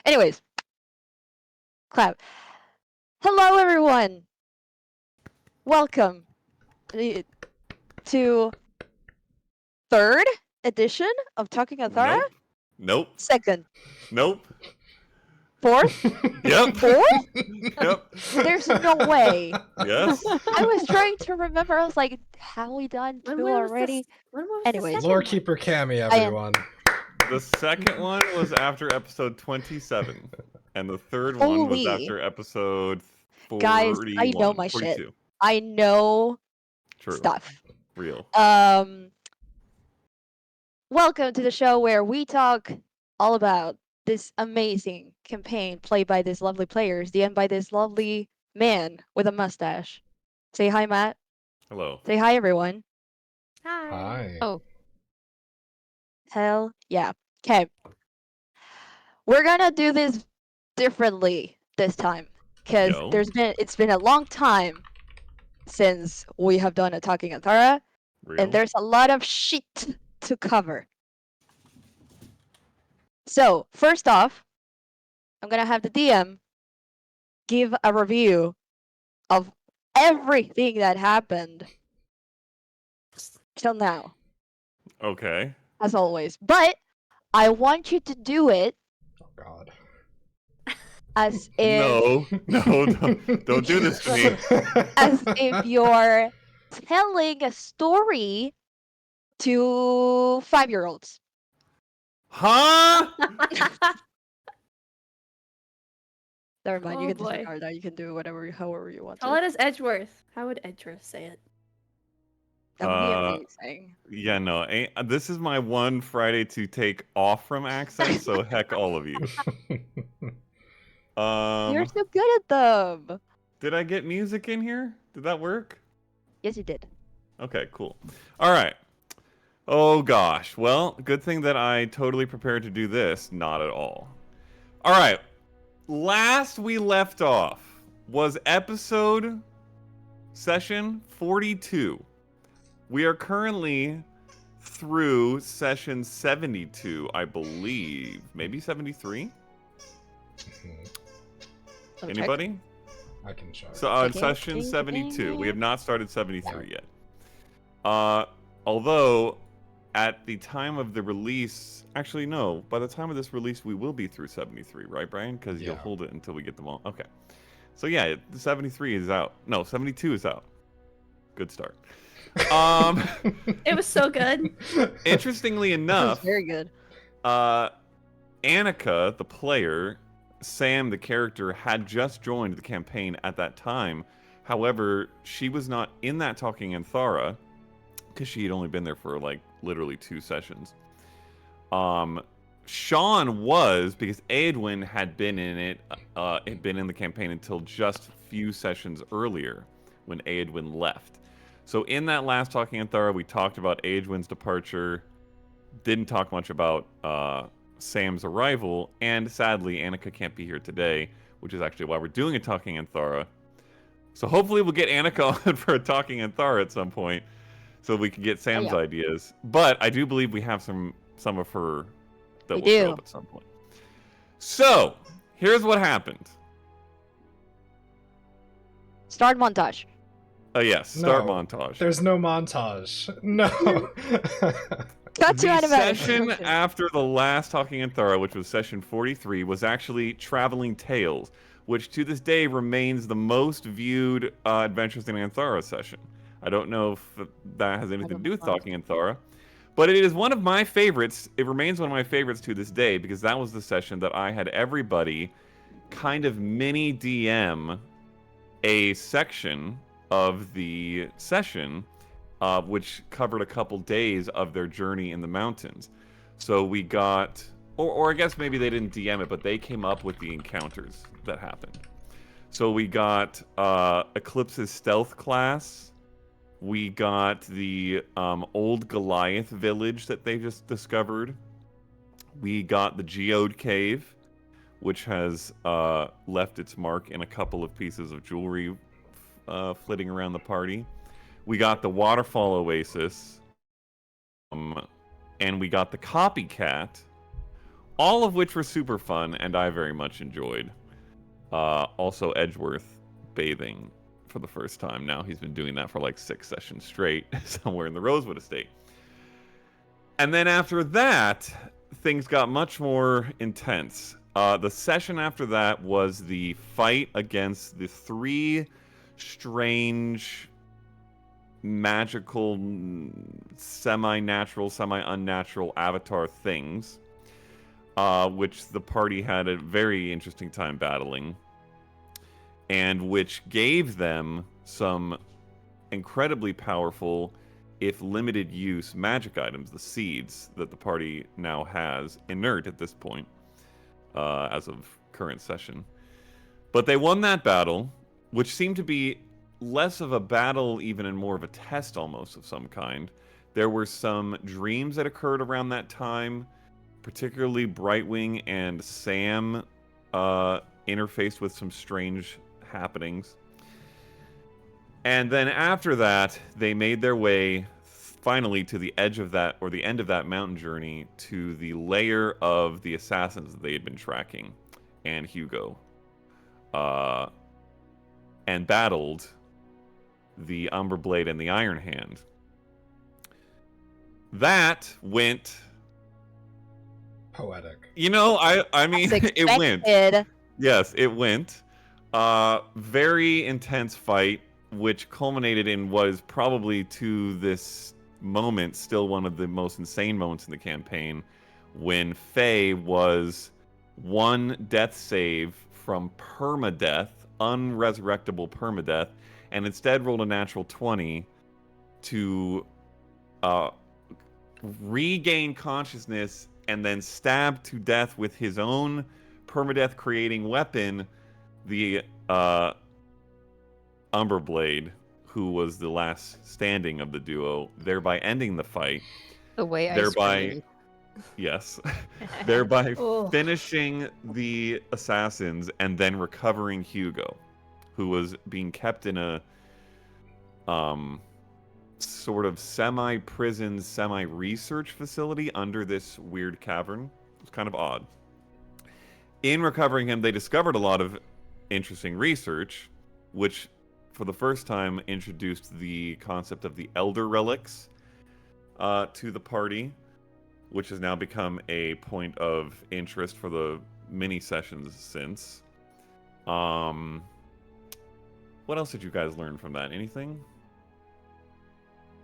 Anyways, clap. Hello, everyone. Welcome to third edition of Talking Aanthara. Nope. Second. Nope. Fourth. Yep. Fourth. Yep. There's no way. Yes. I was trying to remember. I was like, have we done two already? Anyways, Lorekeeper Cammy, everyone. The second one was after episode 27, and the third one was after episode 41. Guys, I know my 42. shit. I know stuff. Real. Welcome to the show where we talk all about this amazing campaign played by these lovely players, DM'd by this lovely man with a mustache. Say hi, Matt. Hello. Say hi, everyone. Hi. Oh. Hell yeah. Okay. We're gonna do this differently this time. Because it's been a long time since we have done a Talking Aanthara. And there's a lot of shit to cover. So, first off, I'm gonna have the DM give a review of everything that happened till now. Okay. As always. But I want you to do it. Oh God. As if No, don't do this to me. As if you're telling a story to 5-year-olds. Huh? Never mind, you can disregard that. You can do however you want to. Tell it as Edgeworth. How would Edgeworth say it? That would be amazing. Yeah, no. This is my one Friday to take off from accents, so heck all of you. You're so good at them. Did I get music in here? Did that work? Yes, you did. Okay, cool. All right. Oh gosh. Well, good thing that I totally prepared to do this. Not at all. All right. Last we left off was session 42. We are currently through session 72, I believe. Maybe 73? Anybody? I can check. So session 72. We have not started 73 yet. Although at the time of the release, actually no, by the time of this release we will be through 73, right, Brian? Because you'll hold it until we get them all. Okay. So yeah, the 73 is out. No, 72 is out. Good start. It was so good. Interestingly enough, it was very good. Annika, the player, Sam, the character, had just joined the campaign at that time. However, she was not in that Talking Aanthara because she had only been there for like literally 2 sessions. Sean was, because Edwin had been in it, had been in the campaign until just a few sessions earlier when Edwin left. So in that last Talking Aanthara, we talked about Edwin's departure, didn't talk much about Sam's arrival, and sadly, Annika can't be here today, which is actually why we're doing a Talking Aanthara. So hopefully we'll get Annika on for a Talking Aanthara at some point, so we can get Sam's ideas. But I do believe we have some of her that will show up at some point. So, here's what happened. Start montage. Yes, start montage. There's no montage. No. The session after the last Talking Aanthara, which was session 43, was actually Traveling Tales, which to this day remains the most viewed Adventures in Aanthara session. I don't know if that has anything to do with Talking Aanthara, but it is one of my favorites. It remains one of my favorites to this day because that was the session that I had everybody kind of mini DM a section of the session which covered a couple days of their journey in the mountains. So we got, or I guess maybe they didn't DM it, but they came up with the encounters that happened. So we got Eclipse's stealth class. We got the old Goliath village that they just discovered. We got the Geode Cave, which has left its mark in a couple of pieces of jewelry flitting around the party. We got the Waterfall Oasis, and we got the Copycat, all of which were super fun, and I very much enjoyed. Also, Edgeworth bathing for the first time. Now he's been doing that for like 6 sessions straight, somewhere in the Rosewood Estate. And then after that, things got much more intense. The session after that was the fight against the 3 strange, magical, semi-natural, semi-unnatural avatar things, which the party had a very interesting time battling, and which gave them some incredibly powerful, if limited use, magic items, the seeds that the party now has inert at this point, as of current session. But they won that battle, which seemed to be less of a battle even and more of a test almost of some kind. There were some dreams that occurred around that time, particularly Brightwing and Sam interfaced with some strange happenings. And then after that, they made their way finally to the edge of that, or the end of that mountain journey, to the lair of the assassins that they had been tracking, and Hugo. And battled the Umberblade and the Iron Hand. That went... Poetic. You know, I mean, it went. Yes, it went. Very intense fight, which culminated in what is probably to this moment still one of the most insane moments in the campaign, when Faye was 1 death save from permadeath, unresurrectable permadeath, and instead rolled a natural 20 to regain consciousness and then stab to death with his own permadeath creating weapon, the Umberblade, who was the last standing of the duo, thereby ending the fight. The way thereby, yes, thereby finishing the assassins and then recovering Hugo, who was being kept in a sort of semi-prison, semi-research facility under this weird cavern. It was kind of odd. In recovering him, they discovered a lot of interesting research, which for the first time introduced the concept of the Elder Relics to the party, which has now become a point of interest for the mini sessions since. What else did you guys learn from that? Anything?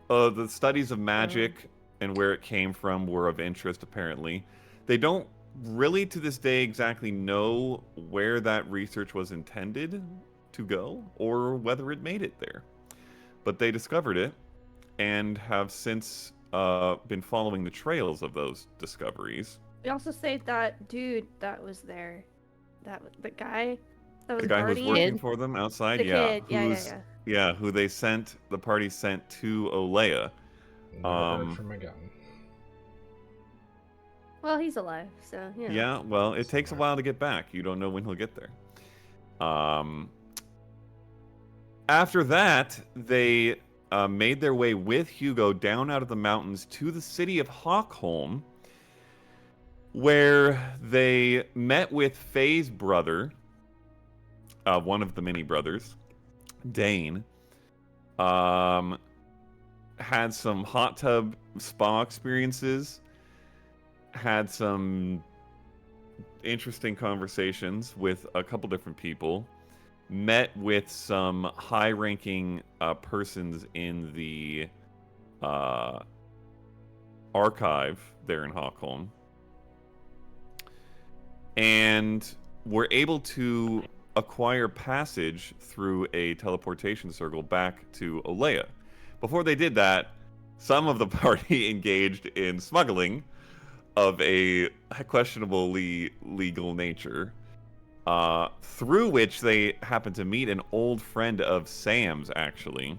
The studies of magic and where it came from were of interest, apparently. They don't really, to this day, exactly know where that research was intended to go or whether it made it there. But they discovered it and have since been following the trails of those discoveries. We also say that dude that was there, the guy that was the guy who was working Kid. for them outside, the yeah, kid. Yeah. Who they sent, the party sent to Olea. Never heard from again. Well, he's alive, so you know. Yeah, well, it takes a while to get back. You don't know when he'll get there. After that, they made their way with Hugo down out of the mountains to the city of Hawkholm, where they met with Faye's brother, one of the mini brothers, Dane. Had some hot tub spa experiences, had some interesting conversations with a couple different people, met with some high-ranking persons in the archive there in Hawkholm, and were able to acquire passage through a teleportation circle back to Olea. Before they did that, some of the party engaged in smuggling of a questionably legal nature, through which they happened to meet an old friend of Sam's, actually,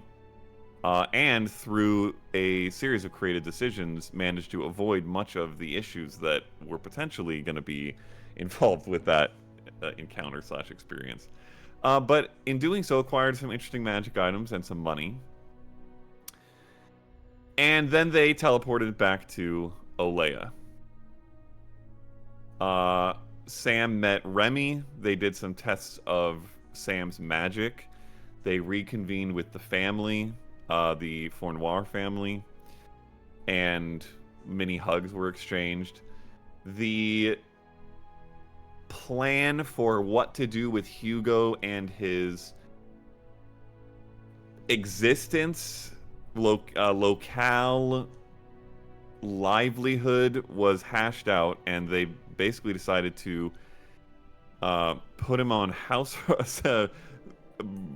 and through a series of creative decisions managed to avoid much of the issues that were potentially going to be involved with that encounter/experience. But in doing so, acquired some interesting magic items and some money. And then they teleported back to Olea. Sam met Remy. They did some tests of Sam's magic. They reconvened with the family, the Fournoir family, and many hugs were exchanged. The plan for what to do with Hugo and his existence, locale, livelihood was hashed out, and they basically decided to put him on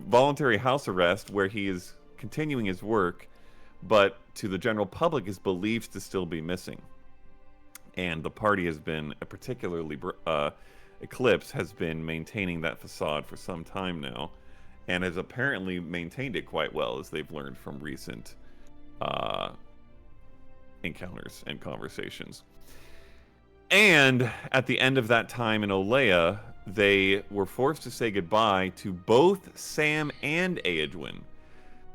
voluntary house arrest, where he is continuing his work, but to the general public is believed to still be missing. And the party has been, particularly Eclipse, has been maintaining that facade for some time now, and has apparently maintained it quite well, as they've learned from recent encounters and conversations. And at the end of that time in Olea, they were forced to say goodbye to both Sam and Aedwin.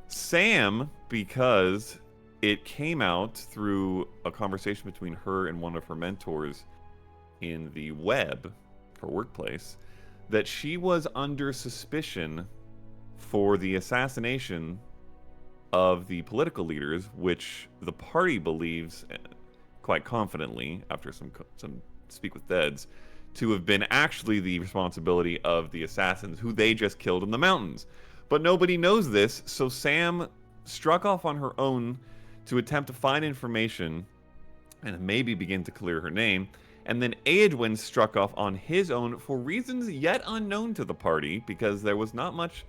Sam, because it came out through a conversation between her and one of her mentors in the web, her workplace, that she was under suspicion for the assassination of the political leaders, which the party believes quite confidently, after some speak with Deads, to have been actually the responsibility of the assassins who they just killed in the mountains. But nobody knows this, so Sam struck off on her own to attempt to find information and maybe begin to clear her name. And then Aedwin struck off on his own for reasons yet unknown to the party, because there was not much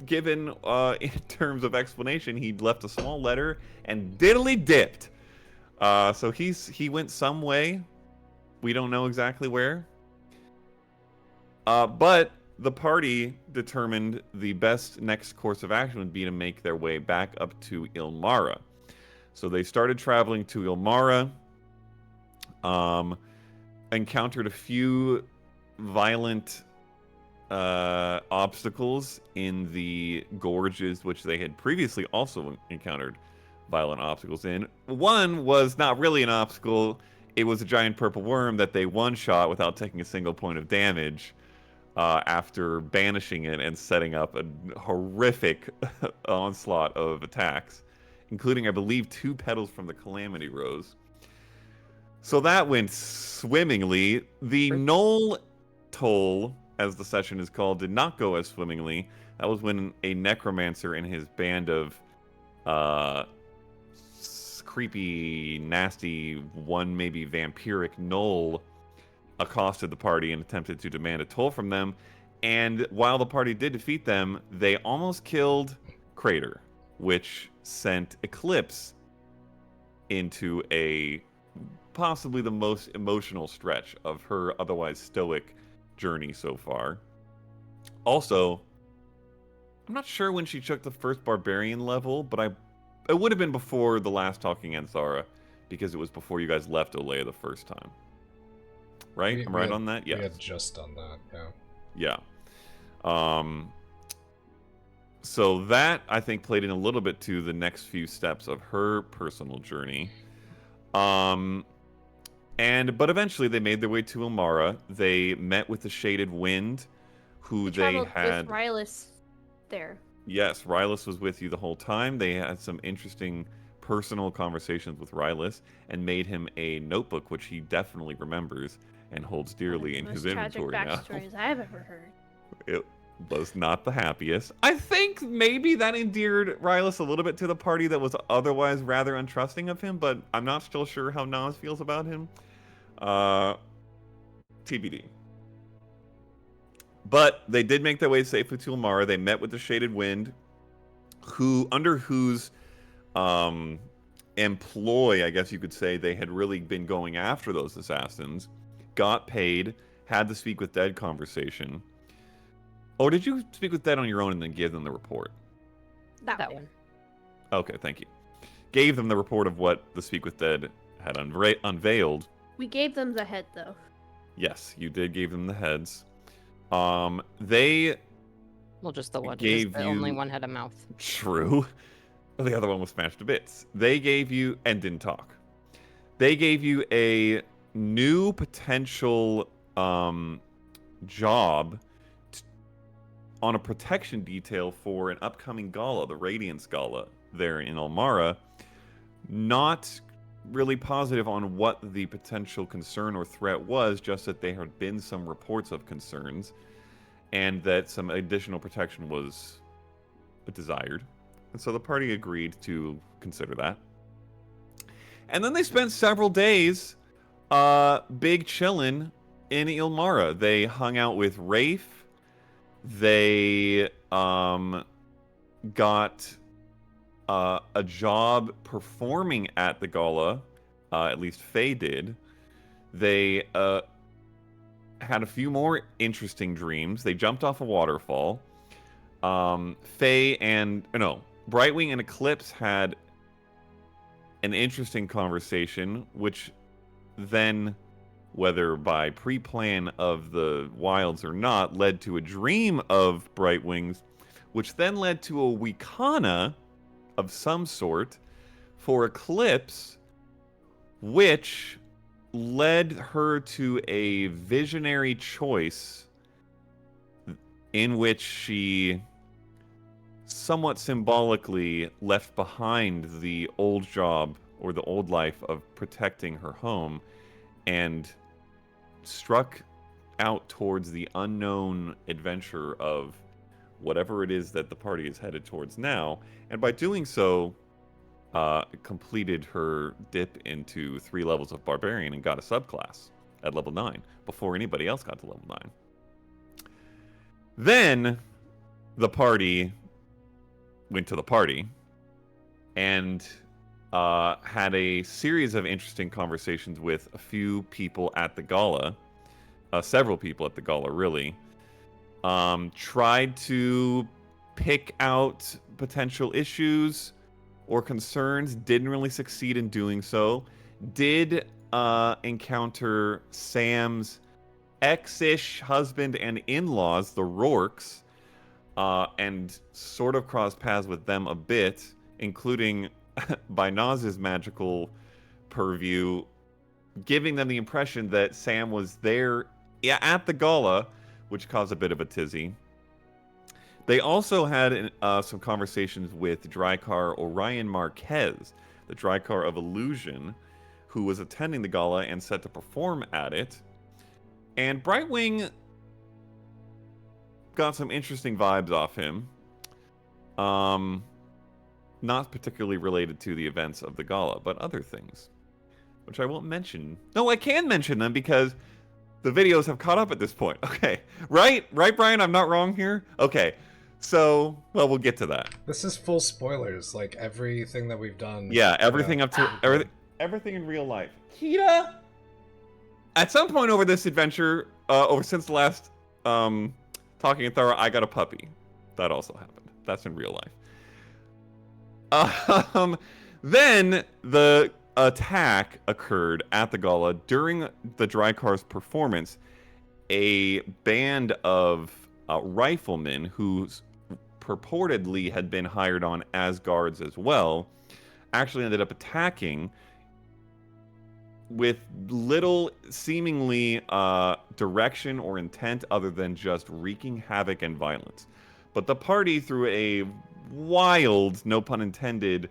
given in terms of explanation. He'd left a small letter and diddly dipped. So he went some way. We don't know exactly where. But the party determined the best next course of action would be to make their way back up to Ilmara. So they started traveling to Ilmara, encountered a few violent obstacles in the gorges, which they had previously also encountered violent obstacles in. One was not really an obstacle. It was a giant purple worm that they one-shot without taking a single point of damage, after banishing it and setting up a horrific onslaught of attacks, including, I believe, 2 petals from the Calamity Rose. So that went swimmingly. The Knoll Toll, as the session is called, did not go as swimmingly. That was when a necromancer and his band of creepy, nasty, one maybe vampiric Knoll accosted the party and attempted to demand a toll from them. And while the party did defeat them, they almost killed Crater, which sent Eclipse into a possibly the most emotional stretch of her otherwise stoic journey so far. Also, I'm not sure when she took the first barbarian level, but it would have been before the last Talking Aanthara, because it was before you guys left Olea the first time. Right? I'm right on that? Yeah. We had just done that, yeah. Yeah. So that, I think, played in a little bit to the next few steps of her personal journey. But eventually they made their way to Ilmara. They met with the Shaded Wind, who they had... with Rylus there. Yes, Rylus was with you the whole time. They had some interesting personal conversations with Rylus and made him a notebook, which he definitely remembers and holds dearly in his inventory now. Most tragic backstories I've ever heard. It was not the happiest. I think maybe that endeared Rylus a little bit to the party that was otherwise rather untrusting of him, but I'm not still sure how Nas feels about him. TBD. But they did make their way safely to Ilmara. They met with the Shaded Wind, under whose employ, I guess you could say, they had really been going after those assassins. Got paid, had the Speak with Dead conversation. Or did you speak with Dead on your own and then give them the report? That one. Okay, thank you. Gave them the report of what the Speak with Dead had unveiled. We gave them the head, though. Yes, you did give them the heads. Well, just the one. Gave the you... only one had a mouth. True. The other one was smashed to bits. They gave you, and didn't talk. They gave you a new potential job on a protection detail for an upcoming gala, the Radiance Gala, there in Ilmara. Not really positive on what the potential concern or threat was, just that there had been some reports of concerns, and that some additional protection was desired. And so the party agreed to consider that. And then they spent several days big chillin' in Ilmara. They hung out with Rafe. They got a job performing at the gala. At least Faye did. They had a few more interesting dreams. They jumped off a waterfall. Faye and Brightwing and Eclipse had an interesting conversation, which then, whether by pre-plan of the wilds or not, led to a dream of Brightwings, which then led to a Wikana of some sort for Eclipse, which led her to a visionary choice in which she somewhat symbolically left behind the old job or the old life of protecting her home and struck out towards the unknown adventure of whatever it is that the party is headed towards now. And by doing so, completed her dip into 3 levels of Barbarian and got a subclass at level 9 before anybody else got to level 9. Then the party went to the party and had a series of interesting conversations with a few people at the gala, several people at the gala, really. Tried to pick out potential issues or concerns, didn't really succeed in doing so. Did encounter Sam's ex-ish husband and in-laws, the Rourkes, and sort of crossed paths with them a bit, including by Naz's magical purview, giving them the impression that Sam was there at the gala, which caused a bit of a tizzy. They also had some conversations with Drycar Orion Marquez, the Drycar of Illusion, who was attending the gala and set to perform at it. And Brightwing got some interesting vibes off him. Not particularly related to the events of the gala, but other things, which I won't mention. No, I can mention them because the videos have caught up at this point. Okay. Right, Brian? I'm not wrong here? Okay. So, well, we'll get to that. This is full spoilers, like everything that we've done. Yeah, everything up to everything in real life. Kita! At some point over this adventure, since the last Talking Aanthara, I got a puppy. That also happened. That's in real life. Then the attack occurred at the gala during the Drycar's performance. A band of riflemen who purportedly had been hired on as guards as well actually ended up attacking with little seemingly direction or intent other than just wreaking havoc and violence. But the party, through a wild, no pun intended,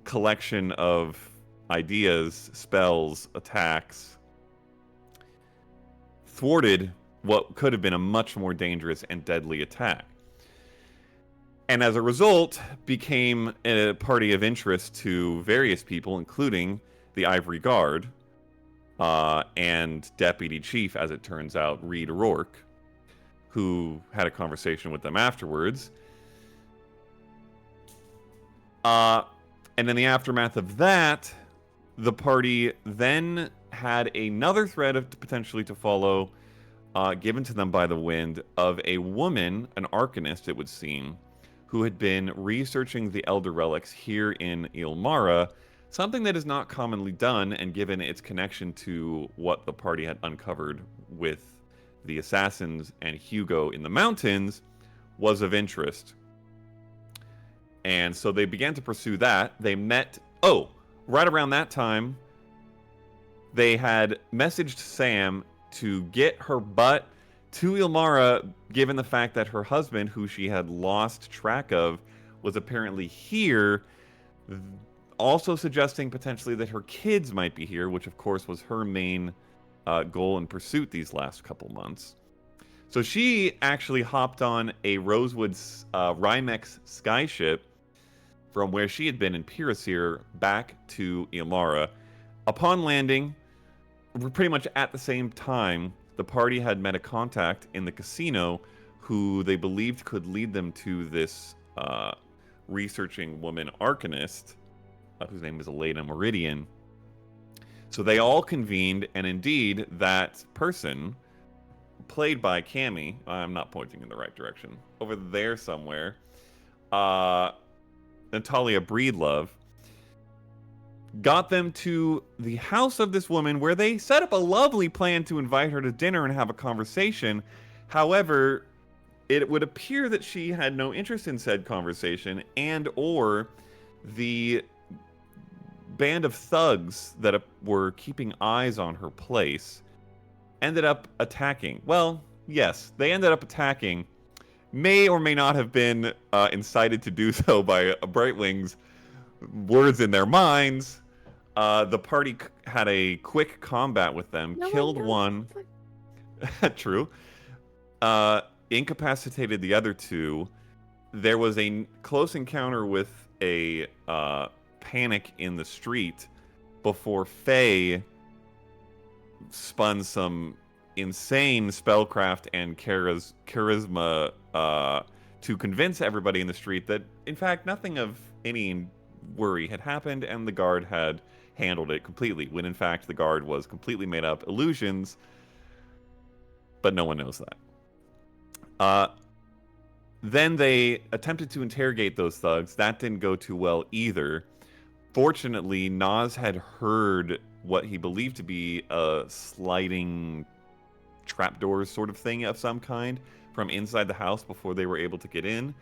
collection of ideas, spells, attacks, thwarted what could have been a much more dangerous and deadly attack. And as a result, became a party of interest to various people, including the Ivory Guard and Deputy Chief, as it turns out, Reed O'Rourke, who had a conversation with them afterwards. And in the aftermath of that, the party then had another threat of potentially to follow, given to them by the wind, of a woman, an arcanist, it would seem, who had been researching the Elder Relics here in Ilmara, something that is not commonly done, and given its connection to what the party had uncovered with the assassins and Hugo in the mountains, was of interest. And so they began to pursue that. They met, right around that time, they had messaged Sam to get her butt to Ilmara, given the fact that her husband, who she had lost track of, was apparently here, also suggesting potentially that her kids might be here, which of course was her main goal and pursuit these last couple months. So she actually hopped on a Rosewood Rymex skyship from where she had been in Pirasir back to Ilmara. Upon landing, pretty much at the same time, the party had met a contact in the casino who they believed could lead them to this researching woman arcanist, whose name is Elena Meridian. So they all convened, and indeed, that person, played by Cammy, I'm not pointing in the right direction, over there somewhere, Natalia Breedlove, got them to the house of this woman where they set up a lovely plan to invite her to dinner and have a conversation. However, it would appear that she had no interest in said conversation, and or the band of thugs that were keeping eyes on her place ended up attacking. Well, yes, they ended up attacking. May or may not have been incited to do so by Brightwing's words in their minds. The party had a quick combat with them, killed one. True. Incapacitated the other two. There was a close encounter with a panic in the street before Faye spun some insane spellcraft and charisma to convince everybody in the street that, in fact, nothing of any worry had happened and the guard had handled it completely, when in fact the guard was completely made up illusions, but no one knows that. Then they attempted to interrogate those thugs. That didn't go too well either. Fortunately, Nas had heard what he believed to be a sliding trapdoor sort of thing of some kind from inside the house before they were able to get in,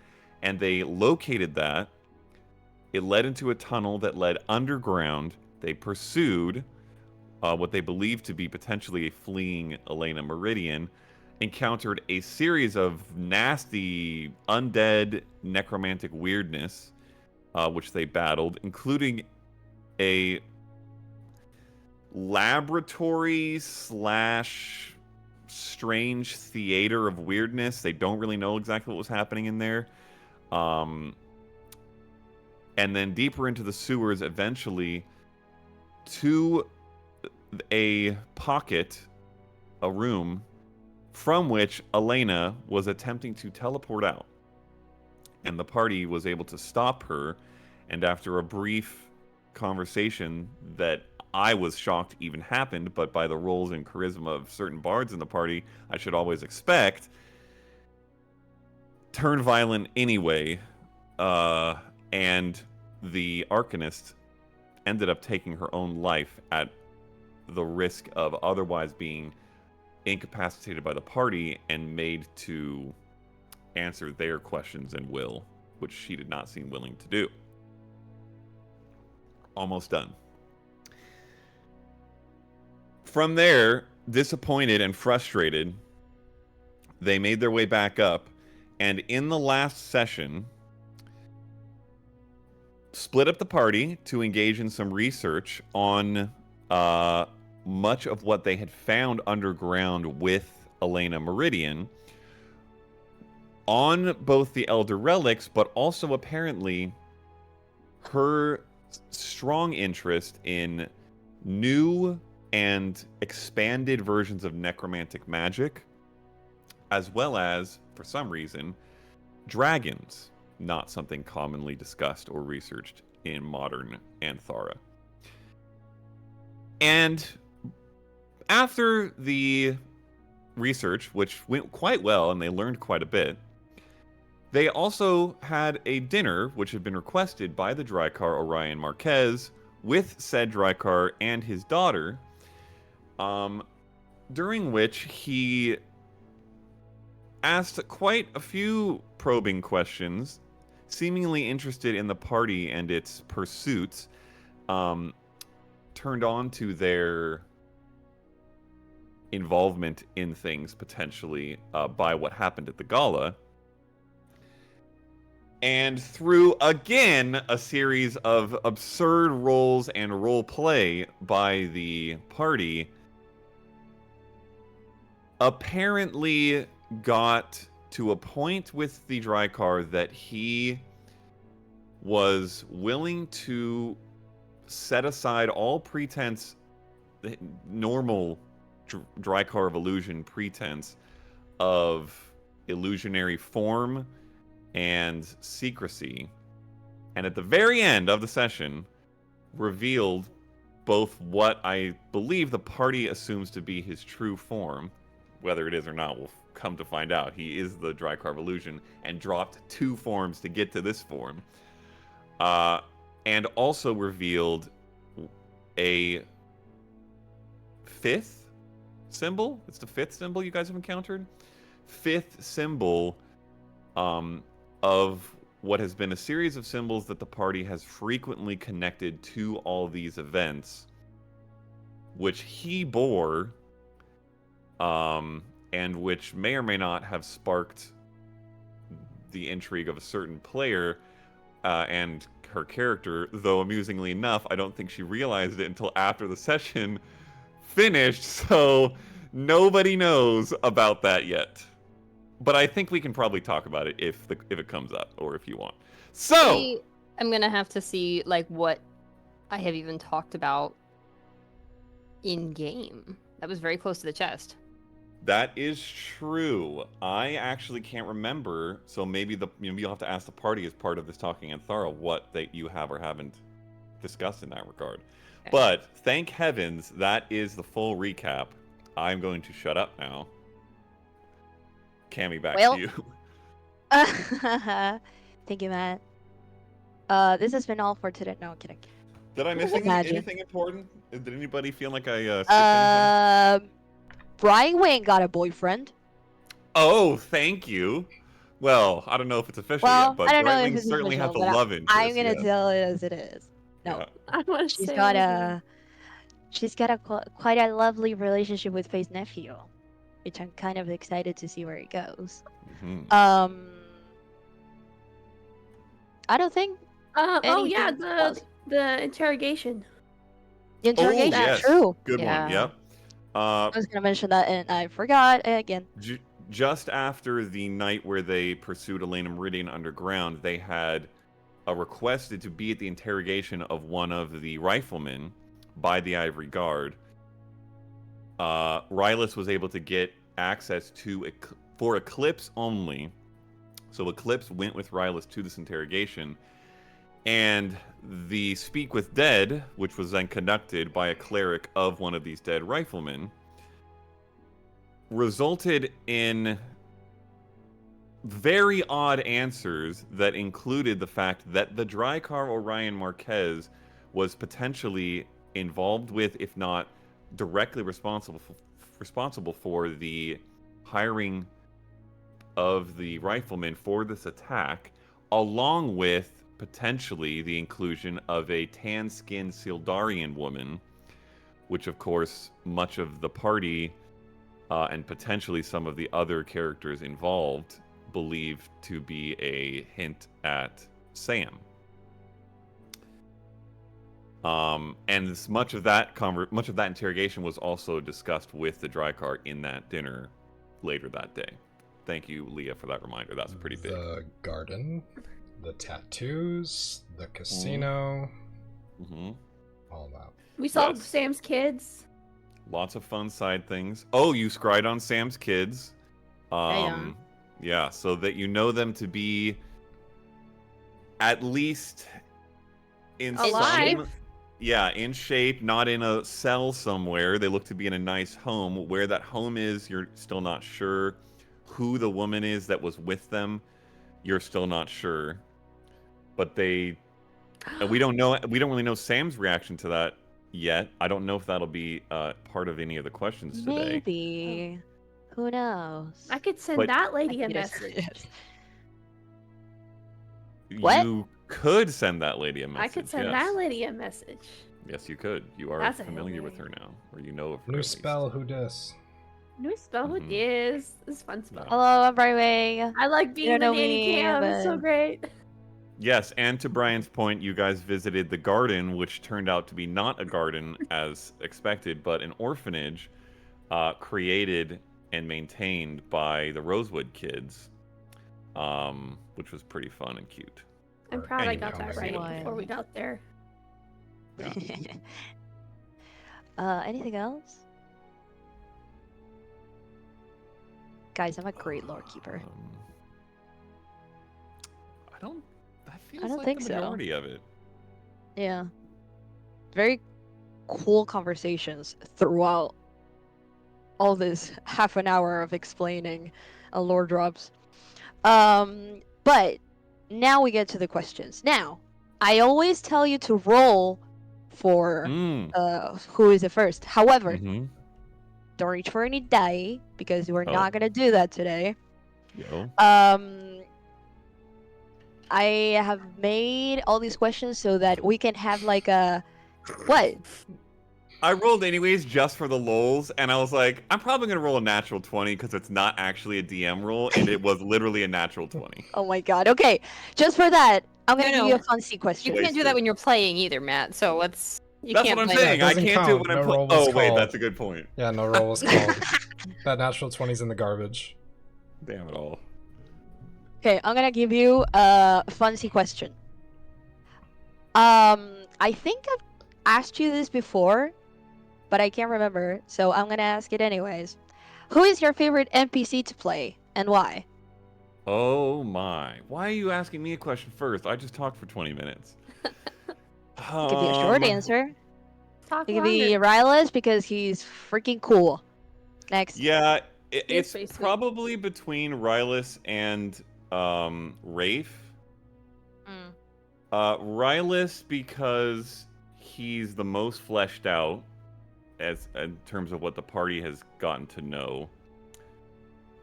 and they located that. It led into a tunnel that led underground. They pursued what they believed to be potentially a fleeing Elena Meridian, encountered a series of nasty, undead, necromantic weirdness, which they battled, including a laboratory slash strange theater of weirdness. They don't really know exactly what was happening in there. And then deeper into the sewers, eventually, to a pocket, a room, from which Elena was attempting to teleport out. And the party was able to stop her, and after a brief conversation that I was shocked even happened, but by the roles and charisma of certain bards in the party, I should always expect, turned violent anyway, and the Arcanist ended up taking her own life at the risk of otherwise being incapacitated by the party and made to answer their questions and will, which she did not seem willing to do. Almost done. From there, disappointed and frustrated, they made their way back up, and in the last session, split up the party to engage in some research on much of what they had found underground with Elena Meridian on both the Elder Relics, but also apparently her strong interest in new and expanded versions of necromantic magic, as well as, for some reason, dragons, not something commonly discussed or researched in modern Aanthara. And after the research, which went quite well and they learned quite a bit, they also had a dinner, which had been requested by the Drycar Orion Marquez, with said Drycar and his daughter, during which he asked quite a few probing questions, seemingly interested in the party and its pursuits, turned on to their involvement in things potentially by what happened at the gala. And through, again, a series of absurd roles and role play by the party, apparently got to a point with the Drycar that he was willing to set aside all pretense, normal Drycar of illusion pretense of illusionary form and secrecy, and at the very end of the session revealed both what I believe the party assumes to be his true form. Whether it is or not, we'll come to find out. He is the Drycar of illusion and dropped 2 forms to get to this form. And also revealed a 5th symbol. It's the 5th symbol you guys have encountered. 5th symbol of what has been a series of symbols that the party has frequently connected to all these events, which he bore, and which may or may not have sparked the intrigue of a certain player and her character, though amusingly enough, I don't think she realized it until after the session finished, so nobody knows about that yet. But I think we can probably talk about it if it comes up, or if you want. So I'm gonna have to see like what I have even talked about in game. That was very close to the chest. That is true. I actually can't remember, so maybe you'll have to ask the party as part of this Talking Aanthara what you have or haven't discussed in that regard. Okay. But thank heavens, that is the full recap. I'm going to shut up now. Cammy, back to you. Thank you, Matt. This has been all for today. No, I'm kidding. Did I miss anything important? Did anybody feel like I skipped anything? Brian Wayne got a boyfriend. Oh, thank you. Well, I don't know if it's official yet, but Brian Wayne certainly has a love interest. I'm gonna tell it as it is. No, yeah. I want to say she's got quite a lovely relationship with Faye's nephew, which I'm kind of excited to see where it goes. Mm-hmm. I don't think. Oh yeah, the interrogation. The interrogation, yes. True. Good one. Yep. I was gonna mention that and I forgot again. Just after the night where they pursued Elena Meridian underground, they had requested to be at the interrogation of one of the riflemen by the Ivory Guard. Rylus was able to get access to for Eclipse only. So Eclipse went with Rylus to this interrogation, and the Speak with Dead, which was then conducted by a cleric of one of these dead riflemen, resulted in very odd answers that included the fact that the Drycar Orion Marquez was potentially involved with, if not directly responsible for the hiring of the riflemen for this attack, along with potentially the inclusion of a tan-skinned Sildarian woman, which of course much of the party and potentially some of the other characters involved believed to be a hint at Sam. And much of that interrogation was also discussed with the Drycar in that dinner later that day. Thank you, Leah, for that reminder. That's pretty big. The garden, the tattoos, the casino, all that. We saw Sam's kids. Lots of fun side things. Oh, you scryed on Sam's kids. Yeah, so that you know them to be at least in alive. In shape, not in a cell somewhere. They look to be in a nice home. Where that home is, you're still not sure. Who the woman is that was with them, you're still not sure. But we don't know. We don't really know Sam's reaction to that yet. I don't know if that'll be part of any of the questions today. Maybe. Who knows? I could send that lady a message. What? You could send that lady a message. I could send that lady a message. Yes, you could. You are familiar with her now, or you know of her. New spell, who dis? New spell who this is fun spell. Hello, I'm Brightway. I like You being don't the know nanny me, cam. It's so but- great. Yes, and to Brian's point, you guys visited the garden, which turned out to be not a garden as expected, but an orphanage created and maintained by the Rosewood kids, which was pretty fun and cute. I'm proud I got Anything that right wild. before we got there. Yeah. Anything else? Guys, I'm a great lore keeper. I don't. That feels don't like think the so. majority of it. Yeah. Very cool conversations throughout all this half an hour of explaining lore drops. But now we get to the questions. Now, I always tell you to roll for who is the first. However, don't reach for any die because we're not gonna do that today. Yo. I have made all these questions so that we can have like a what? I rolled anyways just for the lulz, and I was like, I'm probably gonna roll a natural 20 because it's not actually a DM roll, and it was literally a natural 20. Oh my god. Okay, just for that, I'm gonna No, give you a fancy You question. can't do that when you're playing either, Matt. So let's. That's what I'm blame- saying. Yeah, it I doesn't can't do it count. when No I'm roll was Oh wait, called. that's a good point. Yeah, no roll was called. That natural 20's in the garbage. Damn it all. Okay, I'm gonna give you a fancy question. I think I've asked you this before, but I can't remember, so I'm gonna ask it anyways. Who is your favorite NPC to play, and why? Oh my. Why are you asking me a question first? I just talked for 20 minutes. It could be a short answer. Talk It could be longer. Rylus because he's freaking cool. Next. Yeah, He is it's pretty sweet. probably between Rylus and Rafe. Rylus because he's the most fleshed out as in terms of what the party has gotten to know.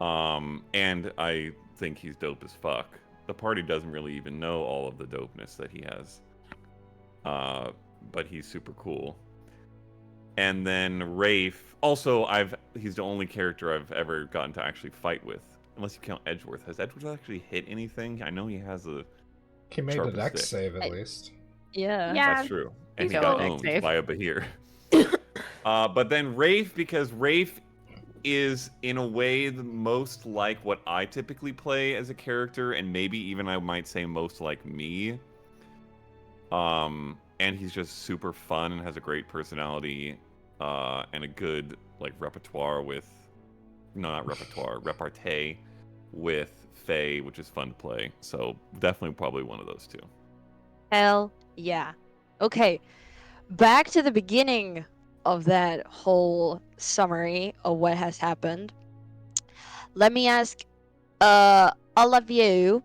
And I think he's dope as fuck. The party doesn't really even know all of the dopeness that he has. But he's super cool. And then Rafe, also he's the only character I've ever gotten to actually fight with. Unless you count Edgeworth. Has Edgeworth actually hit anything? I know he has a He made a sharpened dex stick. save at least. Yeah. Yeah. That's true. And he's he got cool. owned by a Bahir. But then Rafe, because Rafe is in a way the most like what I typically play as a character, and maybe even I might say most like me. And he's just super fun and has a great personality, and a good like repertoire with, no, not repertoire, repartee with Faye, which is fun to play. So definitely probably one of those two. Hell yeah. Okay, back to the beginning of that whole summary of what has happened. Let me ask all of you,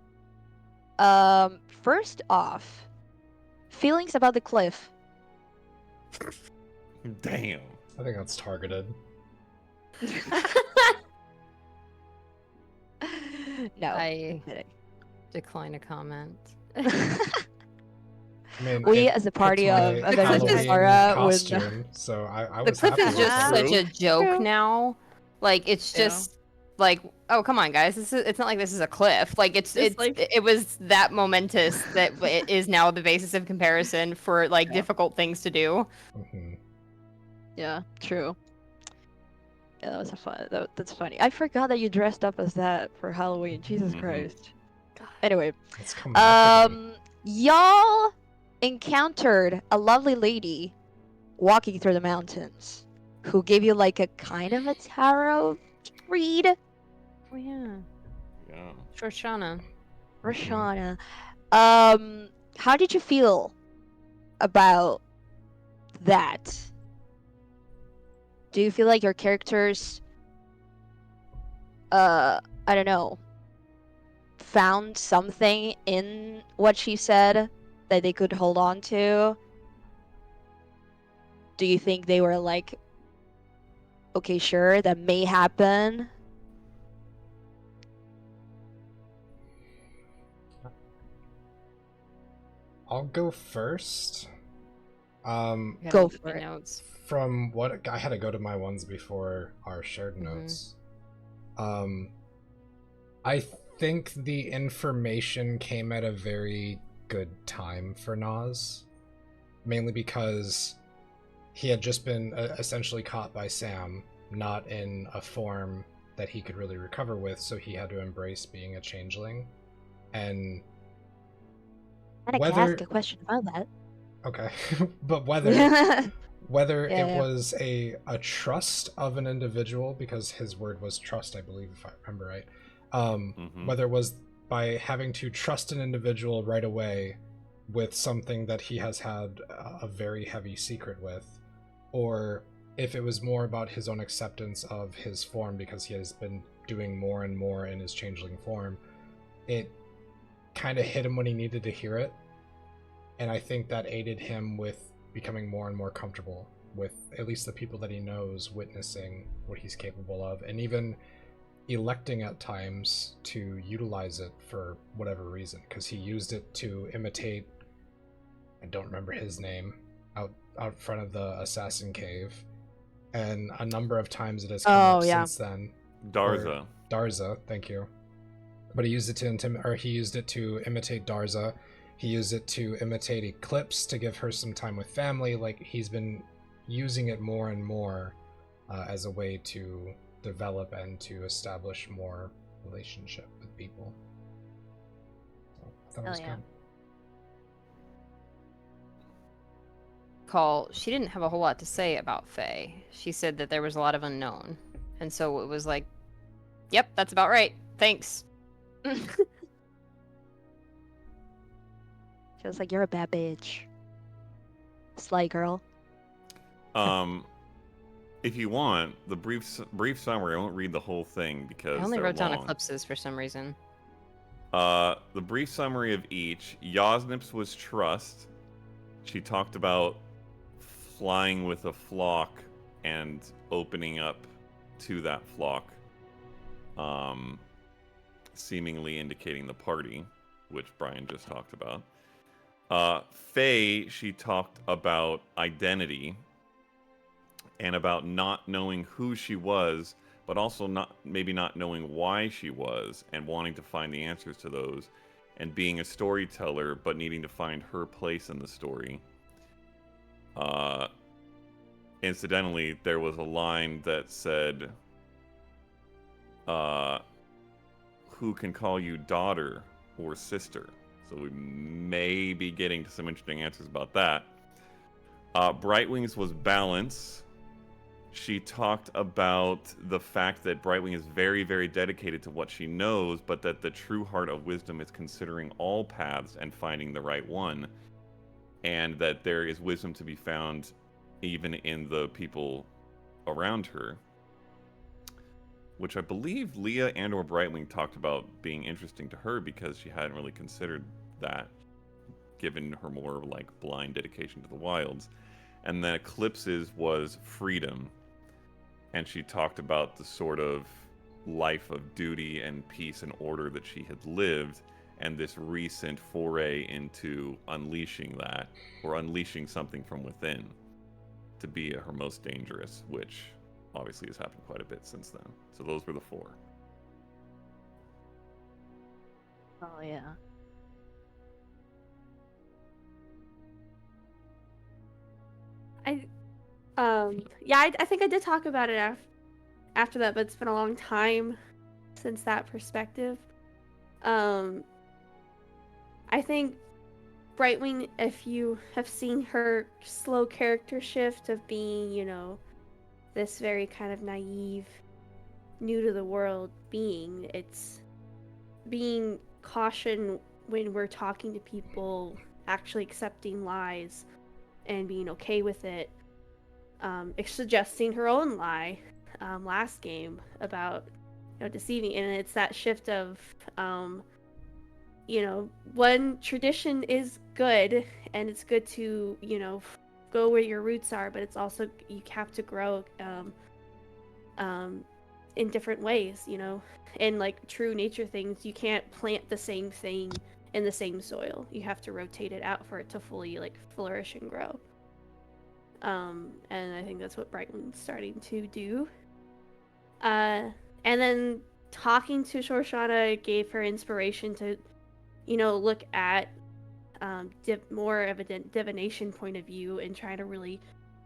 first off, feelings about the cliff. Damn. I think that's targeted. No, I I'm kidding. decline a comment. I mean, We it as a picked party my of Halloween Aanthara would costume, so I The was cliff happy is with just that. True. such a joke True. now. Like it's Yeah. just like, oh come on, guys, it's not like this is a cliff. Like It's like- it was that momentous that it is now the basis of comparison for like Yeah. difficult things to do. Mhm. Yeah, true. Yeah, that was that's funny. I forgot that you dressed up as that for Halloween. Jesus Mhm. Christ. Anyway, Let's come back again. y'all encountered a lovely lady walking through the mountains who gave you like a kind of a tarot read. Oh yeah, Yeah. Shoshana. Roshana. How did you feel about that? Do you feel like your characters I don't know, found something in what she said that they could hold on to? Do you think they were like, okay, sure, that may happen? I'll go first. Go for it. Notes. From what I had to go to my ones before our shared notes. I think the information came at a very good time for Nas, mainly because he had just been essentially caught by Sam, not in a form that he could really recover with, so he had to embrace being a changeling. And I can ask a question about that. Okay, but whether it was a trust of an individual, because his word was trust, I believe, if I remember right, whether it was by having to trust an individual right away with something that he has had a very heavy secret with, or if it was more about his own acceptance of his form because he has been doing more and more in his changeling form, it kind of hit him when he needed to hear it. And I think that aided him with becoming more and more comfortable with at least the people that he knows witnessing what he's capable of, and even electing at times to utilize it for whatever reason, because he used it to imitate, I don't remember his name, out front of the assassin cave, and a number of times it has come up since then. Darza, thank you. But he used it to imitate Darza. He used it to imitate Eclipse to give her some time with family. Like, he's been using it more and more as a way to develop and to establish more relationship with people. So I thought it was good. Call, she didn't have a whole lot to say about Faye. She said that there was a lot of unknown. And so it was like, yep, that's about right. Thanks. She was like, you're a bad bitch. Sly girl. If you want, the brief summary, I won't read the whole thing because I only wrote long. down eclipses for some reason. The brief summary of each. Yosnips was trust. She talked about flying with a flock and opening up to that flock, seemingly indicating the party, which Brian just talked about. Faye, she talked about identity and about not knowing who she was, but also maybe not knowing why she was and wanting to find the answers to those, and being a storyteller but needing to find her place in the story. Incidentally, there was a line that said, who can call you daughter or sister? So we may be getting to some interesting answers about that. Brightwing's was balance. She talked about the fact that Brightwing is very, very dedicated to what she knows, but that the true heart of wisdom is considering all paths and finding the right one. And that there is wisdom to be found even in the people around her. Which I believe Leah and or Brightwing talked about being interesting to her because she hadn't really considered that, given her more like blind dedication to the wilds. And then Eclipse's was freedom. And she talked about the sort of life of duty and peace and order that she had lived, and this recent foray into unleashing that, or unleashing something from within to be her most dangerous, which obviously has happened quite a bit since then. So those were the four. Oh, yeah. I think I did talk about it after that, but it's been a long time since that perspective. I think Brightwing, if you have seen her slow character shift of being, this very kind of naive, new to the world being, it's being caution when we're talking to people, actually accepting lies and being okay with it. Suggesting her own lie last game about deceiving, and it's that shift of one tradition is good, and it's good to go where your roots are, but it's also you have to grow in different ways, and like true nature things, you can't plant the same thing in the same soil. You have to rotate it out for it to fully like flourish and grow. And I think that's what Brightwing's starting to do. And then talking to Shoshana gave her inspiration to, look at more of a divination point of view and try to really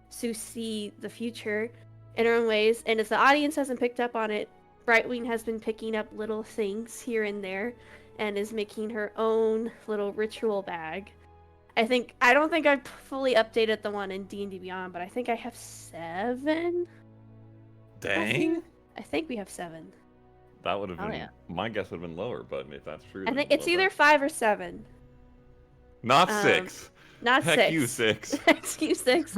see the future in her own ways. And if the audience hasn't picked up on it, Brightwing has been picking up little things here and there and is making her own little ritual bag. I don't think I've fully updated the one in D&D Beyond, but I think I have 7. Dang. I think we have 7. That would have been my guess would have been lower, but if that's true, I think it's either 5 or 7. Not 6. Not Heck 6. you 6. Heck you 6.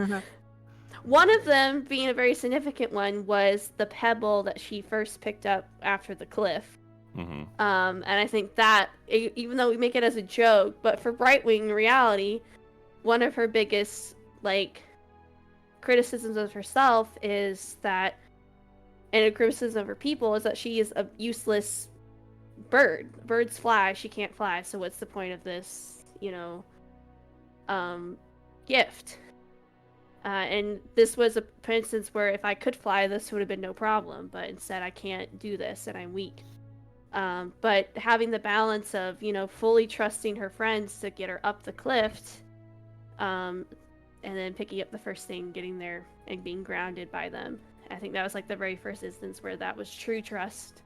One of them, being a very significant one, was the pebble that she first picked up after the cliff. Mm-hmm. And I think that, even though we make it as a joke, but for Brightwing, in reality, one of her biggest, criticisms of herself is that, and a criticism of her people, is that she is a useless bird. Birds fly, she can't fly, so what's the point of this, gift? And this was for instance, where if I could fly, this would have been no problem, but instead I can't do this and I'm weak. But having the balance of, fully trusting her friends to get her up the cliff, and then picking up the first thing, getting there, and being grounded by them. I think that was the very first instance where that was true trust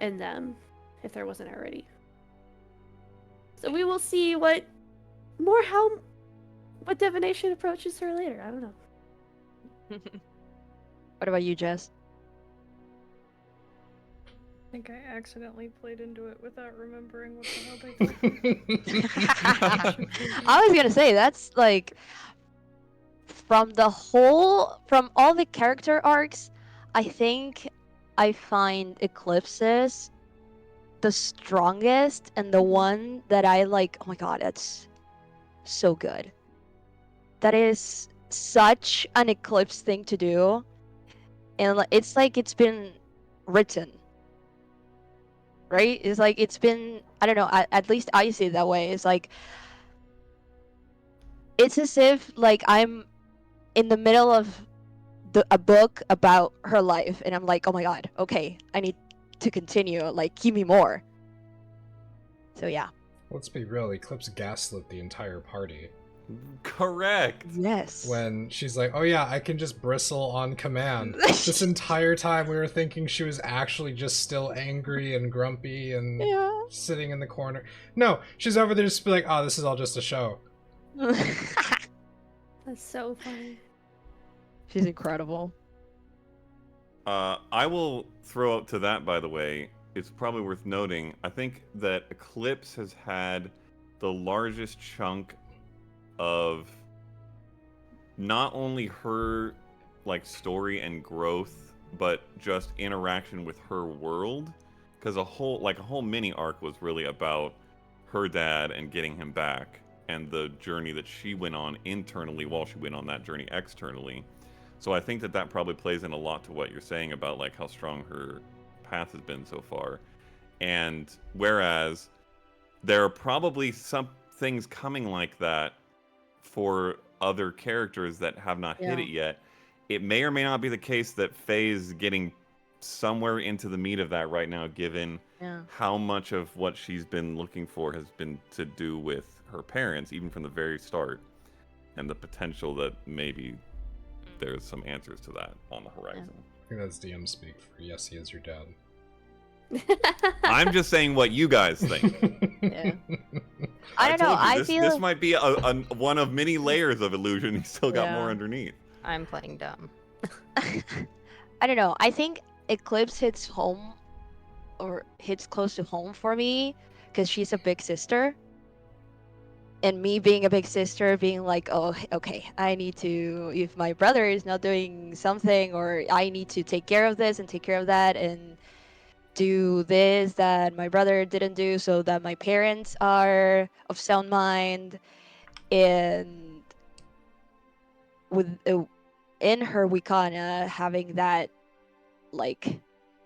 in them, if there wasn't already. So we will see what divination approaches her later. I don't know. What about you, Jess? I think I accidentally played into it without remembering what the hell they did. I was gonna say, that's from all the character arcs, I think I find Eclipses the strongest and the one that I like. Oh my god, that's so good. That is such an Eclipse thing to do, and it's it's been written, right? It's been, I don't know, at least I see it that way. It's as if I'm in the middle of a book about her life, and I'm like, oh my god, okay, I need to continue, give me more. So yeah. Let's be real, Eclipse gaslit the entire party. Correct. Yes. When she's like, oh yeah, I can just bristle on command. This entire time we were thinking she was actually just still angry and grumpy and sitting in the corner. No, she's over there just be like, oh, this is all just a show. That's so funny. She's incredible. I will throw up to that, by the way. It's probably worth noting, I think that Eclipse has had the largest chunk of not only her story and growth, but just interaction with her world, because a whole mini arc was really about her dad and getting him back, and the journey that she went on internally while she went on that journey externally. So I think that probably plays in a lot to what you're saying about how strong her path has been so far. And whereas there are probably some things coming like that for other characters that have not hit it yet, it may or may not be the case that Faye's getting somewhere into the meat of that right now, given how much of what she's been looking for has been to do with her parents, even from the very start, and the potential that maybe there's some answers to that on the horizon. I think that's DM speak for yes, he is your dad. I'm just saying what you guys think. Yeah. I don't know. I feel this might be a one of many layers of illusion. He's still got more underneath. I'm playing dumb. I don't know. I think Eclipse hits home, or hits close to home for me, because she's a big sister. And me being a big sister, being like, oh, okay, I need to, if my brother is not doing something, or I need to take care of this and take care of that, and do this that my brother didn't do, so that my parents are of sound mind. And with in her, we kinda having that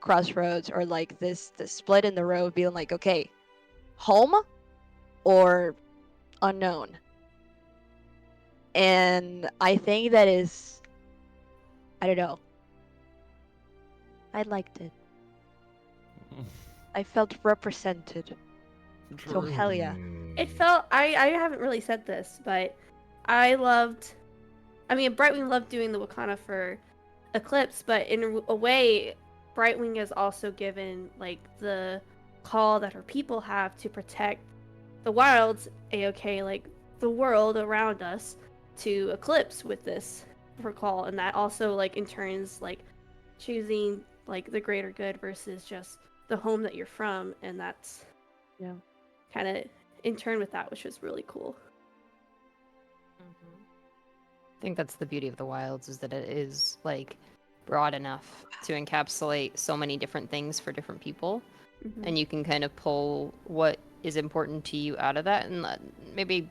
crossroads, or this split in the road, being like, okay, home or unknown. And I think that is, I don't know. I liked it. I felt represented. So hell yeah. It felt, I haven't really said this, but I loved, I mean, Brightwing loved doing the Wakana for Eclipse, but in a way, Brightwing is also given, like, the call that her people have to protect the wilds, a.o.k. like the world around us, to Eclipse with this her call, and that also, like, in turns, like, choosing, like, the greater good versus just the home that you're from, and that's kind of in turn with that, which was really cool. I think that's the beauty of the wilds, is that it is, like, broad enough to encapsulate so many different things for different people, and you can kind of pull what is important to you out of that and maybe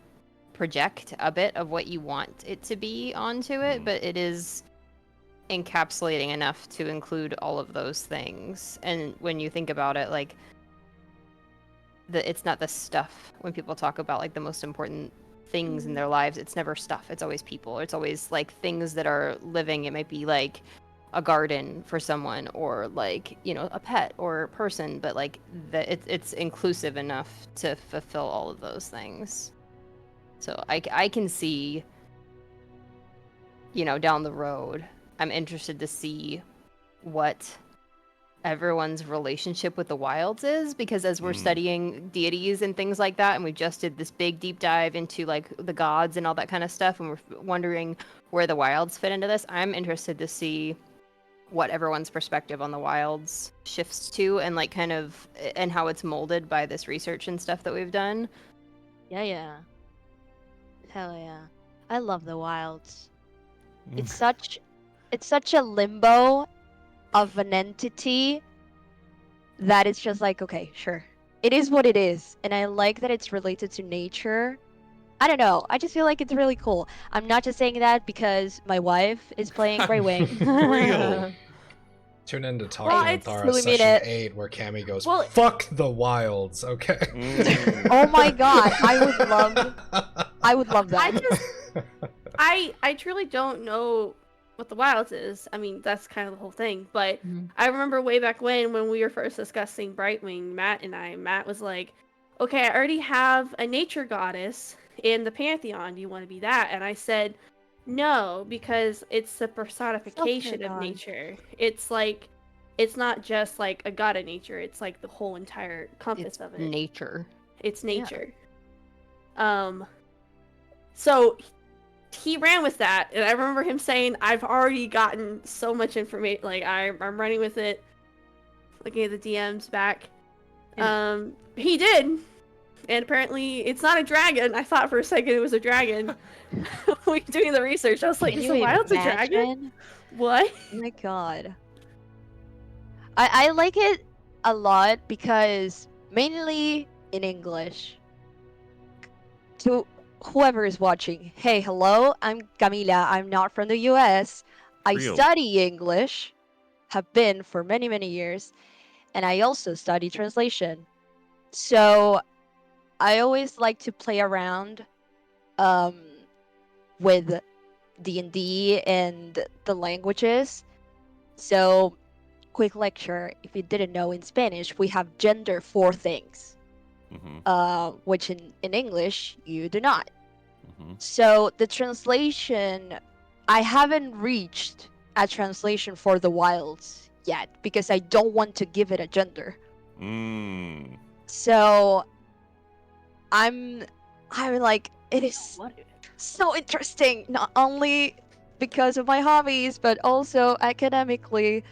project a bit of what you want it to be onto it, but it is encapsulating enough to include all of those things. And when you think about it, like, it's not the stuff. When people talk about, like, the most important things in their lives, it's never stuff. It's always people. It's always, like, things that are living. It might be, like, a garden for someone, or, like, you know, a pet or a person, but, like, it's inclusive enough to fulfill all of those things. So I can see, you know, down the road, I'm interested to see what everyone's relationship with the wilds is, because as we're studying deities and things like that, and we just did this big deep dive into, like, the gods and all that kind of stuff, and we're wondering where the wilds fit into this, I'm interested to see what everyone's perspective on the wilds shifts to, and, like, kind of, and how it's molded by this research and stuff that we've done. Yeah. Hell yeah. I love the wilds. It's such a limbo of an entity that it's just like, okay, sure. It is what it is. And I like that it's related to nature. I don't know. I just feel like it's really cool. I'm not just saying that because my wife is playing Brightwing. Real. Tune in to Talking Aanthara really session 8 where Cammy goes, fuck the wilds, okay? Oh my god, I would love that. I truly don't know what the wilds is. I mean, that's kind of the whole thing, but I remember way back when we were first discussing Brightwing, Matt was like, okay, I already have a nature goddess in the Pantheon, do you want to be that? And I said, no, because it's the personification of nature. It's like, it's not just like a god of nature, it's like the whole entire compass of it. Nature. It's nature. Yeah. So he ran with that, and I remember him saying, I've already gotten so much information, like, I'm running with it, looking at the DMs back. He did. And apparently, it's not a dragon. I thought for a second it was a dragon. When doing the research, I was like, is the wild's a dragon? What? Oh my god. I like it a lot because, mainly in English, to whoever is watching, hey, hello, I'm Camila. I'm not from the US. I study English, have been for many, many years, and I also study translation. So I always like to play around with D&D and the languages. So, quick lecture, if you didn't know, in Spanish, we have gender for things, which in English, you do not. So, the translation, I haven't reached a translation for the wilds yet, because I don't want to give it a gender. So, I'm like, it is so interesting, not only because of my hobbies, but also academically,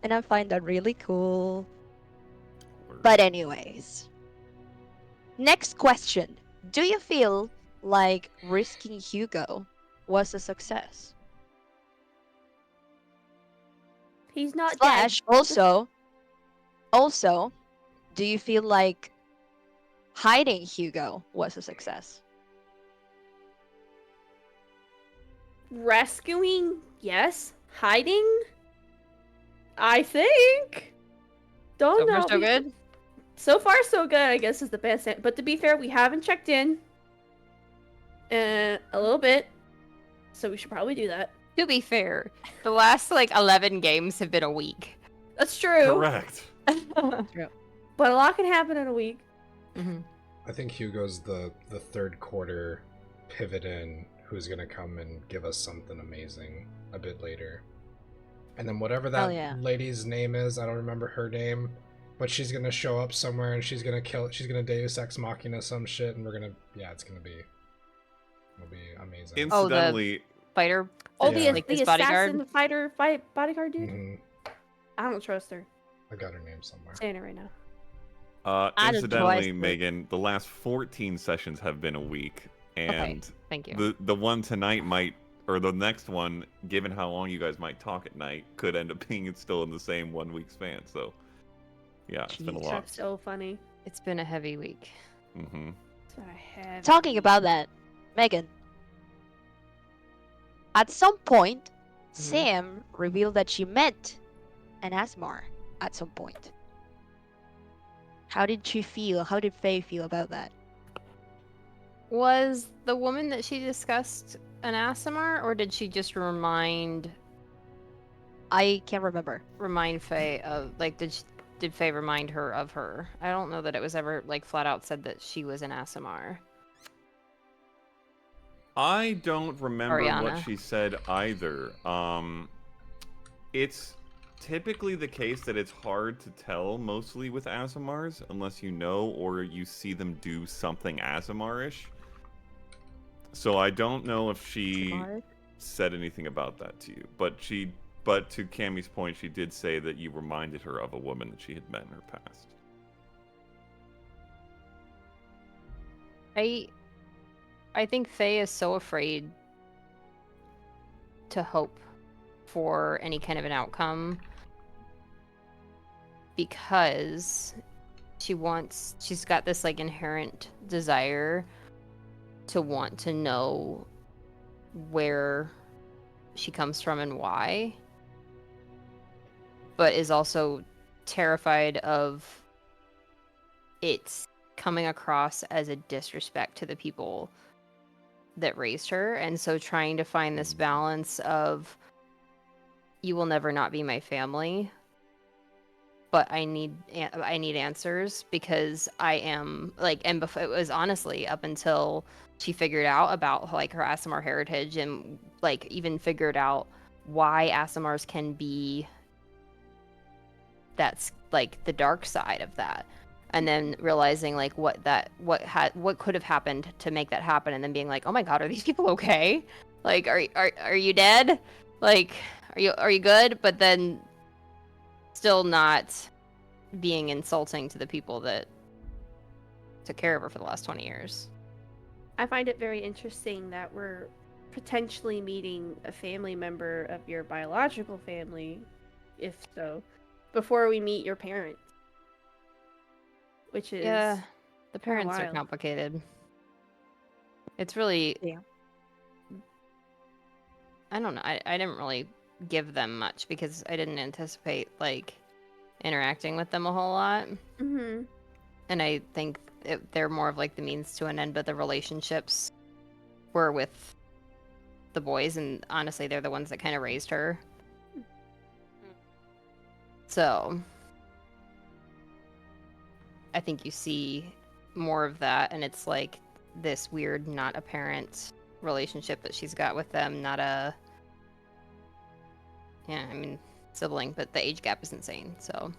and I find that really cool. But anyways, next question. Do you feel like risking Hugo was a success? He's not Slash, dead. Also, do you feel like hiding Hugo was a success? Rescuing, yes. Hiding, I think. Don't know. So far, so good? So far, so good, I guess, is the best. But to be fair, we haven't checked in a little bit. so we should probably do that. To be fair, the last like 11 games have been a week. That's true. Correct. True. But a lot can happen in a week. Mm-hmm. I think Hugo's the third quarter pivot in who's gonna come and give us something amazing a bit later. And then whatever that lady's name is, I don't remember her name, but she's gonna show up somewhere and she's gonna Deus Ex Machina some shit, and it'll be amazing. Incidentally, fighter. Oh, Yeah. Like the his bodyguard. assassin fighter bodyguard dude. Mhm. I don't trust her. I got her name somewhere. Saying it right now. Incidentally, Megan, the last 14 sessions have been a week, and thank you. The one tonight might, or the next one, given how long you guys might talk at night, could end up being still in the same 1 week span. So, yeah, it's been a lot. That's so funny. It's been a heavy week. Mm-hmm. Talking about that, Megan. At some point, Sam revealed that she met an Asmar at some point. How did she feel? How did Faye feel about that? Was the woman that she discussed an Aasimar, or did she just remind I can't remember. Faye of, like, did Faye remind her of her? I don't know that it was ever, like, flat out said that she was an Aasimar. I don't remember Ariana. what she said either. It's typically the case that it's hard to tell, mostly with Aasimars, unless you know or you see them do something Aasimar-ish. So I don't know if she said anything about that to you, but to Cammy's point, she did say that you reminded her of a woman that she had met in her past. I think Faye is so afraid to hope for any kind of an outcome because she's got this like inherent desire to want to know where she comes from and why, but is also terrified of it coming across as a disrespect to the people that raised her, and so trying to find this balance of, you will never not be my family, but I need answers, because I am like, and before, it was honestly up until she figured out about like her Aasimar heritage, and like even figured out why Aasimars can be, that's like the dark side of that. And then realizing like what could have happened to make that happen, and then being like, oh my god, are these people okay? Like, are you dead? Like, are you good? But then still not being insulting to the people that took care of her for the last 20 years. I find it very interesting that we're potentially meeting a family member of your biological family, if so, before we meet your parents. Which is the parents are complicated. It's really I don't know. I didn't really give them much because I didn't anticipate like interacting with them a whole lot. Mm-hmm. And I think they're more of like the means to an end, but the relationships were with the boys, and honestly, they're the ones that kind of raised her. So I think you see more of that, and it's like this weird, not apparent relationship that she's got with them. Not a, sibling, but the age gap is insane, so.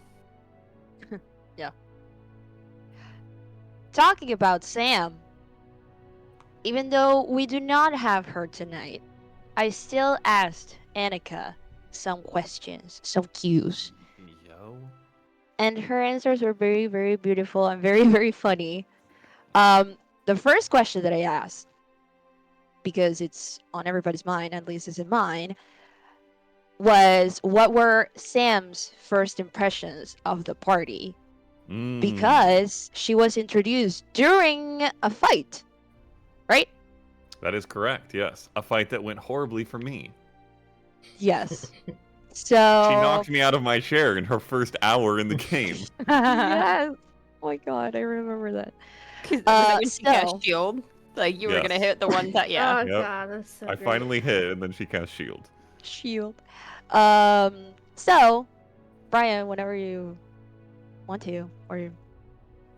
Yeah. Talking about Sam, even though we do not have her tonight, I still asked Annika some questions, some cues. And her answers were very, very beautiful and very, very funny. The first question that I asked, because it's on everybody's mind, at least it's in mine, was what were Sam's first impressions of the party? Because she was introduced during a fight, right? That is correct, yes. A fight that went horribly for me. Yes. So she knocked me out of my chair in her first hour in the game. Yes. Oh my god, I remember that. When she cast shield Like, you were gonna hit the one that, yeah. Oh god, that's so I great. finally hit, and then she cast shield. Shield. So, Brian, whenever you want to, or you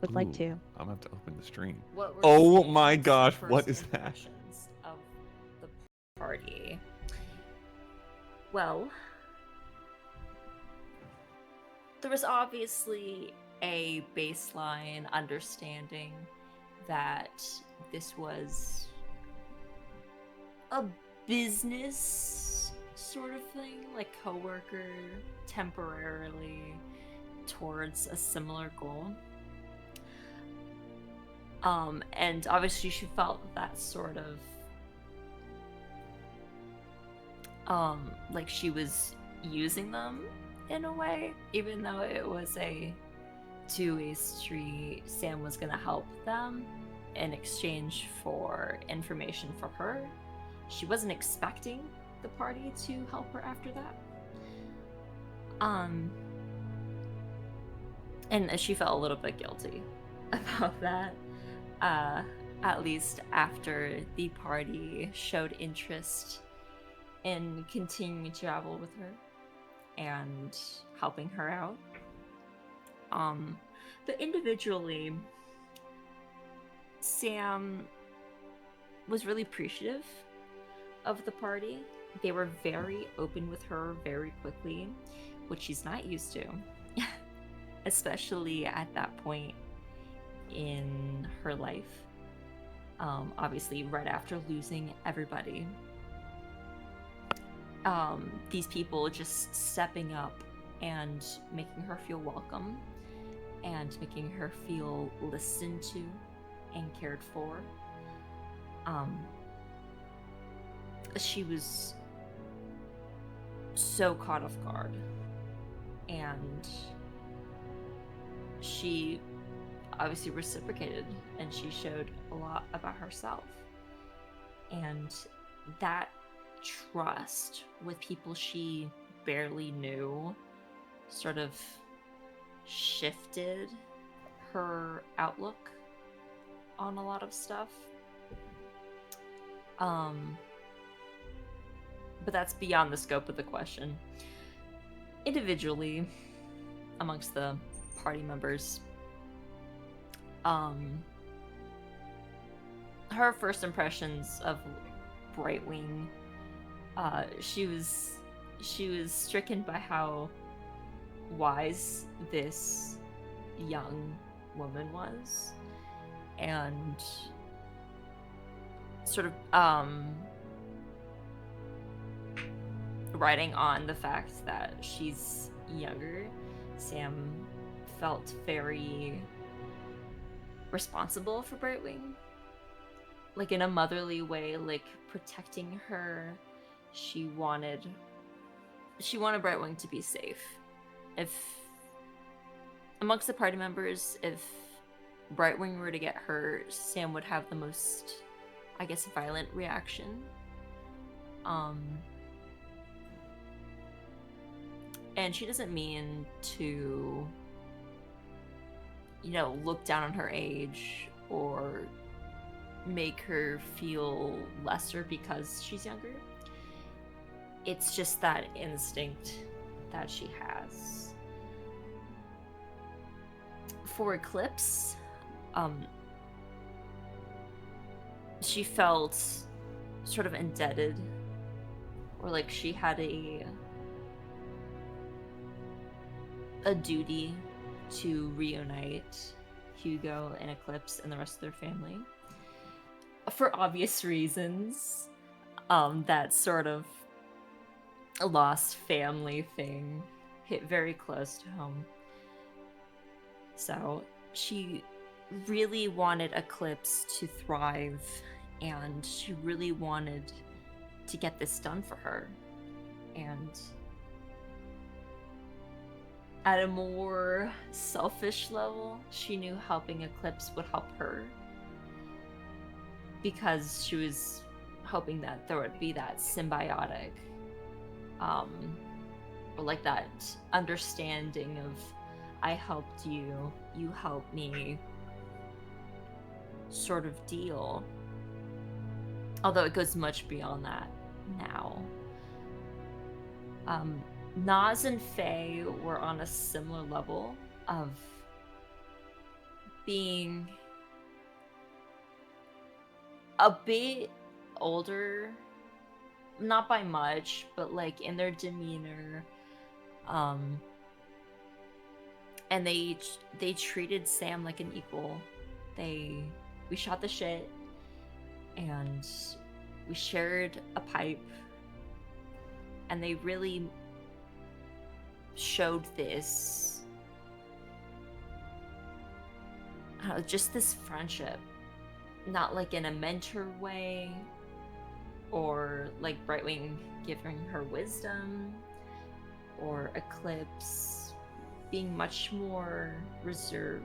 would like to. I'm gonna have to open the stream. Oh my gosh, what is that? Impressions of the party. Well, there was obviously a baseline understanding that this was a business sort of thing, like coworker temporarily towards a similar goal. And obviously she felt that sort of like she was using them in a way, even though it was a two-way street. Sam was gonna help them in exchange for information for her. She wasn't expecting the party to help her after that. And she felt a little bit guilty about that. At least after the party showed interest in continuing to travel with her and helping her out. But individually, Sam was really appreciative of the party. They were very open with her very quickly, which she's not used to, especially at that point in her life. Obviously, right after losing everybody. These people just stepping up and making her feel welcome and making her feel listened to and cared for. She was so caught off guard, and she obviously reciprocated, and she showed a lot about herself. And that trust with people she barely knew sort of shifted her outlook on a lot of stuff. But that's beyond the scope of the question. Individually, amongst the party members, her first impressions of Brightwing, she was stricken by how wise this young woman was, and sort of riding on the fact that she's younger, Sam felt very responsible for Brightwing, like in a motherly way, like protecting her. She wanted Brightwing to be safe. If amongst the party members, if Brightwing were to get hurt, Sam would have the most, I guess, violent reaction. And she doesn't mean to, look down on her age or make her feel lesser because she's younger. It's just that instinct that she has. For Eclipse, she felt sort of indebted, or like she had a duty to reunite Hugo and Eclipse and the rest of their family. For obvious reasons, that sort of a lost family thing hit very close to home. So she really wanted Eclipse to thrive, and she really wanted to get this done for her. And at a more selfish level, she knew helping Eclipse would help her, because she was hoping that there would be that symbiotic, or like that understanding of, I helped you, you helped me, sort of deal. Although it goes much beyond that now. Nas and Faye were on a similar level of being a bit older, not by much, but like in their demeanor, and they treated Sam like an equal. We shot the shit, and we shared a pipe, and they really showed this, just this friendship, not like in a mentor way, or like Brightwing giving her wisdom, or Eclipse being much more reserved.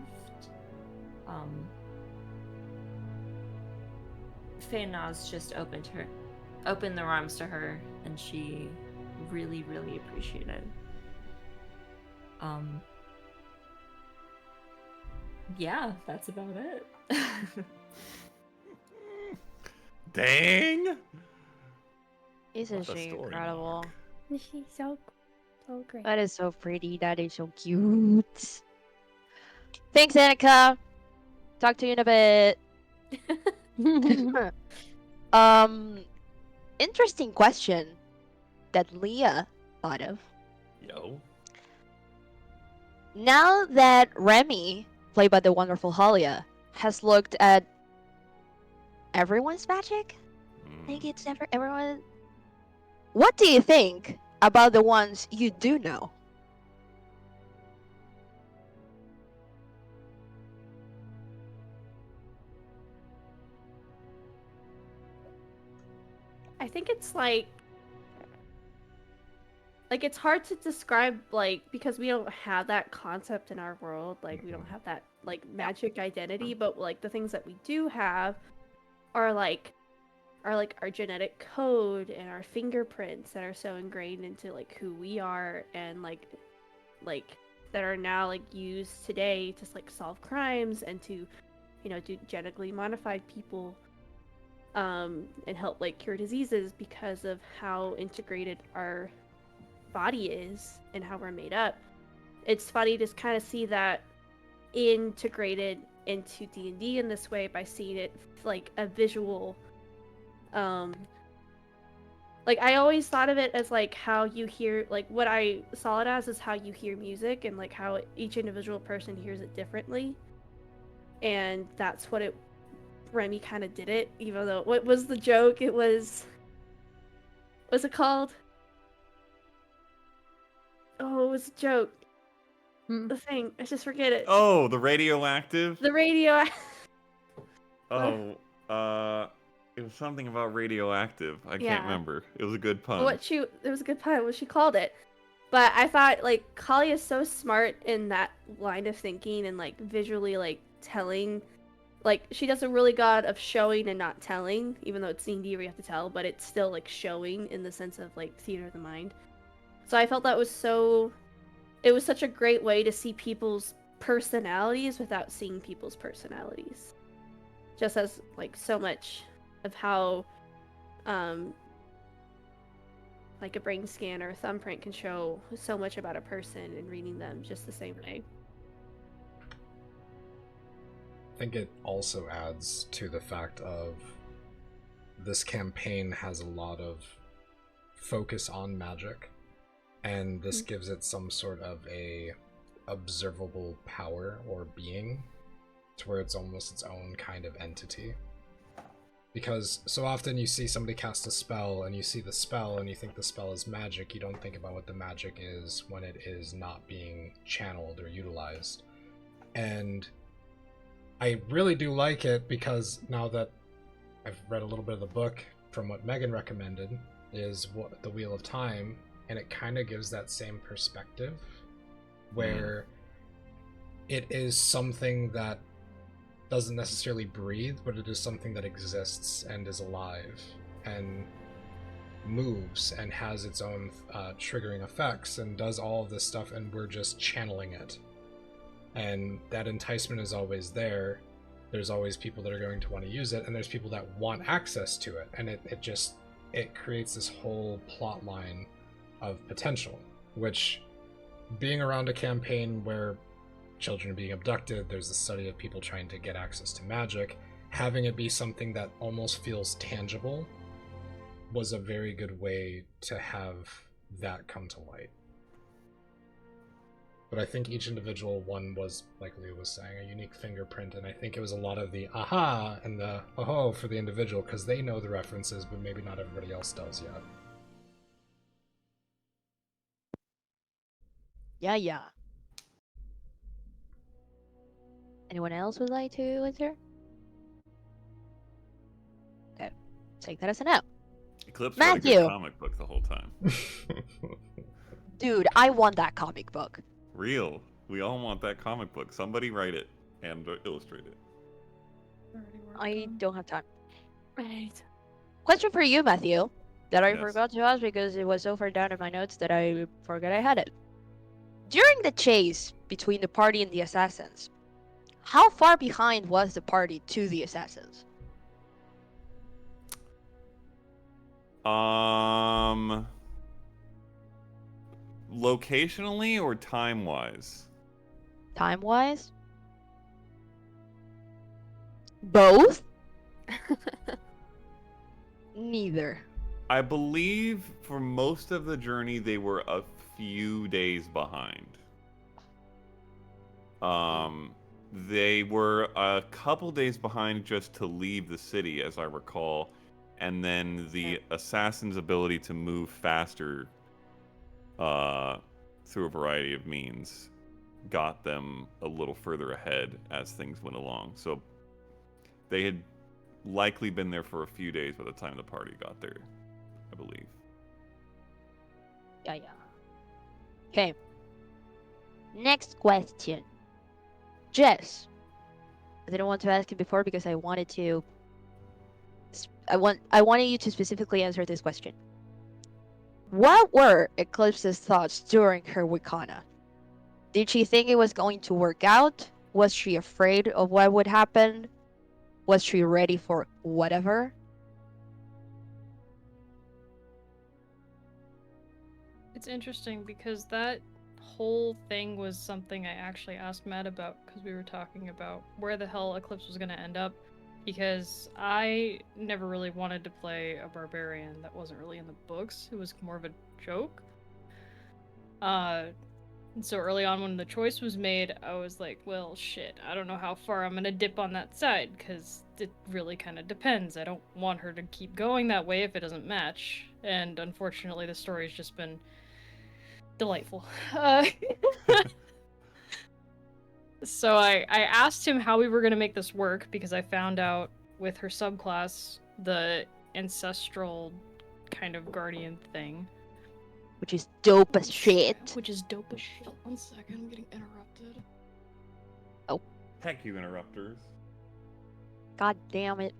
Faye and Nas just opened their arms to her, and she really, really appreciated. Yeah, that's about it. Dang! Isn't she incredible? She's so great. That is so pretty. That is so cute. Thanks, Annika. Talk to you in a bit. Interesting question that Leah thought of. Yo. Now that Remy, played by the wonderful Halia, has looked at everyone's magic, I think it's everyone. What do you think about the ones you do know? I think it's like it's hard to describe, like, because we don't have that concept in our world, like we don't have that like magic identity, but like the things that we do have are like our genetic code and our fingerprints that are so ingrained into like who we are, and like that are now like used today to like solve crimes and to, you know, do genetically modified people, and help like cure diseases because of how integrated our body is and how we're made up. It's funny to kind of see that integrated into D&D in this way by seeing it like a visual, like I always thought of it as like how you hear, like what I saw it as is how you hear music, and like how each individual person hears it differently, and that's what Remy kind of did it, even though what was the joke? It was, what's it called? Oh, it was a joke. The thing, I just forget it. Oh, the radioactive? The radio. Oh, it was something about radioactive. I can't remember. It was a good pun. It was a good pun, what she called it. But I thought, like, Kali is so smart in that line of thinking and, like, visually, like, telling. Like, she does a really good job of showing and not telling, even though it's D&D where you have to tell, but it's still, like, showing in the sense of, like, theater of the mind. So I felt that was it was such a great way to see people's personalities without seeing people's personalities. Just as, like, so much of how, like, a brain scan or a thumbprint can show so much about a person and reading them just the same way. I think it also adds to the fact of this campaign has a lot of focus on magic, and this gives it some sort of a observable power or being to where it's almost its own kind of entity. Because so often you see somebody cast a spell and you see the spell and you think the spell is magic, you don't think about what the magic is when it is not being channeled or utilized. And I really do like it because now that I've read a little bit of the book from what Megan recommended is what the Wheel of Time, and it kind of gives that same perspective where it is something that doesn't necessarily breathe, but it is something that exists and is alive and moves and has its own triggering effects and does all of this stuff, and we're just channeling it. And that enticement is always there, there's always people that are going to want to use it, and there's people that want access to it, and it creates this whole plot line of potential, which, being around a campaign where children are being abducted, there's the study of people trying to get access to magic, having it be something that almost feels tangible was a very good way to have that come to light. But I think each individual one was, like Leo was saying, a unique fingerprint, and I think it was a lot of the aha and the oh for the individual, because they know the references, but maybe not everybody else does yet. Yeah. Anyone else would like to answer? Okay, take that as a no. Eclipse Matthew. read a good comic book the whole time. Dude, I want that comic book. Real. We all want that comic book. Somebody write it and illustrate it. I don't have time. Right. Question for you, Matthew, that I Yes. forgot to ask because it was so far down in my notes that I forgot I had it. During the chase between the party and the assassins, how far behind was the party to the assassins? Locationally or time-wise? Time-wise? Both? Neither. I believe for most of the journey they were a few days behind. They were a couple days behind just to leave the city, as I recall, and then the assassin's ability to move faster through a variety of means got them a little further ahead as things went along. So they had likely been there for a few days by the time the party got there, I believe. Yeah. Okay. Next question. Jess. I didn't want to ask it before because I wanted to... I wanted you to specifically answer this question. What were Eclipse's thoughts during her Wicana? Did she think it was going to work out? Was she afraid of what would happen? Was she ready for whatever? It's interesting because that whole thing was something I actually asked Matt about because we were talking about where the hell Eclipse was going to end up, because I never really wanted to play a barbarian that wasn't really in the books. It was more of a joke. And so early on when the choice was made, I was like, well, shit, I don't know how far I'm going to dip on that side, because it really kind of depends. I don't want her to keep going that way if it doesn't match. And unfortunately, the story's just been delightful. So I asked him how we were going to make this work, because I found out with her subclass, the ancestral kind of guardian thing. Which is dope as shit. Which is dope as shit. 1 second, I'm getting interrupted. Oh. Heck, you interrupters. God damn it.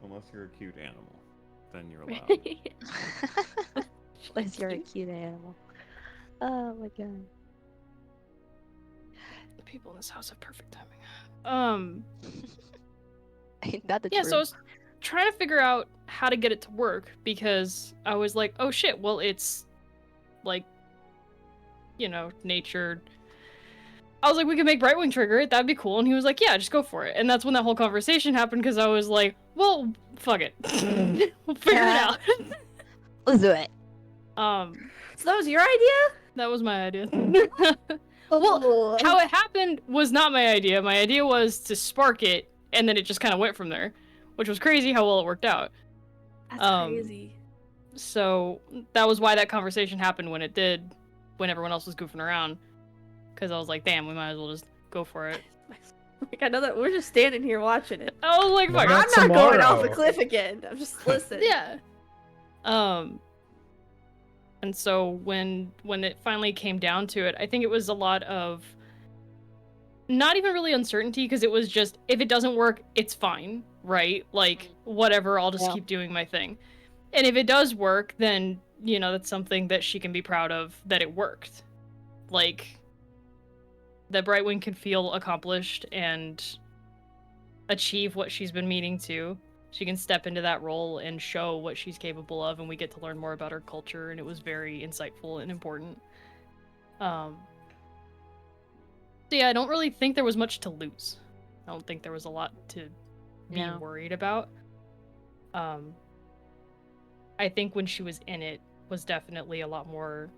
Unless you're a cute animal, then you're allowed. Unless you're a cute animal. Oh my god. The people in this house have perfect timing. Ain't that the yeah, truth? so I was trying to figure out how to get it to work, because I was like, oh shit, well, it's like, you know, natured. I was like, we could make Brightwing trigger it, that'd be cool. And he was like, yeah, just go for it. And that's when that whole conversation happened, because I was like, well, fuck it. We'll figure it out. Let's do it. So that was your idea? That was my idea. Well, how it happened was not my idea. My idea was to spark it, and then it just kind of went from there, which was crazy how well it worked out. That's crazy. So that was why that conversation happened when it did, when everyone else was goofing around. Because I was like, damn, we might as well just go for it. Like, I know that we're just standing here watching it. I was like, fuck, I'm not going off a cliff again. I'm just listening. Yeah. And so when it finally came down to it, I think it was a lot of not even really uncertainty, because it was just, if it doesn't work, it's fine, right? Like, whatever, I'll just keep doing my thing. And if it does work, then, you know, that's something that she can be proud of, that it worked. Like, that Brightwing can feel accomplished, and achieve what she's been meaning to. She can step into that role and show what she's capable of, and we get to learn more about her culture, and it was very insightful and important. So yeah, I don't really think there was much to lose. I don't think there was a lot to be worried about. I think when she was in it was definitely a lot more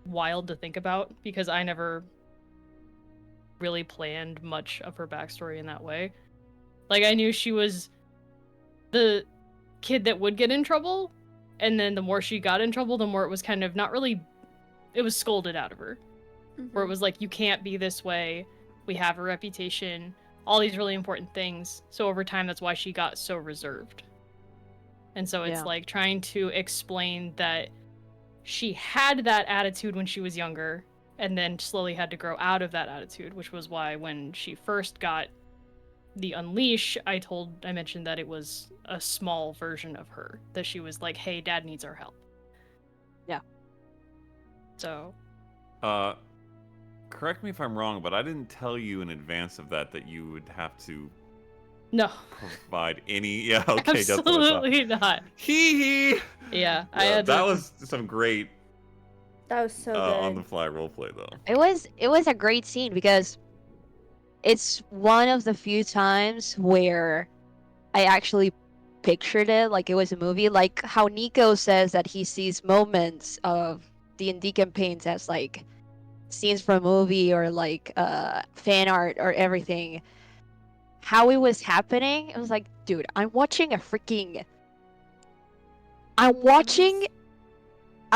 wild to think about, because I never really planned much of her backstory in that way. Like, I knew she was the kid that would get in trouble, and then the more she got in trouble, the more it was kind of not really, it was scolded out of her. Where it was like, you can't be this way, we have a reputation, all these really important things. So over time, that's why she got so reserved. And so it's like trying to explain that she had that attitude when she was younger, and then slowly had to grow out of that attitude, which was why when she first got the unleash, I mentioned that it was a small version of her, that she was like, hey, dad needs our help. Yeah. So correct me if I'm wrong, but I didn't tell you in advance of that you would have to provide any. Yeah, okay, absolutely not. Hee hee. Yeah, that was some great. That was so good. On the fly roleplay though. It was a great scene because it's one of the few times where I actually pictured it like it was a movie. Like how Nico says that he sees moments of D&D campaigns as like scenes from a movie or like fan art or everything. How it was happening, it was like, dude, I'm watching a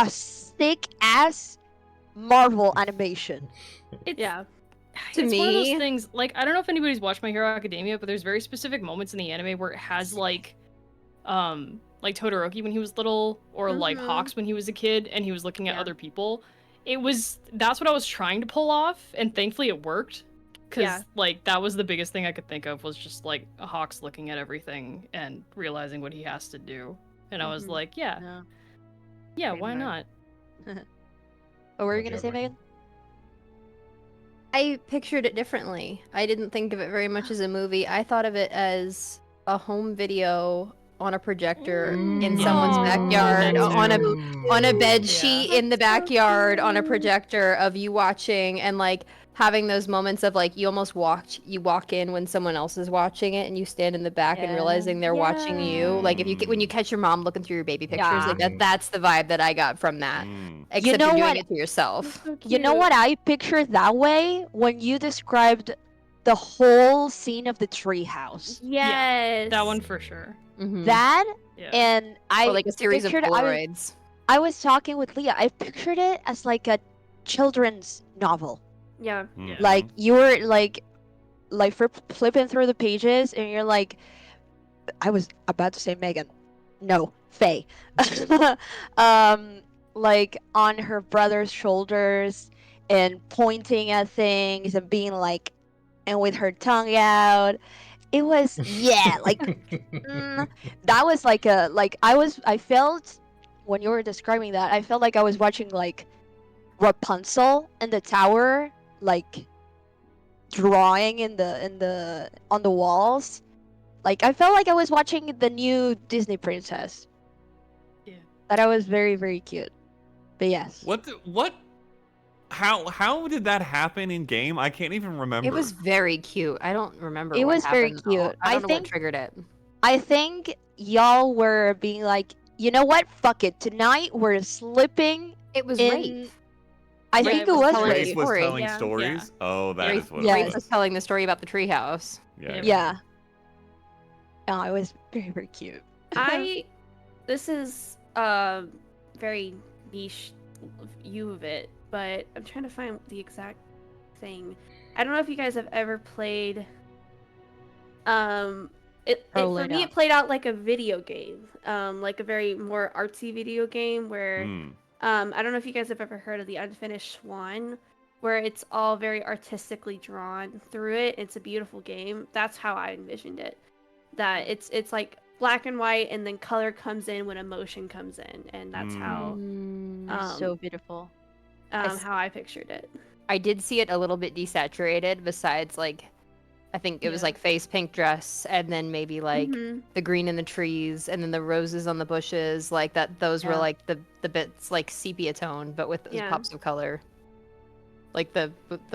sick ass Marvel animation. It's To one of me- those things, like, I don't know if anybody's watched My Hero Academia, but there's very specific moments in the anime where it has like Todoroki when he was little, or like Hawks when he was a kid and he was looking at other people. That's what I was trying to pull off, and thankfully it worked. Because like that was the biggest thing I could think of, was just like a Hawks looking at everything and realizing what he has to do. And I was like, yeah, why not? What were you gonna say, Megan? I pictured it differently. I didn't think of it very much as a movie. I thought of it as a home video on a projector in someone's backyard, on a bed sheet in the backyard, on a projector of you watching, and like having those moments of like you walk in when someone else is watching it, and you stand in the back and realizing they're watching you. Like when you catch your mom looking through your baby pictures, like that's the vibe that I got from that. Except you're doing it to yourself. So you know what I pictured that way when you described the whole scene of the treehouse. Yes. Yeah, that one for sure. That and I or like a series of Polaroids. I was talking with Leah. I pictured it as like a children's novel. Yeah. Like you were like flipping through the pages, and you're like, I was about to say Megan, no, Faye, like on her brother's shoulders and pointing at things and being like, and with her tongue out. It was like that was like I felt when you were describing that, I felt like I was watching like Rapunzel in the tower, like drawing on the walls. Like I felt like I was watching the new Disney princess. Yeah. That I was very, very cute. But yes. How did that happen in game? I can't even remember. It was very cute. I don't remember. It what was very happened, cute. though. I don't know what triggered it. I think y'all were being like, you know what? Fuck it. Tonight we're slipping. It was in... Rafe. I think it was Rafe was telling Yeah. stories. Oh, that Rafe, is what Rafe it was. was telling the story about the treehouse. Yeah. Oh, it was very, very cute. This is very niche view of it, but I'm trying to find the exact thing. I don't know if you guys have ever played. For me, it played out like a video game, like a very more artsy video game where, I don't know if you guys have ever heard of the Unfinished Swan, where it's all very artistically drawn through it. It's a beautiful game. That's how I envisioned it. That it's like black and white, and then color comes in when emotion comes in, and that's how so beautiful. How I pictured it. I did see it a little bit desaturated, besides like I think it was like face pink dress, and then maybe like the green in the trees, and then the roses on the bushes, like that. Those were like the bits like sepia tone, but with those pops of color. Like the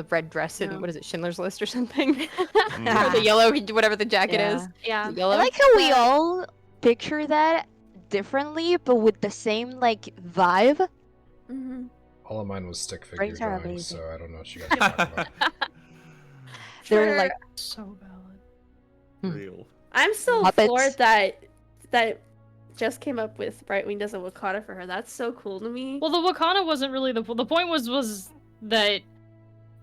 red dress in what is it, Schindler's List or something? Or the yellow, whatever the jacket is. Yeah. Yellow. I like how we all picture that differently, but with the same like vibe. All of mine was stick figure Brains are drawings, amazing. so I don't know what you guys are talking about. They were like so valid. Real. I'm so Muppets. floored that just came up with Brightwing does a Wakata for her. That's so cool to me. Well, the Wakana wasn't really the point. Was that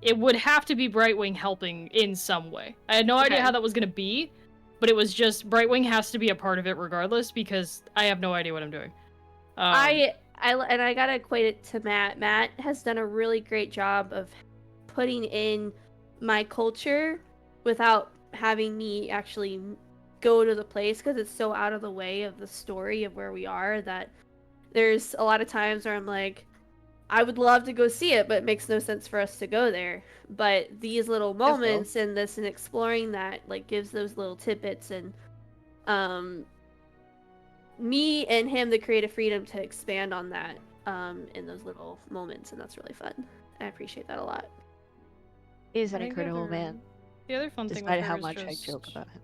it would have to be Brightwing helping in some way. I had no idea how that was gonna be, but it was just Brightwing has to be a part of it regardless because I have no idea what I'm doing. I gotta equate it to Matt. Matt has done a really great job of putting in my culture without having me actually go to the place because it's so out of the way of the story of where we are that there's a lot of times where I'm like, I would love to go see it, but it makes no sense for us to go there. But these little moments in this and exploring that like gives those little tidbits and me and him the creative freedom to expand on that in those little moments, and that's really fun. I appreciate that a lot. He's an incredible man. The other fun thing despite with her how is much I just joke about him.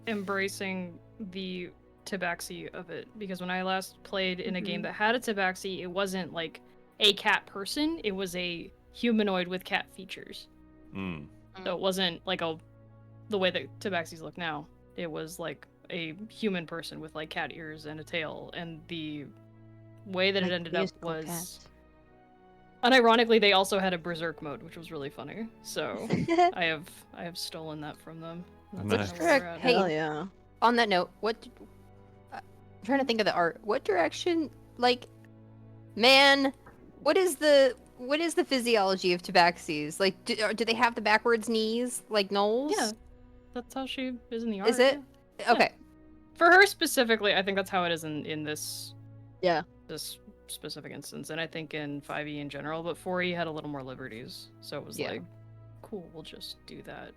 embracing the tabaxi of it, because when I last played in a game that had a tabaxi, it wasn't like a cat person, it was a humanoid with cat features. So it wasn't like the way that tabaxis look now. It was like a human person with like cat ears and a tail, and the way that it ended up was cats. unironically they also had a berserk mode, which was really funny. So I have stolen that from them. Nice. Kinda where we're at Hey, now. yeah. On that note, I'm trying to think of the art. What direction, like, man, what is the physiology of tabaxis? Like, do they have the backwards knees like Knowles? Yeah, that's how she is in the art. Is it? Yeah. Okay. For her specifically, I think that's how it is in this. Yeah. This specific instance, and I think in 5e in general, but 4e had a little more liberties, so it was like, cool, we'll just do that.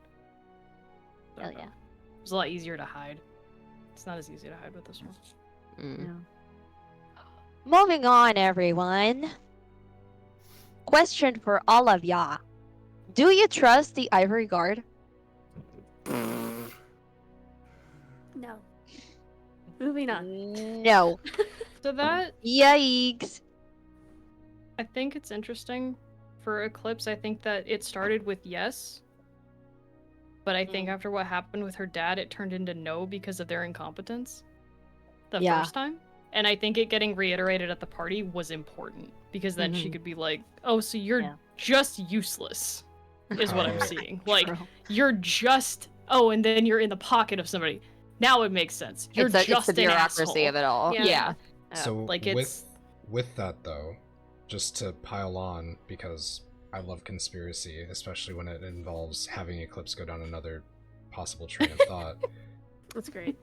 So, Hell yeah. it was a lot easier to hide. It's not as easy to hide with this one. Yeah. Moving on, everyone. Question for all of y'all. Do you trust the Ivory Guard? No. Moving on. No. So that, Yikes. I think it's interesting for Eclipse. I think that it started with yes, but I think after what happened with her dad, it turned into no because of their incompetence the first time. And I think it getting reiterated at the party was important because then she could be like, oh, so you're just useless is what I'm seeing. Like, you're just, and then you're in the pocket of somebody. Now it makes sense. You're it's just the an bureaucracy asshole. of it all. Yeah. So like it's... with that though, just to pile on, because I love conspiracy, especially when it involves having Eclipse go down another possible train of thought. That's great.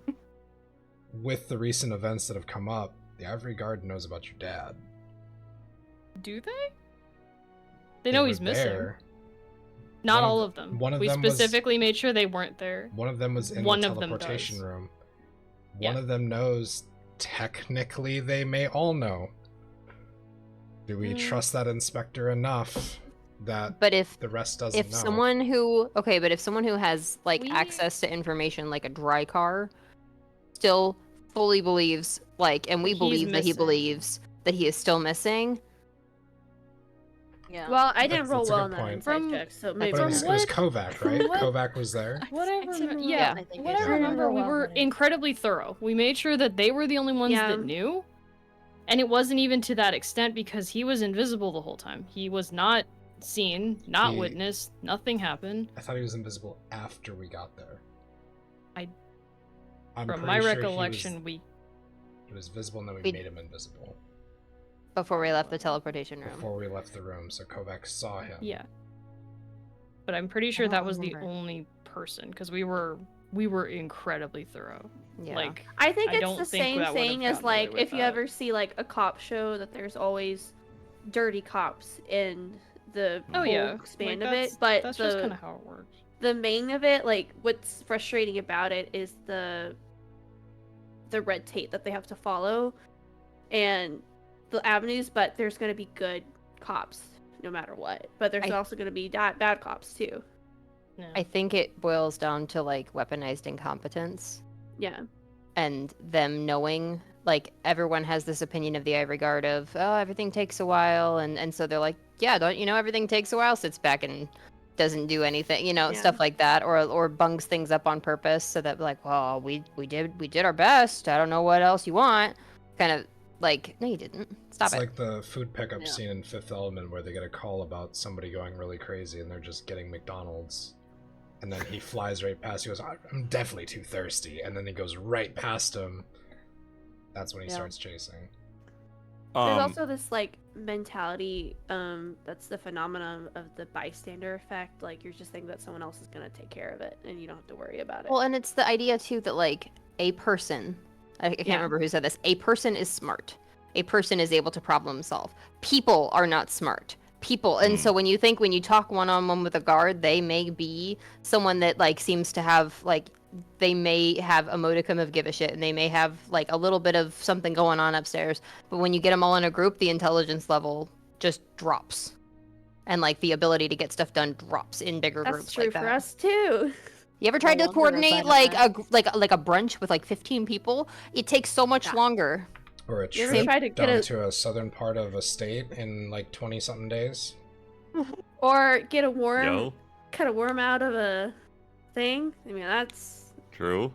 With the recent events that have come up, the Ivory Guard knows about your dad. Do they? They know he's missing. There. Not all of them. One of we them specifically made sure they weren't there. One of them was in the teleportation room. One of them knows. Technically, they may all know. Do we trust that inspector enough that the rest doesn't know? If someone who has like access to information like a dry car still fully believes, like, and we believe that he believes that he is still missing. Yeah. Well, I didn't roll that's a well good on that point. insight check, so maybe But it was Kovac, right? Kovac was there. What I I remember, we were incredibly thorough. We made sure that they were the only ones that knew. And it wasn't even to that extent because he was invisible the whole time. He was not seen, not witnessed, nothing happened. I thought he was invisible after we got there. From my recollection, he was visible and then we made him invisible. Before we left the teleportation room. Before we left the room, so Kovac saw him. Yeah. But I'm pretty sure that was the only person, because we were incredibly thorough. Yeah. Like, I think it's don't the think same that would've thing as gotten away like with if you that. ever see like a cop show that there's always dirty cops in the whole span of it, but that's just kind of how it works. the main of it, like what's frustrating about it is the red tape that they have to follow and the avenues, but there's going to be good cops no matter what. But there's also going to be bad cops too. Yeah. I think it boils down to like weaponized incompetence. Yeah. And them knowing, like, everyone has this opinion of the Ivory Guard of, oh, everything takes a while, and so they're like, yeah, don't you know everything takes a while, sits back and doesn't do anything, you know, stuff like that, or bungs things up on purpose so that, like, well, we did our best, I don't know what else you want, kind of like, no, you didn't. Stop it. It's like the food pickup scene in Fifth Element where they get a call about somebody going really crazy and they're just getting McDonald's. And then he flies right past. He goes, I'm definitely too thirsty. And then he goes right past him. That's when he starts chasing. There's also this, like, mentality, that's the phenomenon of the bystander effect. Like, you're just thinking that someone else is going to take care of it, and you don't have to worry about it. Well, and it's the idea, too, that, like, a person, I can't remember who said this, a person is smart. A person is able to problem solve. People are not smart. People, and so when you talk one-on-one with a guard, they may be someone that, like, seems to have, like, they may have a modicum of give a shit, and they may have, like, a little bit of something going on upstairs, but when you get them all in a group, the intelligence level just drops, and, like, the ability to get stuff done drops in bigger groups like that. That's true for us too. You ever tried to coordinate like a brunch with like 15 people? It takes so much longer. Or a trip down to a southern part of a state in like 20-something days. Or get a worm, cut a worm out of a thing. I mean, that's... True.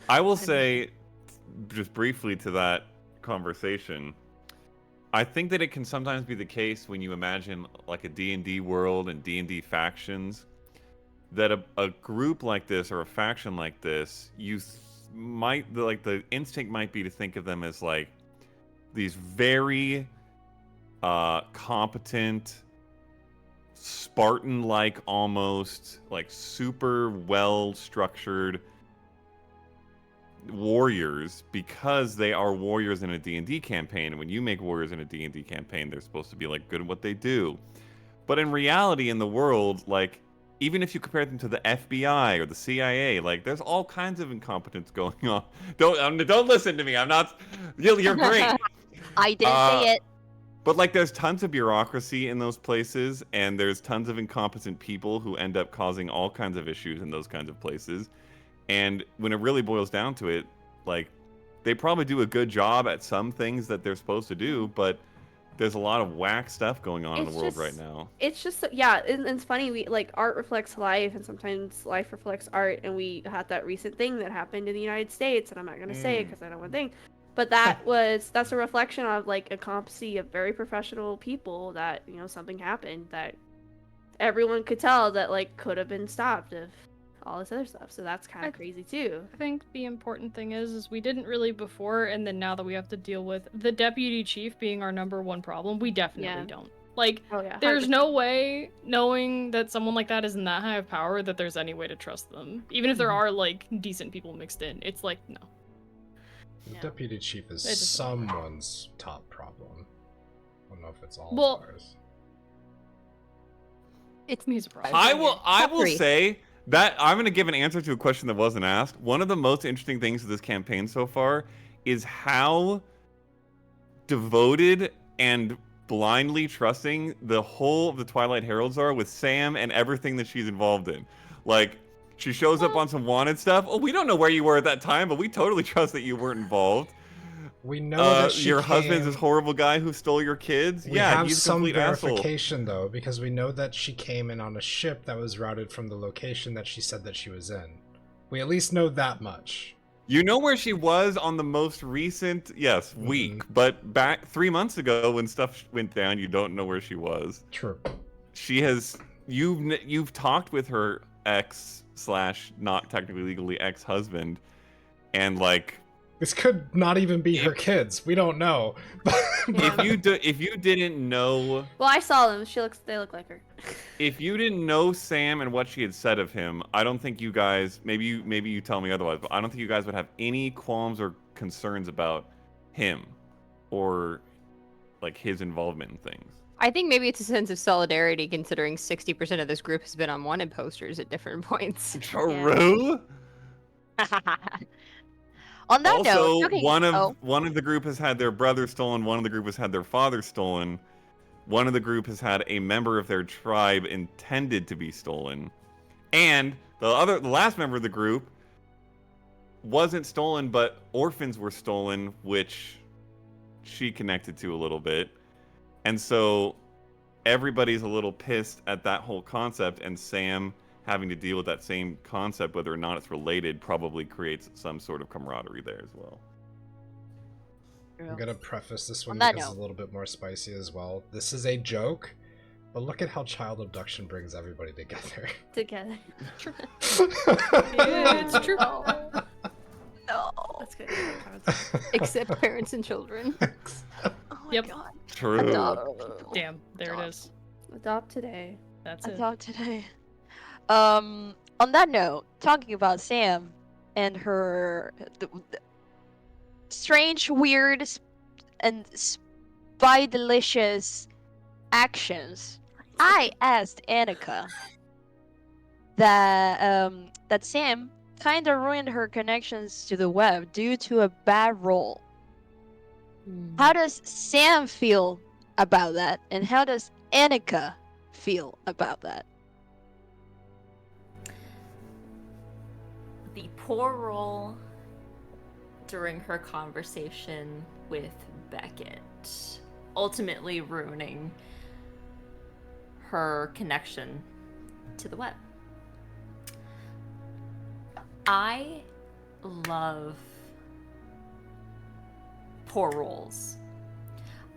I will say, just briefly to that conversation, I think that it can sometimes be the case when you imagine like a D&D world and D&D factions, that a group like this or a faction like this, the instinct might be to think of them as like these very competent, Spartan-like almost, like super well-structured warriors, because they are warriors in a D&D campaign. And when you make warriors in a D&D campaign, they're supposed to be like good at what they do. But in reality, in the world, like, even if you compare them to the FBI or the CIA, like, there's all kinds of incompetence going on. Don't listen to me. I'm not. You're great. I didn't say it. But like, there's tons of bureaucracy in those places, and there's tons of incompetent people who end up causing all kinds of issues in those kinds of places. And when it really boils down to it, like, they probably do a good job at some things that they're supposed to do, but there's a lot of whack stuff going on in the world right now. It's just, yeah, and it's funny, we, like, art reflects life, and sometimes life reflects art, and we had that recent thing that happened in the United States, and I'm not going to say it because I don't want to think, but that's a reflection of, like, a competency of very professional people that, you know, something happened that everyone could tell that, like, could have been stopped if all this other stuff. So that's kind of crazy too. I think the important thing is we didn't really before, and then now that we have to deal with the deputy chief being our #1 problem, we definitely don't. Like, there's no way, knowing that someone like that is in that high of power, that there's any way to trust them. Even if there are, like, decent people mixed in. It's like, no. The deputy chief is someone's top problem. I don't know if it's all of ours. It's me surprised. I will say that I'm going to give an answer to a question that wasn't asked. One of the most interesting things of this campaign so far is how devoted and blindly trusting the whole of the Twilight Heralds are with Sam and everything that she's involved in. Like, she shows up on some wanted stuff. Oh, we don't know where you were at that time, but we totally trust that you weren't involved. We know that your husband's this horrible guy who stole your kids. We have he's some verification though, because we know that she came in on a ship that was routed from the location that she said that she was in. We at least know that much. You know where she was on the most recent, week, but back 3 months ago when stuff went down, you don't know where she was. True. She has. You've talked with her ex/not technically legally ex-husband, and like. This could not even be her kids. We don't know. If you didn't know, well, I saw them. They look like her. If you didn't know Sam and what she had said of him, I don't think you guys. Maybe you tell me otherwise, but I don't think you guys would have any qualms or concerns about him, or like his involvement in things. I think maybe it's a sense of solidarity, considering 60% of this group has been on wanted posters at different points. True. On that note, Also, talking. one of the group has had their brother stolen. One of the group has had their father stolen. One of the group has had a member of their tribe intended to be stolen, and the last member of the group wasn't stolen, but orphans were stolen, which she connected to a little bit, and so everybody's a little pissed at that whole concept, and Sam having to deal with that same concept, whether or not it's related, probably creates some sort of camaraderie there as well. I'm gonna preface this one because it's a little bit more spicy as well. This is a joke, but look at how child abduction brings everybody together. Together. True. Yeah, it's true. No. That's good. Except parents and children. Oh my Yep. god. True. Damn, there it is. Adopt today. That's it. Adopt today. On that note, talking about Sam and her the strange, weird, and spy-delicious actions, I asked Annika that Sam kind of ruined her connections to the web due to a bad roll. How does Sam feel about that, and how does Annika feel about that? The poor roll during her conversation with Beckett, ultimately ruining her connection to the web. I love poor rolls.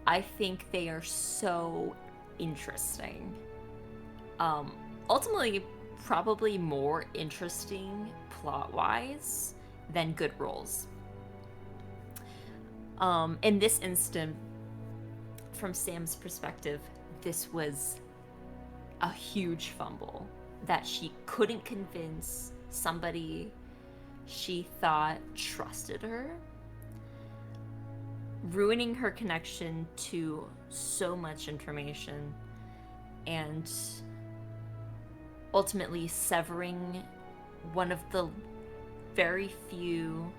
I think they are so interesting. Ultimately, probably more interesting plot-wise than good rolls. In this instant, from Sam's perspective, this was a huge fumble that she couldn't convince somebody she thought trusted her, ruining her connection to so much information, and ultimately severing one of the very few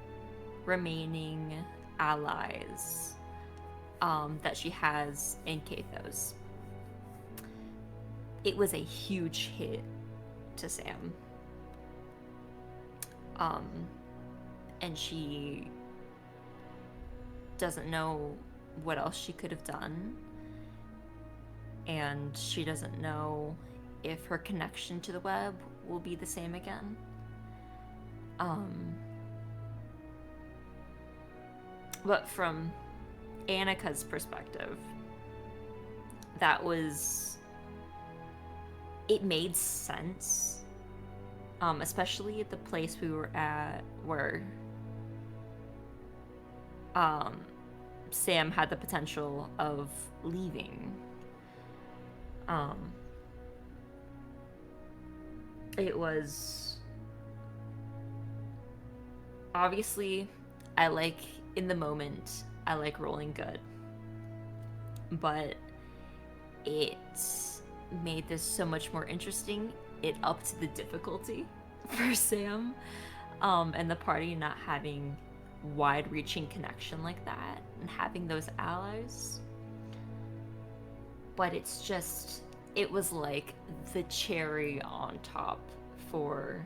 remaining allies that she has in Kathos. It was a huge hit to Sam. And she doesn't know what else she could have done. And she doesn't know if her connection to the web will be the same again. But from Annika's perspective, it made sense. Especially at the place we were at where Sam had the potential of leaving. It was obviously, in the moment, I like rolling good, but it made this so much more interesting. It upped the difficulty for Sam, and the party not having wide-reaching connection like that and having those allies. But it was like the cherry on top for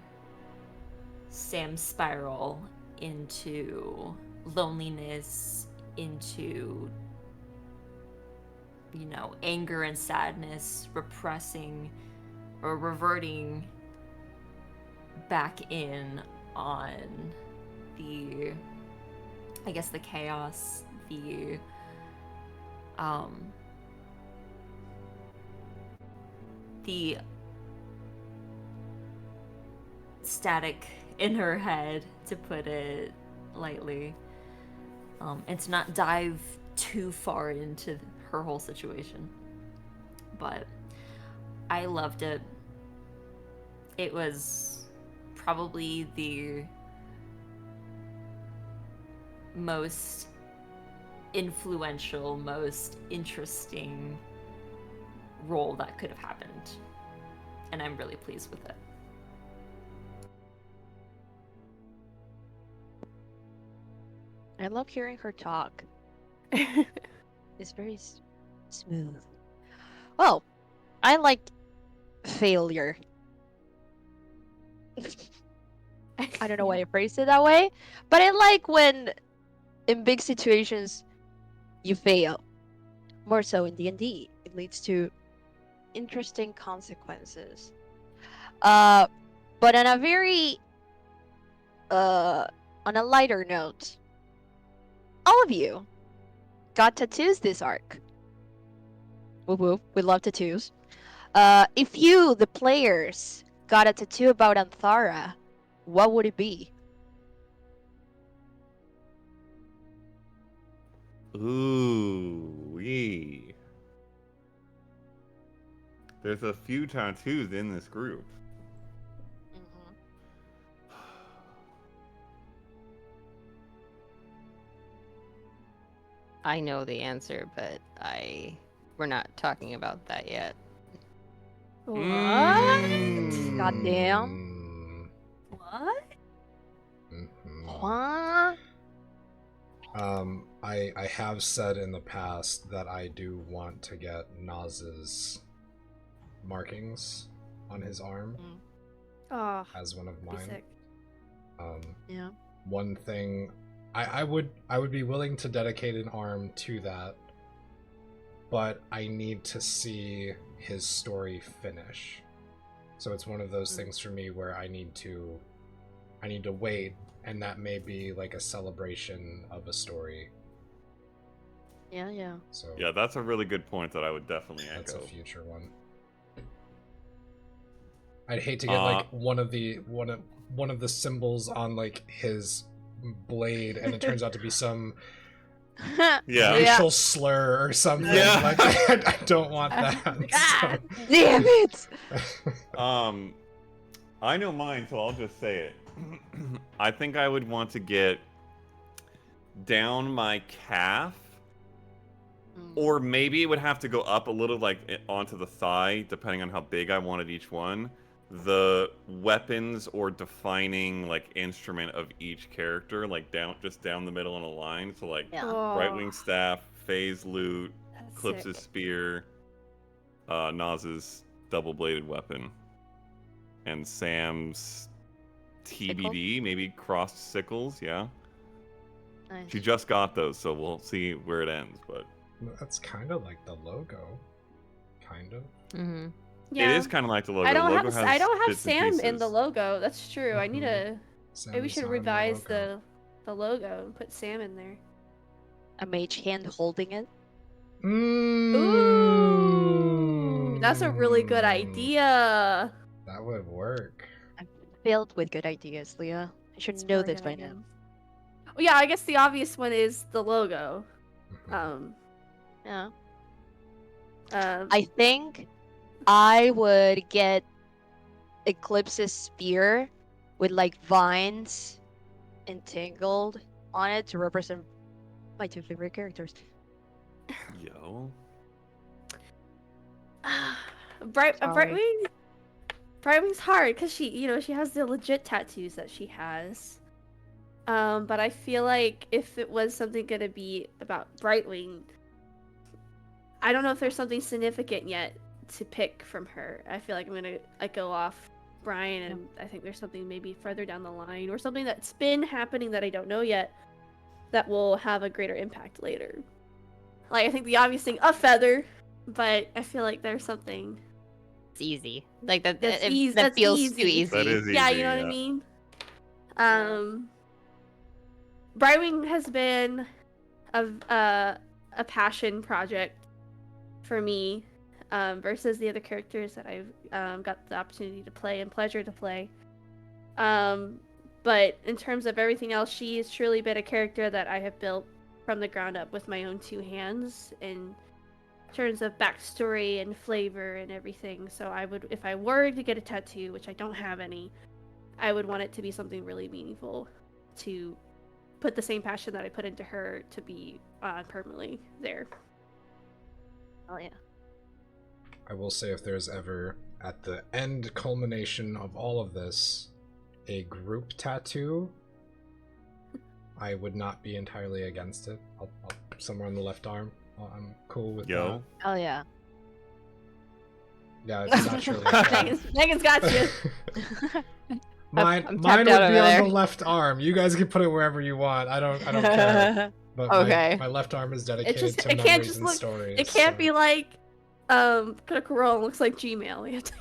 Sam's spiral into loneliness, into, anger and sadness, repressing or reverting back in on the chaos, the static in her head, to put it lightly, and to not dive too far into her whole situation. But I loved it. It was probably the most influential, most interesting role that could have happened. And I'm really pleased with it. I love hearing her talk. It's very smooth. Well, I like failure. I don't know why I phrased it that way, but I like when in big situations you fail. More so in D&D, it leads to interesting consequences. But on a very on a lighter note, all of you got tattoos this arc. Whoop whoop, we love tattoos. If you, the players, got a tattoo about Aanthara, what would it be? Ooh-wee. There's a few tattoos in this group. I know the answer, but we're not talking about that yet. What? Goddamn. What? What? I have said in the past that I do want to get Naz's markings on his arm as one of mine. Yeah. One thing I would be willing to dedicate an arm to that, but I need to see his story finish. So it's one of those things for me where I need to wait, and that may be like a celebration of a story. Yeah. So yeah, that's a really good point that I would definitely echo. That's a future one. I'd hate to get like one of the symbols on like his blade, and it turns out to be some racial slur or something. Yeah. Like I don't want that. God damn it! I know mine, so I'll just say it. I think I would want to get down my calf, or maybe it would have to go up a little, like onto the thigh, depending on how big I wanted each one. The weapons or defining like instrument of each character, like just down the middle in a line. So like Brightwing staff, Faye's lute, Clips's spear, Naz's double-bladed weapon, and Sam's TBD, maybe crossed sickles. Yeah. Nice. She just got those, so we'll see where it ends. But that's kind of like the logo, kind of. Mm-hmm. Yeah. It is kind of like the logo. I don't logo have Sam in the logo. That's true. I need to. Maybe we should revise the logo and put Sam in there. A mage hand holding it. Ooh, that's a really good idea. That would work. I'm filled with good ideas, Leah. I should know this by now. Well, yeah, I guess the obvious one is the logo. Yeah. I think I would get Eclipse's spear with like vines entangled on it to represent my two favorite characters. Yo. Brightwing's hard because she has the legit tattoos that she has. But I feel like if it was something gonna be about Brightwing, I don't know if there's something significant yet to pick from her. I feel like I'm gonna go off Brian, and I think there's something maybe further down the line, or something that's been happening that I don't know yet that will have a greater impact later. Like, I think the obvious thing, a feather, but I feel like there's something. It's easy. Like that. That feels easy. too easy. That is easy. Yeah, you know what I mean. Brightwing has been a passion project for me, versus the other characters that I've got the opportunity to play and pleasure to play. But in terms of everything else, she has truly been a character that I have built from the ground up with my own two hands in terms of backstory and flavor and everything. So I would, if I were to get a tattoo, which I don't have any, I would want it to be something really meaningful, to put the same passion that I put into her to be permanently there. Oh yeah. I will say, if there's ever, at the end culmination of all of this, a group tattoo, I would not be entirely against it. I'll somewhere on the left arm. I'm cool with that. Oh yeah. Yeah, it's naturally. Megan's got you. Mine I'm would be out on over there. the left arm. You guys can put it wherever you want. I don't care. But Okay. my left arm is dedicated to it can't memories just and look. stories. It can't so- be like Critical Role looks like Gmail. You have to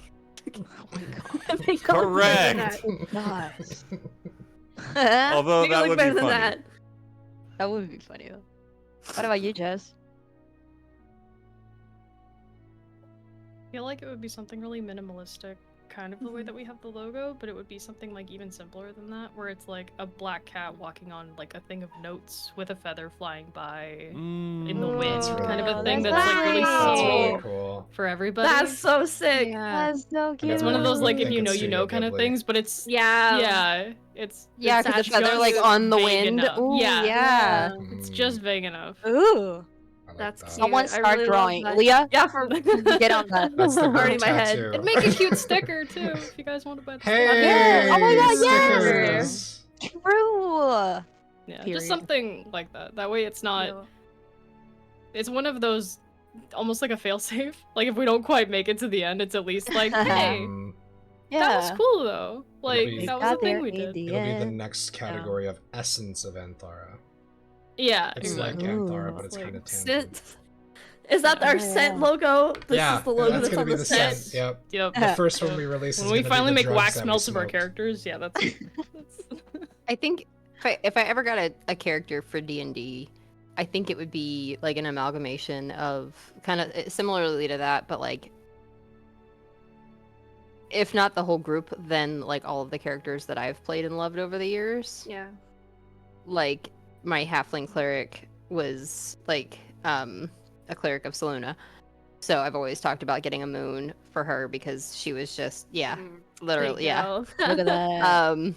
Oh my god. make all better than Correct. that. that Although Make it that look would better be than funny. that. would be funny though. What about you, Jess? I feel like it would be something really minimalistic, kind of the way that we have the logo, but it would be something like even simpler than that, where it's like a black cat walking on like a thing of notes with a feather flying by in the wind, That's really kind of a cool. thing That's that's like really nice. That's really subtle cool. for everybody. That's so sick. Yeah. That's so cute. It's one of those like if Think you know it's you know Studio kind of Ghibli. things, but it's Yeah. it's Yeah, it's because the feather just like on the vague wind. enough. Ooh, Yeah. yeah. It's Mm, just vague enough. Ooh. I like That's that. cute. Someone I start really love drawing. that. Leah, Yeah, for get on that. That's the Already group in my head. tattoo. It'd make a cute sticker too, if you guys want to buy the Hey! Yes! Oh my god, yes! stickers! True. Yeah, Period. just something like that. That way it's not it's one of those almost like a failsafe. Like if we don't quite make it to the end, it's at least like, hey, Mm, Yeah. that was cool though. Like be- that was the thing we in did. the it'll be the end. next category of essence of Anthara. Yeah, It's exactly. like Anthara, but It's it's like kind of tangent. Scent. Is that Yeah. our Oh, scent yeah. logo? This Yeah, is the logo that's that's gonna on be the the scent. scent. Yep. Yep. The first one we release is When we gonna be finally the make drugs wax that we melts of our smoked. characters, yeah, that's I think if I ever got a character for D&D, I think it would be like an amalgamation of kind of similarly to that, but like if not the whole group, then like all of the characters that I've played and loved over the years. Yeah. Like my halfling cleric was like a cleric of Saluna. So I've always talked about getting a moon for her because she was just literally Look at that.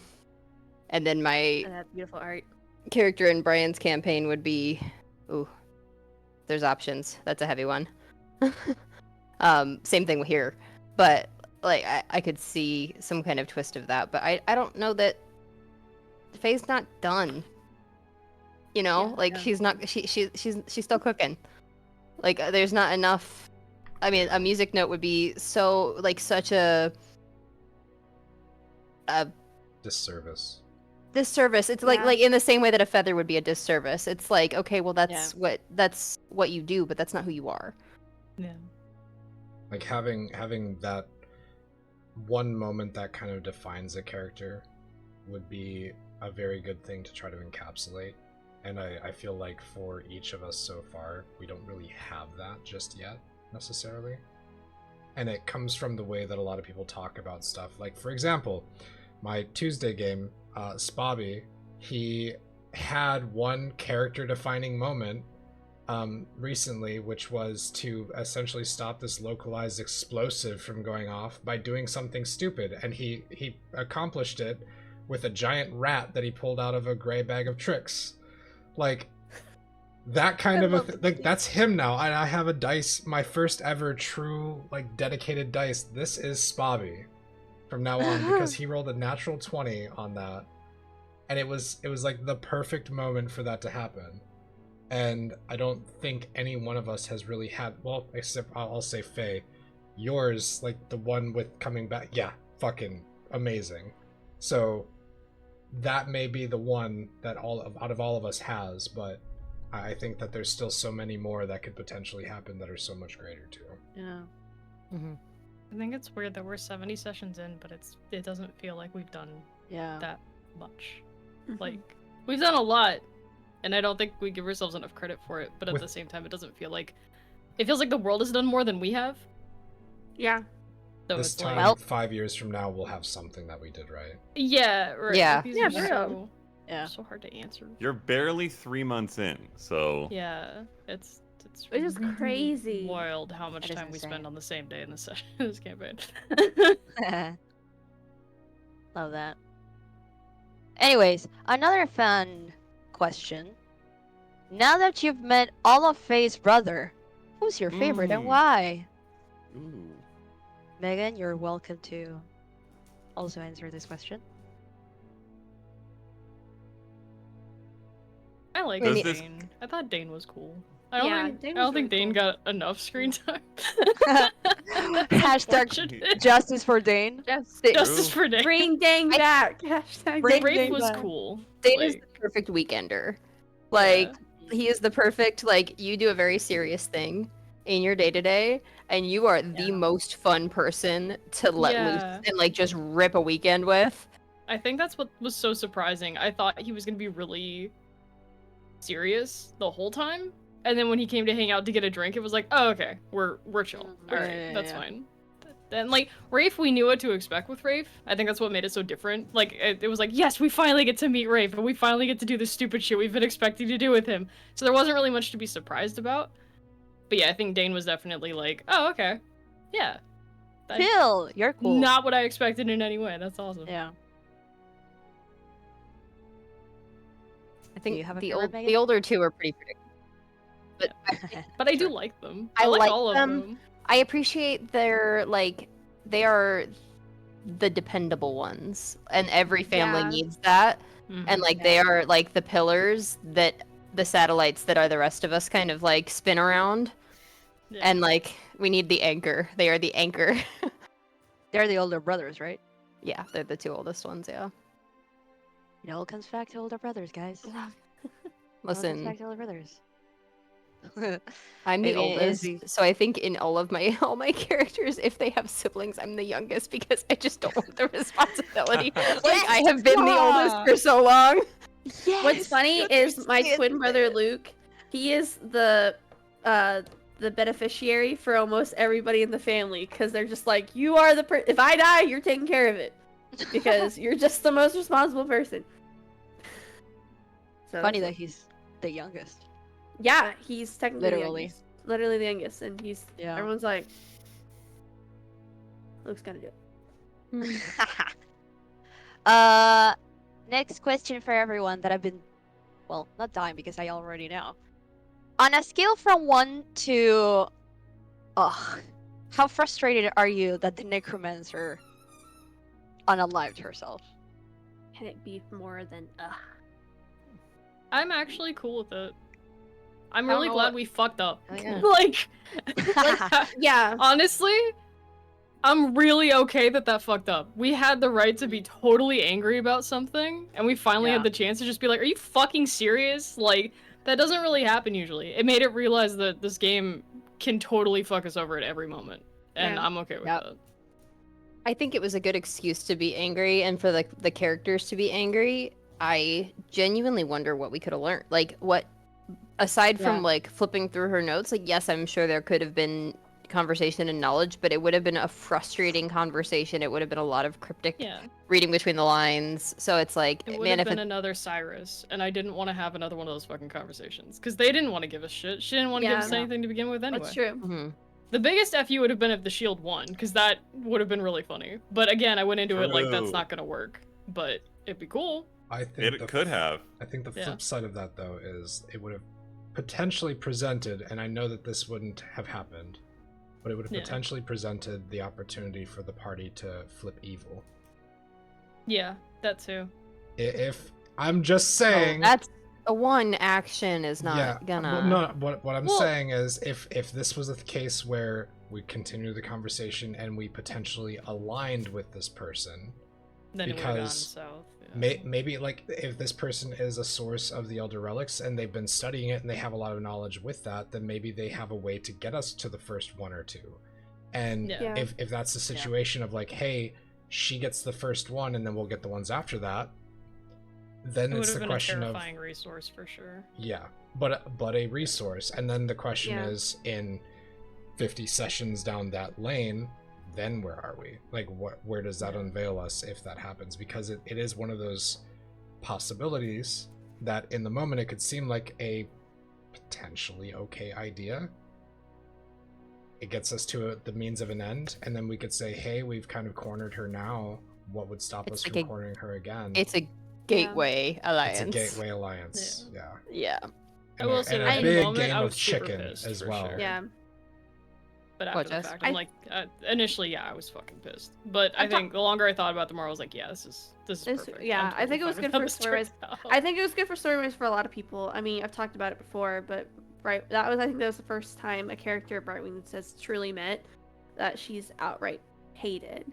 and then my And that beautiful art. character in Brian's campaign would be there's options. That's a heavy one. Same thing here. But like I could see some kind of twist of that, but I don't know that Faye's not done. You know, she's not she's still cooking. Like there's not enough. I mean, a music note would be so like such a Disservice. disservice. It's like Yeah. like in the same way that a feather would be a disservice. It's like, okay, well that's what you do, but that's not who you are. yeah. Like having that one moment that kind of defines a character would be a very good thing to try to encapsulate. And I feel like for each of us so far, we don't really have that just yet, necessarily. And it comes from the way that a lot of people talk about stuff. Like, for example, my Tuesday game, Spobby, he had one character-defining moment recently, which was to essentially stop this localized explosive from going off by doing something stupid. And he accomplished it with a giant rat that he pulled out of a gray bag of tricks. Like that kind of like that's him now. I have a dice, my first ever true like dedicated dice. This is Spobby from now on because he rolled a natural 20 on that, and it was like the perfect moment for that to happen. And I don't think any one of us has really had, well, except I'll say Faye, yours, like the one with coming back, yeah, fucking amazing. So that may be the one that out of all of us has, but I think that there's still so many more that could potentially happen that are so much greater too. Yeah. Mm-hmm. I think it's weird that we're 70 sessions in, but it doesn't feel like we've done Yeah. that much. Like we've done a lot, and I don't think we give ourselves enough credit for it. But at the same time, it doesn't feel like it feels like the world has done more than we have. Yeah. So This it's time, like, 5 years from now, we'll have something that we did right. yeah, right. Yeah. like, these Yeah, are for real. so, Yeah. so hard to answer. You're barely 3 months in, so Yeah, it's Which is crazy. wild how much That is time we insane. spend on the same day in this session, this campaign. Love that. Anyways, another fun question. Now that you've met all of Faye's brother, who's your favorite and why? Ooh. Megan, you're welcome to also answer this question. I like Does Dane. I thought Dane was cool. I Dane don't was think really Dane cool. got enough screen time. Hashtag justice for Dane. Justice for Dane. Bring Dane back. Hashtag Bring Rafe Dane was back. cool. Dane is the perfect weekender. Like, he is the perfect, like, you do a very serious thing in your day-to-day, and you are the most fun person to let loose and, like, just rip a weekend with. I think that's what was so surprising. I thought he was going to be really serious the whole time, and then when he came to hang out to get a drink, it was like, oh, okay, we're chill. All right, that's fine. Then, like, Rafe, we knew what to expect with Rafe. I think that's what made it so different. Like, it was like, yes, we finally get to meet Rafe, and we finally get to do the stupid shit we've been expecting to do with him. So there wasn't really much to be surprised about. But yeah, I think Dane was definitely like, oh, okay. Yeah. Chill, you're cool. Not what I expected in any way. That's awesome. Yeah. I think have a the favorite, Megan? the older two are pretty predictable. But I do like them. I like like all them. of them. I appreciate their, like, they are the dependable ones, and every family needs that. And, like, they are, like, the pillars that the satellites that are the rest of us kind of, like, spin around. Yeah. And, like, we need the anchor. They are the anchor. They're the older brothers, right? Yeah, they're the two oldest ones, yeah. It all comes back to older brothers, guys. It all comes Listen, back to older brothers. I'm the Maybe oldest, Izzy. so I think in all my characters, if they have siblings, I'm the youngest because I just don't want the responsibility. Like, I have been the oldest for so long. Yes! What's funny is my twin brother Luke. He is the beneficiary for almost everybody in the family because they're just like, you are the if I die, you're taking care of it because you're just the most responsible person. So Funny that he's the youngest. Yeah, he's technically Literally. literally the youngest, and he's Yeah. everyone's like, Luke's gonna do it. Next question for everyone that I've been, well, not dying because I already know. On a scale from 1 to, how frustrated are you that the necromancer unalived herself? Can it be more than I'm actually cool with it. I'm really glad we fucked up. Oh, yeah. like, yeah. Honestly, I'm really okay that fucked up. We had the right to be totally angry about something, and we finally had the chance to just be like, are you fucking serious? Like, that doesn't really happen usually. It made it realize that this game can totally fuck us over at every moment, and I'm okay with that. I think it was a good excuse to be angry, and for the characters to be angry. I genuinely wonder what we could have learned. Like, what, aside from, like, flipping through her notes, like, yes, I'm sure there could have been conversation and knowledge, but it would have been a frustrating conversation. It would have been a lot of cryptic reading between the lines. So it's like, it would have been another Cyrus, and I didn't want to have another one of those fucking conversations, because they didn't want to give us shit. She didn't want to give us anything to begin with anyway. That's true. The biggest FU would have been if the shield won, because that would have been really funny. But again, I went into it like, that's not gonna work. But it'd be cool. I think it could have. I think the flip side of that, though, is it would have potentially presented, and I know that this wouldn't have happened, but it would have potentially presented the opportunity for the party to flip evil. Yeah, that too. If I'm just saying, that's a one action is not gonna. Well, no, what I'm saying is, if this was a case where we continue the conversation and we potentially aligned with this person, then because maybe like if this person is a source of the Elder Relics and they've been studying it and they have a lot of knowledge with that, then maybe they have a way to get us to the first one or two. And if that's the situation of like, hey, she gets the first one and then we'll get the ones after that, then it's the question of, a terrifying resource for sure. Yeah, but a resource, and then the question is, in 50 sessions down that lane, then where are we? Like, where does that unveil us if that happens? Because it is one of those possibilities that in the moment it could seem like a potentially okay idea. It gets us to the means of an end, and then we could say, hey, we've kind of cornered her now. What would stop us from cornering her again? It's a gateway alliance. It's a gateway alliance, yeah. I will say a big game of chicken as well. Yeah. But after the fact, I'm like, initially, yeah, I was fucking pissed. But I think the longer I thought about it, the more I was like, yeah, this is perfect. Yeah, I think it was good for stories. I think it was good for stories for a lot of people. I mean, I've talked about it before, but I think that was the first time a character of Brightwing has truly met that she's outright hated.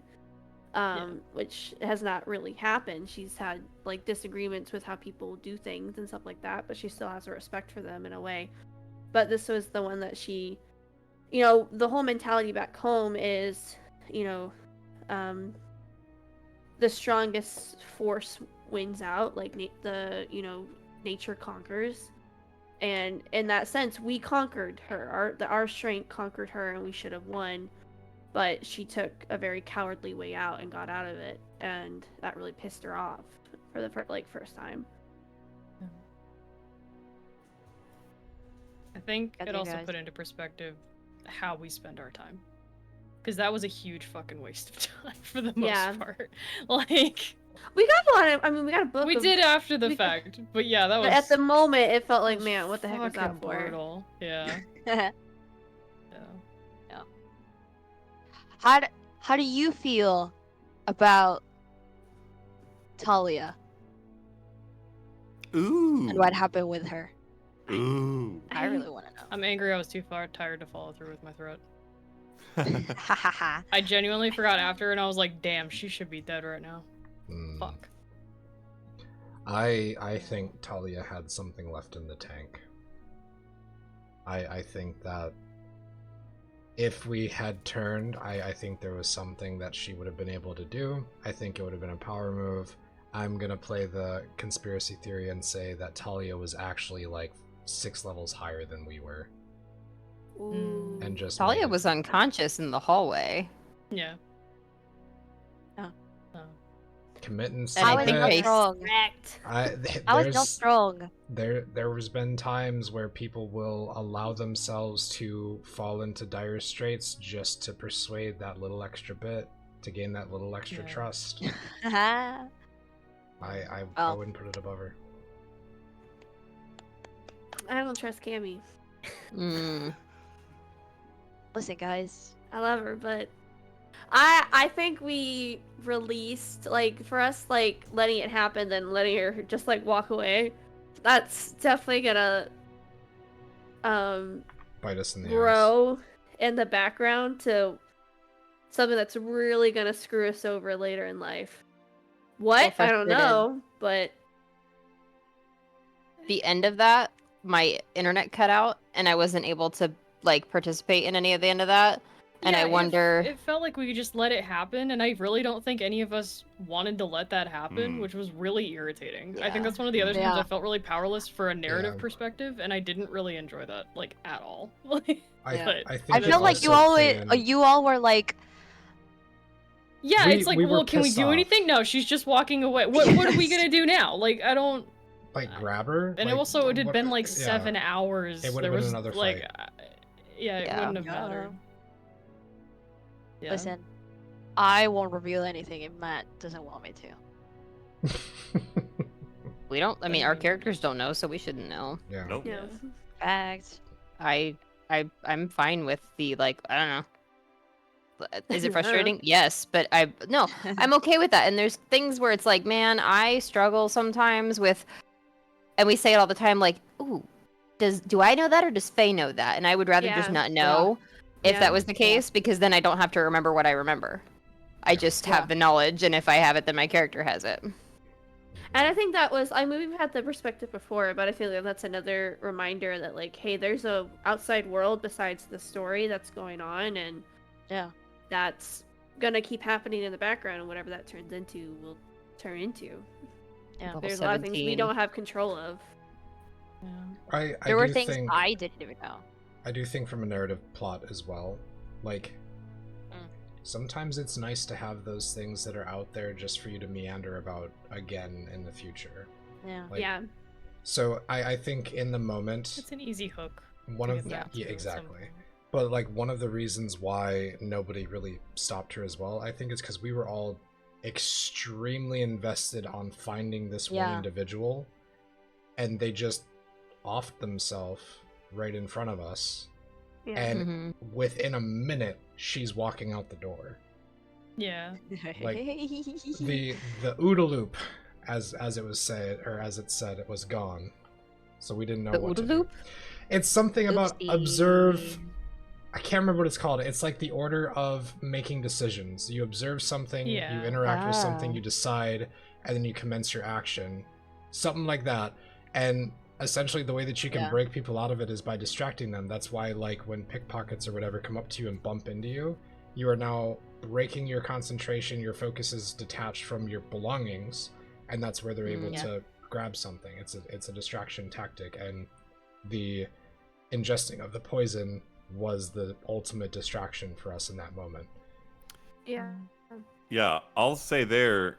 Which has not really happened. She's had like disagreements with how people do things and stuff like that, but she still has a respect for them in a way. But this was the one that she, the whole mentality back home is, the strongest force wins out, like nature conquers. And in that sense, we conquered her. Our strength conquered her, and we should have won. But she took a very cowardly way out and got out of it, and that really pissed her off for the first time. I think it also put into perspective how we spend our time, because that was a huge fucking waste of time for the most part. Like, we got a lot of. I mean, we got a book. We did after the fact, but yeah, that was. But at the moment, it felt like, man, what the heck was that for? Brutal. Yeah. How do you feel about Talia? Ooh. And what happened with her? Ooh. I really want to know. I'm angry I was too tired to follow through with my threat. I genuinely forgot after, and I was like, damn, she should be dead right now. Fuck. I think Talia had something left in the tank. I think that if we had turned, I think there was something that she would have been able to do. I think it would have been a power move. I'm gonna play the conspiracy theory and say that Talia was actually like 6 levels higher than we were. Ooh. And just Talia was unconscious in the hallway. Yeah. Committing I was not strong. I was not strong. There's been times where people will allow themselves to fall into dire straits just to persuade that little extra bit, to gain that little extra trust. I wouldn't put it above her. I don't trust Cammy. Listen, guys. I love her, but I think we released, like, for us, like, letting it happen, then letting her just, like, walk away. That's definitely gonna bite us in the grow in the background to something that's really gonna screw us over later in life. What? I don't know, but the end of that, my internet cut out, and I wasn't able to, like, participate in any of the end of that. And I wonder... It felt like we could just let it happen, and I really don't think any of us wanted to let that happen, which was really irritating. I think that's one of the other times I felt really powerless for a narrative perspective, and I didn't really enjoy that, like, at all. I feel like you all were like... Yeah, it's like, well, can we do anything? No, she's just walking away. What are we gonna do now? Like, I don't... Like, grab her? And like, also, it had been, like, 7 hours. It would have been another fight. It wouldn't have mattered. Yeah. Listen, I won't reveal anything if Matt doesn't want me to. We don't. I mean, our characters don't know, so we shouldn't know. Yeah. Nope. yeah. Facts. I'm fine with the, like, I don't know. Is it frustrating? Yes, but I'm okay with that. And there's things where it's like, man, I struggle sometimes with, and we say it all the time, like, ooh, do I know that or does Faye know that? And I would rather just not know. If that was the case, because then I don't have to remember what I remember. I just have the knowledge, and if I have it, then my character has it. And I think that was, I mean, we've had the perspective before, but I feel like that's another reminder that, like, hey, there's a outside world besides the story that's going on, and that's gonna keep happening in the background, and whatever that turns into will turn into. Yeah, there's a lot of things we don't have control of. Yeah. There were things I didn't even know. I do think from a narrative plot as well, like, sometimes it's nice to have those things that are out there just for you to meander about again in the future. Yeah. Like, so I think in the moment... It's an easy hook. One of the... Yeah, exactly. But, like, one of the reasons why nobody really stopped her as well, I think it's because we were all extremely invested on finding this one individual, and they just offed themselves right in front of us, and within a minute, she's walking out the door. Yeah. Like the OODA loop, as it was said, or as it said, it was gone. So we didn't know what to do. It's something about observe. I can't remember what it's called. It's like the order of making decisions. You observe something, you interact with something, you decide, and then you commence your action. Something like that. And essentially the way that you can break people out of it is by distracting them. That's why, like, when pickpockets or whatever come up to you and bump into you, you are now breaking your concentration, your focus is detached from your belongings, and that's where they're able to grab something. It's a distraction tactic, and the ingesting of the poison was the ultimate distraction for us in that moment. Yeah, I'll say there,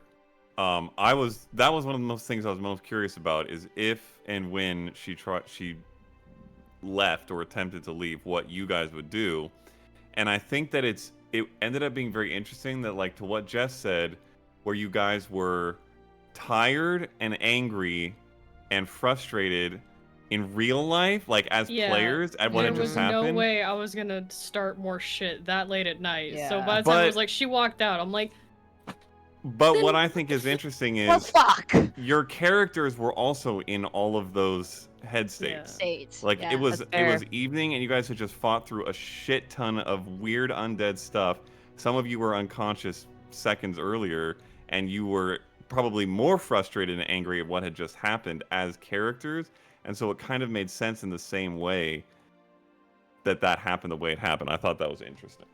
that was one of the most things I was most curious about, is if and when she left or attempted to leave, what you guys would do. And I think that it ended up being very interesting that, like, to what Jess said, where you guys were tired and angry and frustrated in real life, like as players, at what had just happened. There was no way I was gonna start more shit that late at night. So by the time it was like she walked out, I'm like. But what I think is interesting is your characters were also in all of those head states. Like it was evening, and you guys had just fought through a shit ton of weird undead stuff. Some of you were unconscious seconds earlier, and you were probably more frustrated and angry at what had just happened as characters. And so it kind of made sense in the same way that happened the way it happened. I thought that was interesting.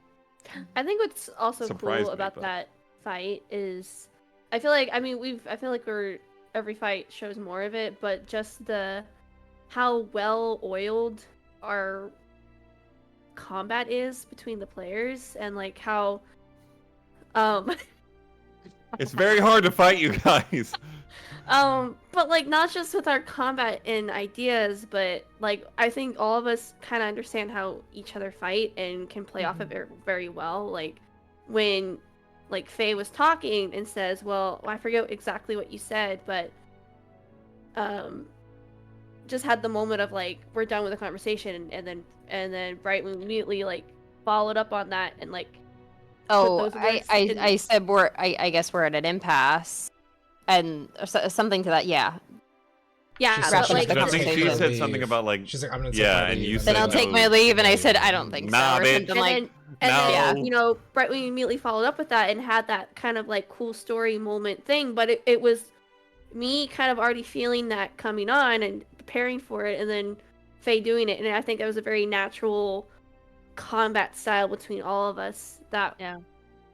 I think what's also cool about that fight is, I feel like every fight shows more of it, but just how well oiled our combat is between the players, and like how it's very hard to fight you guys. But like not just with our combat and ideas, but like I think all of us kind of understand how each other fight and can play off of it very well. Like when like Faye was talking and says, well, I forget exactly what you said, but just had the moment of like, we're done with the conversation, and then Bright immediately like followed up on that and like I said I guess we're at an impasse, and something to that. Yeah, but like, I think she said something about like, she's like, I'm gonna and you said, then I'll take my leave, and I said, I don't think so, or something like. And you know, Brightwing immediately followed up with that and had that kind of like cool story moment thing, but it was me kind of already feeling that coming on and preparing for it, and then Faye doing it, and I think that was a very natural combat style between all of us that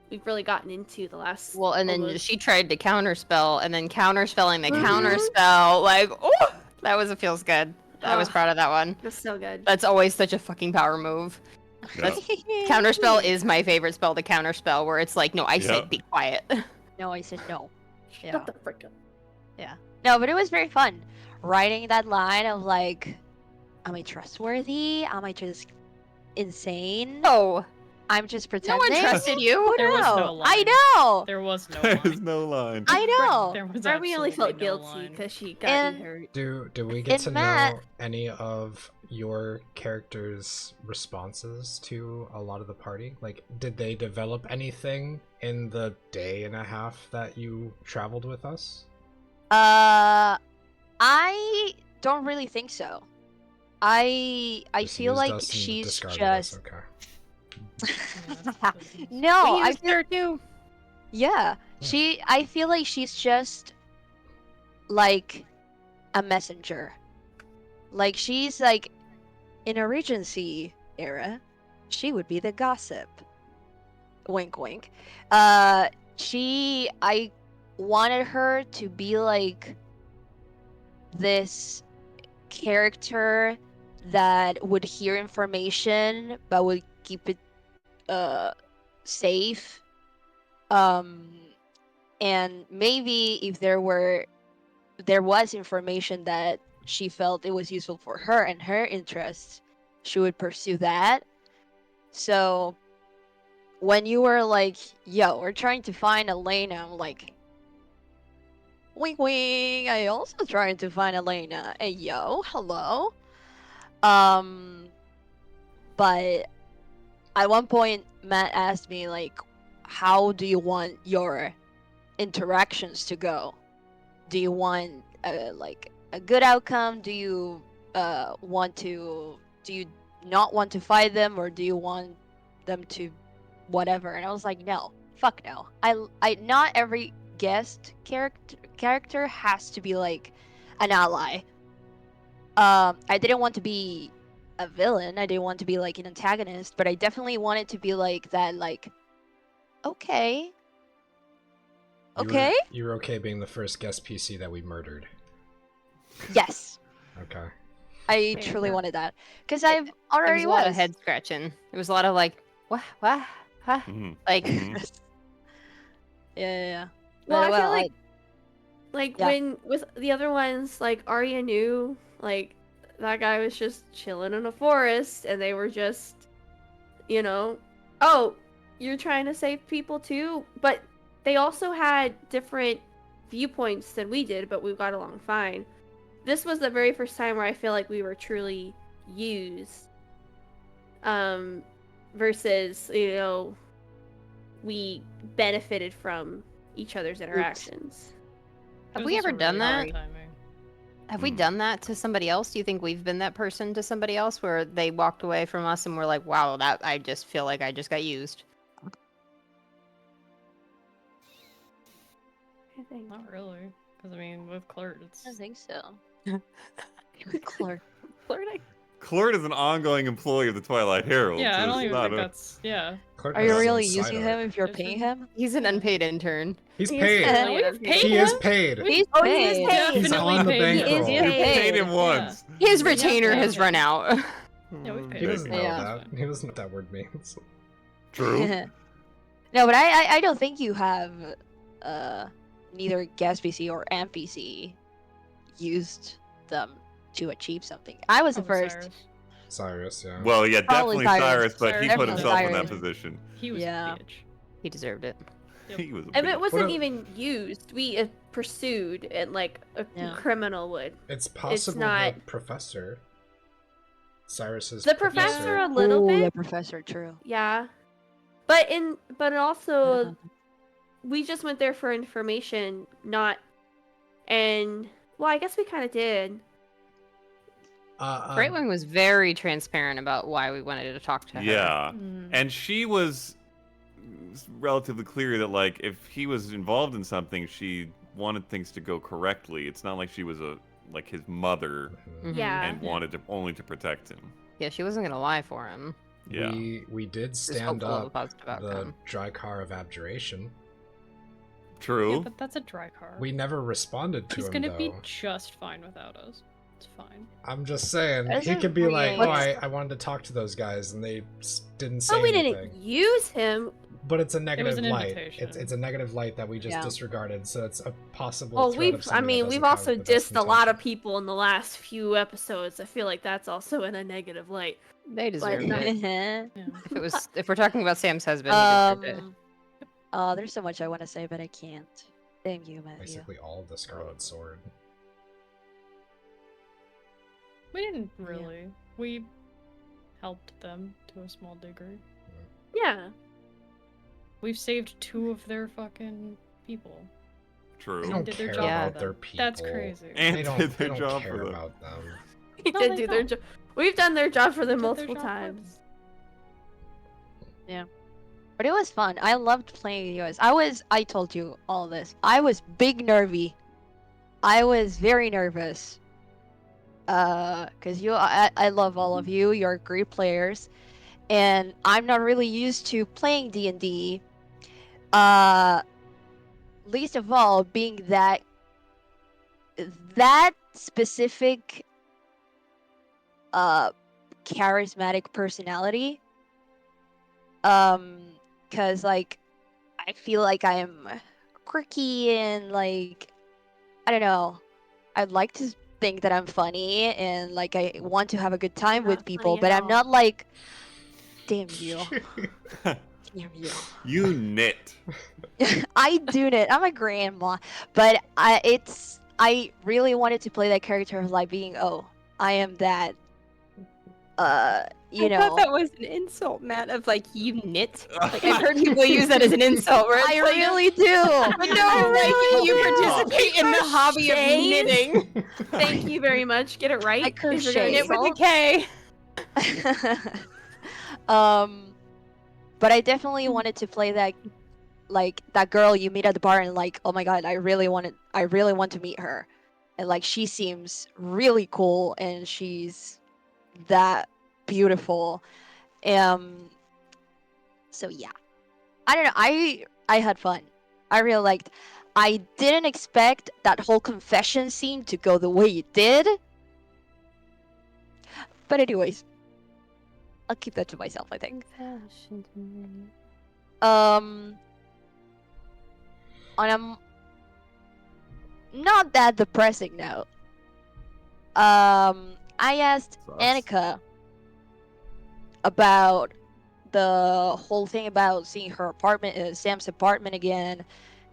we've really gotten into the last. Well, and then she tried to counterspell, and then counterspelling the counterspell, like, oh, feels good. I was proud of that one. That's so good. That's always such a fucking power move. Counterspell is my favorite spell to counterspell, where it's like, no, I said be quiet. No, I said no. Shut the frick up. Yeah. No, but it was very fun. Writing that line of like, am I trustworthy? Am I just insane? Oh. I'm just pretending. No one trusted you. There was no line. I know. There was no line. There's no line. I know. There was Barbie only felt no guilty line. because she got hurt. Do we get to know any of your characters' responses to a lot of the party? Like, did they develop anything in the day and a half that you traveled with us? I don't really think so. I feel like she's just. No, I feel too. Yeah, I feel like she's just like a messenger. Like she's like in a Regency era, she would be the gossip. Wink, wink. I wanted her to be like this character that would hear information but would keep it safe, and maybe if there was information that she felt it was useful for her and her interests, she would pursue that. So when you were like, yo, we're trying to find Elena, I'm like, wink wink, I also trying to find Elena. Hey yo, hello. but at one point Matt asked me like, how do you want your interactions to go? Do you want like a good outcome? Do you do you not want to fight them, or do you want them to whatever? And I was like, no, fuck no. I not every guest character has to be like an ally. I didn't want to be a villain. I didn't want to be like an antagonist, but I definitely wanted to be like that, like, okay. You were okay being the first guest PC that we murdered. Yes. Okay. I truly wanted that. Because I've already There was a lot of head scratching. It was a lot of like, what? Like, Yeah. Well, But, I feel like yeah. when with the other ones, like Arya knew, like that guy was just chilling in a forest, and they were just, you know, oh, you're trying to save people too, but they also had different viewpoints than we did, but we got along fine. This was the very first time where I feel like we were truly used, versus, you know, we benefited from each other's interactions. have we ever done that? Timing. Have we done that to somebody else? Do you think we've been that person to somebody else where they walked away from us and we're like, wow, that I just feel like I just got used? I think. Not really. Because, I mean, with Clert, it's... I don't think so. Clark. Clert is an ongoing employee of the Twilight Herald. Yeah, so I don't it's even not think a- that's... Yeah. Clark Are has you his really own using side him art. if you're Is paying he? him? He's an unpaid intern. He's He's paid. paid. We've paid He him. is paid. He's Oh, he paid. is paid. He's Definitely on the paid him. bankroll. He is We paid paid. him once. His Yeah, retainer yeah, has yeah. run out. Yeah, we've paid He him. doesn't know Yeah. that. He doesn't know what that word means. True. No, but I don't think you have neither guest PC or NPC used them to achieve something. I was the Probably first. Cyrus, yeah. Well, yeah, Probably definitely Cyrus. Cyrus, but he Cyrus put was himself in that Cyrus. position. He was Yeah. a bitch. He deserved it. Yep. He was a If bitch. it wasn't What a- even used, we pursued it like a Yeah. criminal would. It's possible not- the professor. Cyrus's The professor a Ooh, little the bit, professor, true. yeah. But also we just went there for information, not, and well, I guess we kind of did. Great Wing was very transparent about why we wanted to talk to her. Yeah. Mm. And she was relatively clear that, like, if he was involved in something, she wanted things to go correctly. It's not like she was his mother Mhm. Yeah. and wanted to only to protect him. Yeah, she wasn't gonna lie for him. Yeah. We did Just stand hopeful of a up positive the outcome. dry car of abjuration. True. Yeah, but that's a dry car. We never responded to He's him gonna though. be just fine without us. It's fine. I'm just saying, That's he a could be like, weird- "Oh, I wanted to talk to those guys, and they didn't say Oh, we anything." didn't use him. But it's a negative an light. invitation. It's a negative light that we just Yeah. disregarded. So it's a possible. Well, threat of somebody that we've doesn't have also the best dissed a lot of intentions. people in the last few episodes. I feel like that's also in a negative light. They deserved not- it. Yeah. If we're talking about Sam's husband, he deserved it. Oh, there's so much I want to say, but I can't. Thank you, Matthew. Basically, all of the Scarlet Sword. We didn't really. We helped them to a small degree. Yeah. We've saved 2 of their fucking people. True. They don't did their care job about for their them. people. That's crazy. And They did don't, their they don't job care for them. about them. We No, did they do their don't. job. We've done their job for them Did their multiple job for times. But it was fun. I loved playing yours. I told you all this. I was big nervy. I was very nervous. Cause I love all of you. You're great players, and I'm not really used to playing D&D. Least of all, being that specific, charismatic personality. Cause like I feel like I'm quirky and like I don't know. I'd like to think that I'm funny and like I want to have a good time You're with not people, funny but at I'm all. not like damn you. Damn you. You knit. I do it. I'm a grandma, but I really wanted to play that character of like being I am that you I thought know. that was an insult, Matt, of like you knit. Like I've heard people use that as an insult. Where it's I like, really do. but no, like you participate in the hobby of Crochets? knitting. Thank you very much. Get it right. I If you're gonna crochet. Knit with a insult. K. But I definitely wanted to play that, like that girl you meet at the bar and like, oh my god, I really want to meet her, and like she seems really cool and she's that beautiful. So yeah, I don't know. I had fun. I really liked. I didn't expect that whole confession scene to go the way it did. But anyways, I'll keep that to myself, I think. On a not that depressing note, I asked Annika about the whole thing about seeing her apartment, Sam's apartment again,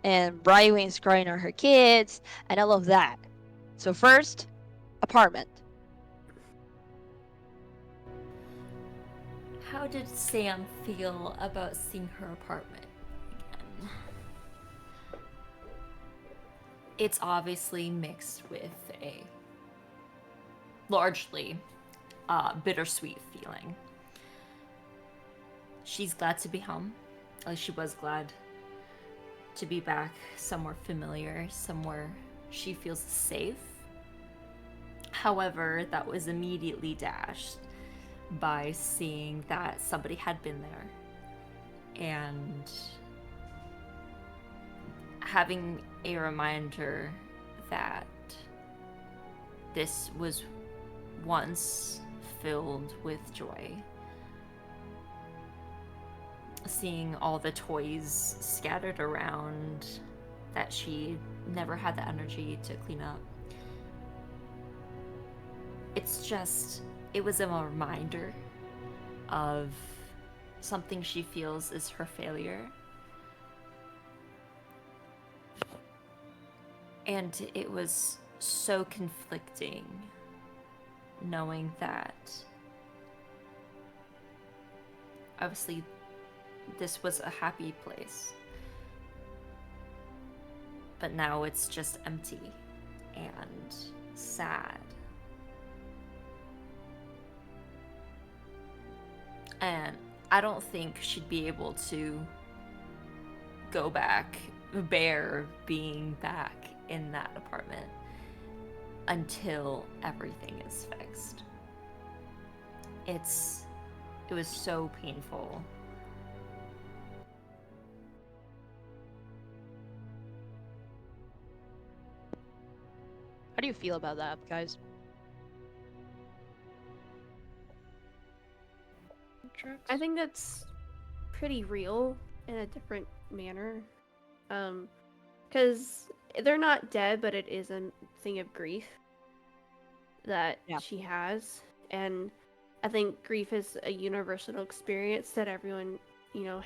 and Brywing's crying on her kids, and all of that. So first, apartment. How did Sam feel about seeing her apartment again? It's obviously mixed with a largely bittersweet feeling. She's glad to be home. Like she was glad to be back somewhere familiar, somewhere she feels safe. However, that was immediately dashed by seeing that somebody had been there and having a reminder that this was once filled with joy. Seeing all the toys scattered around that she never had the energy to clean up. It was a reminder of something she feels is her failure. And it was so conflicting knowing that obviously this was a happy place, but now it's just empty and sad. And I don't think she'd be able to go back, bear being back in that apartment until everything is fixed. It was so painful. How do you feel about that, guys? I think that's pretty real in a different manner. Because they're not dead, but it is a thing of grief that she has. And I think grief is a universal experience that everyone,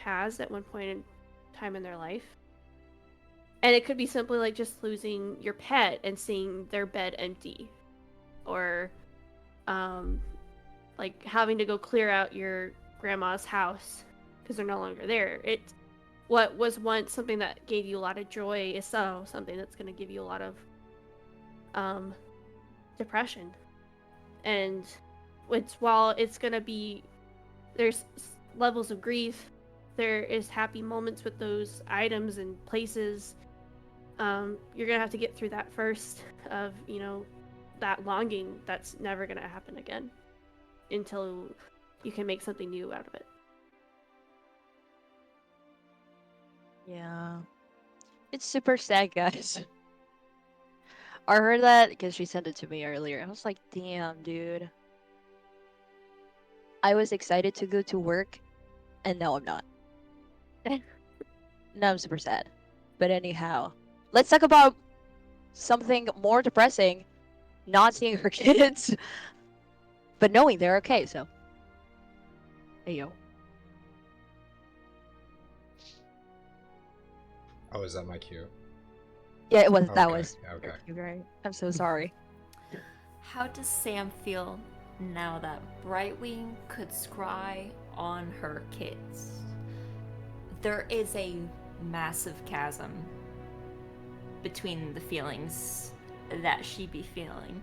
has at one point in time in their life. And it could be simply like just losing your pet and seeing their bed empty. Or like having to go clear out your grandma's house because they're no longer there. What was once something that gave you a lot of joy is something that's going to give you a lot of depression. And while it's going to be, there's levels of grief, there is happy moments with those items and places. You're going to have to get through that first of, that longing that's never going to happen again until you can make something new out of it. Yeah. It's super sad, guys. I heard that because she sent it to me earlier. I was like, damn, dude. I was excited to go to work, and now I'm not. Now I'm super sad. But anyhow, let's talk about something more depressing. Not seeing her kids, but knowing they're okay, so. Hey, yo. Oh, is that my cue? Yeah, that Okay, was. okay. You're right. I'm so sorry. How does Sam feel now that Brightwing could scry on her kids. There is a massive chasm between the feelings that she be feeling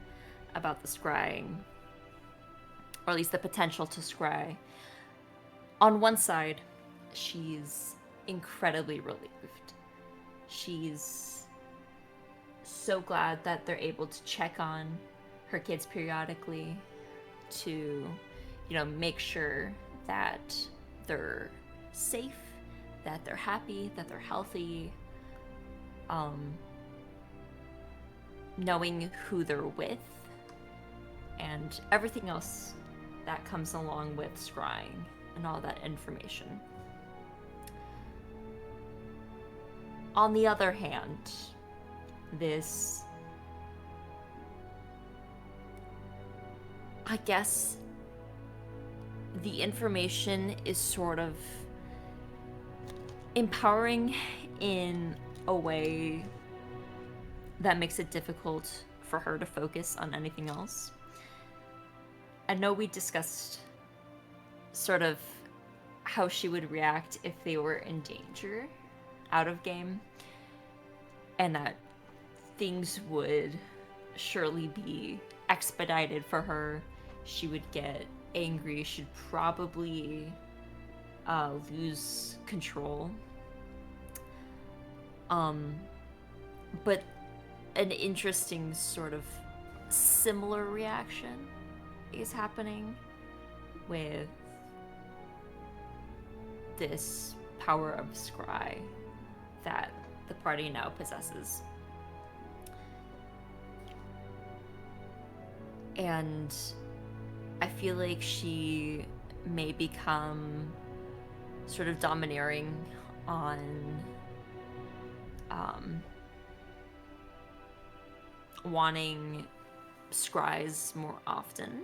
about the scrying, or at least the potential to scry. On one side, she's incredibly relieved. She's so glad that they're able to check on her kids periodically to, make sure that they're safe, that they're happy, that they're healthy, knowing who they're with, and everything else that comes along with scrying and all that information. On the other hand, this, I guess, the information is sort of empowering in a way that makes it difficult for her to focus on anything else. I know we discussed sort of how she would react if they were in danger out of game, and that things would surely be expedited for her. She would get angry. She'd probably lose control. But an interesting sort of similar reaction is happening with this power of scry that the party now possesses. And I feel like she may become sort of domineering on wanting scries more often,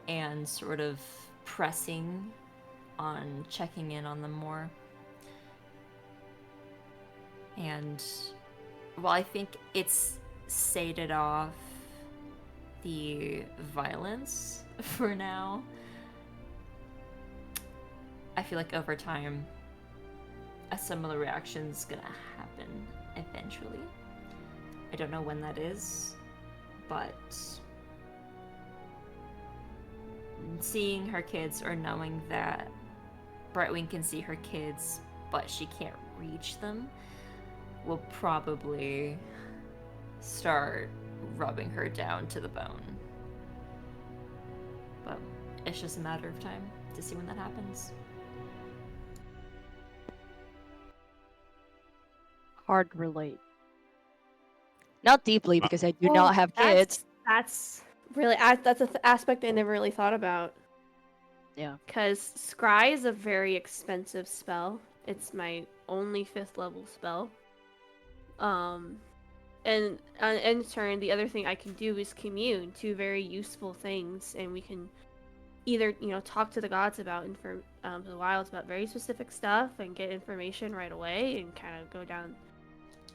and sort of pressing on checking in on them more. And while I think it's sated off the violence for now, I feel like over time a similar reaction's gonna happen eventually. I don't know when that is, but seeing her kids, or knowing that Brightwing can see her kids but she can't reach them, will probably start rubbing her down to the bone. But it's just a matter of time to see when that happens. Hard relate. Not deeply, because I do not have kids. That's really that's an aspect I never really thought about. Yeah. Because scry is a very expensive spell. It's my only 5th level spell. And in turn, the other thing I can do is commune, 2 very useful things, and we can either talk to the gods about the wilds about very specific stuff and get information right away and kind of go down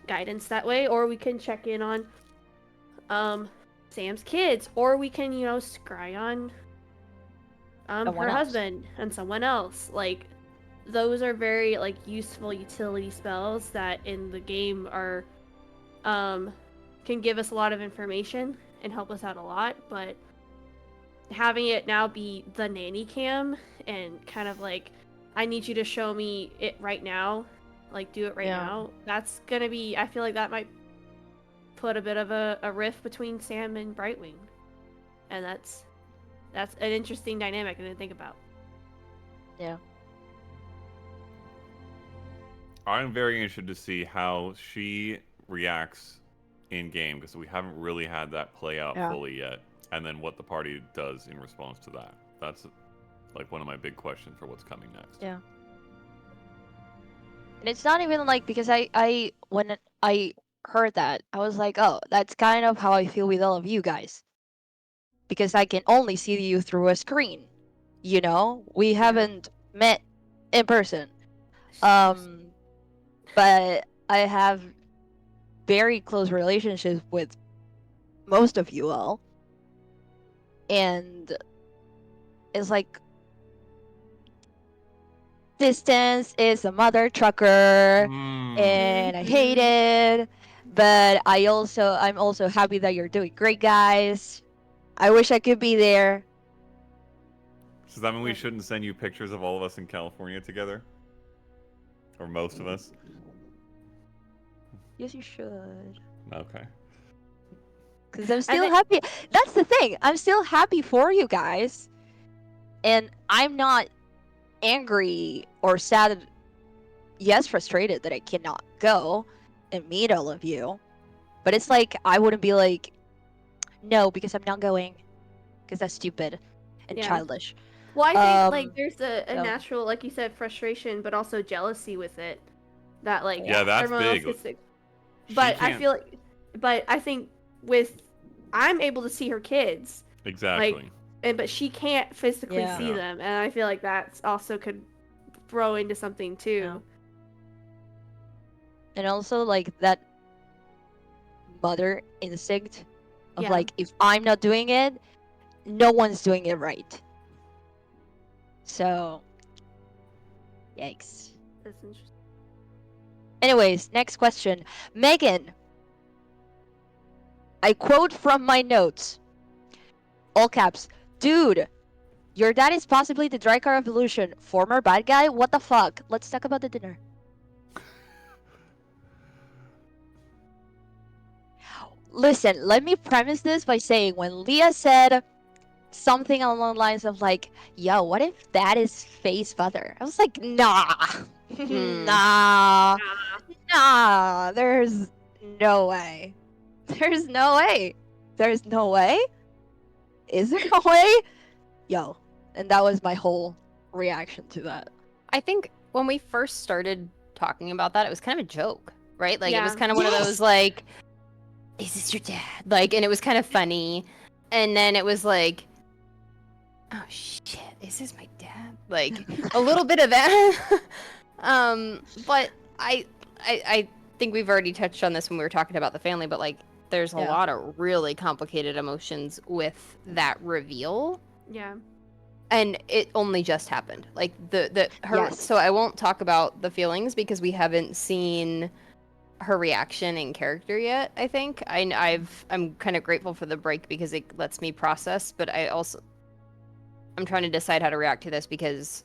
guidance that way, or we can check in on Sam's kids, or we can scry on her husband and someone else. Like, those are very useful utility spells that in the game are can give us a lot of information and help us out a lot. But having it now be the nanny cam and kind of I need you to show me it right now, do it right now, that's gonna be, I feel like that might put a bit of a rift between Sam and Brightwing, and that's an interesting dynamic to think about. Yeah. I'm very interested to see how she reacts in game, because we haven't really had that play out fully yet, and then what the party does in response to that. That's one of my big questions for what's coming next. Yeah. And it's not even because I when I heard that, I was like, oh, that's kind of how I feel with all of you guys, because I can only see you through a screen. We haven't met in person. But I have very close relationships with most of you all, and it's like distance is a mother trucker, and I hate it. But I'm also happy that you're doing great, guys. I wish I could be there. Does that mean we shouldn't send you pictures of all of us in California together? Or most of us? Yes, you should. Okay. Because I'm still happy. That's the thing. I'm still happy for you guys. And I'm not angry or sad. Yes, frustrated that I cannot go and meet all of you. But it's like, I wouldn't be like, no, because I'm not going. Because that's stupid and childish. Well, I think like there's a natural, like you said, frustration, but also jealousy with it. That like that's everyone big. else gets sick. But I feel like, but I think with I'm able to see her kids. Exactly. Like, but she can't physically see them, and I feel like that also could throw into something too. Yeah. And also like that mother instinct of like, if I'm not doing it, no one's doing it right. So, yikes. That's interesting. Anyways, next question. Megan, I quote from my notes. All caps. Dude, your dad is possibly the Dry Car Evolution. Former bad guy? What the fuck? Let's talk about the dinner. Listen, let me premise this by saying when Leah said something along the lines of like, yo, what if that is Faye's father? I was like, nah. Nah. There's no way. There's no way. There's no way? Is there a way? Yo. And that was my whole reaction to that. I think when we first started talking about that, it was kind of a joke, right? Like, it was kind of one of those, like, is this your dad? Like, and it was kind of funny. And then it was like, oh, shit, is this my dad? Like, a little bit of that. But I think we've already touched on this when we were talking about the family, but, like, there's a lot of really complicated emotions with that reveal. Yeah. And it only just happened. Like so I won't talk about the feelings because we haven't seen her reaction in character yet, I think. I'm kind of grateful for the break because it lets me process, but I'm trying to decide how to react to this because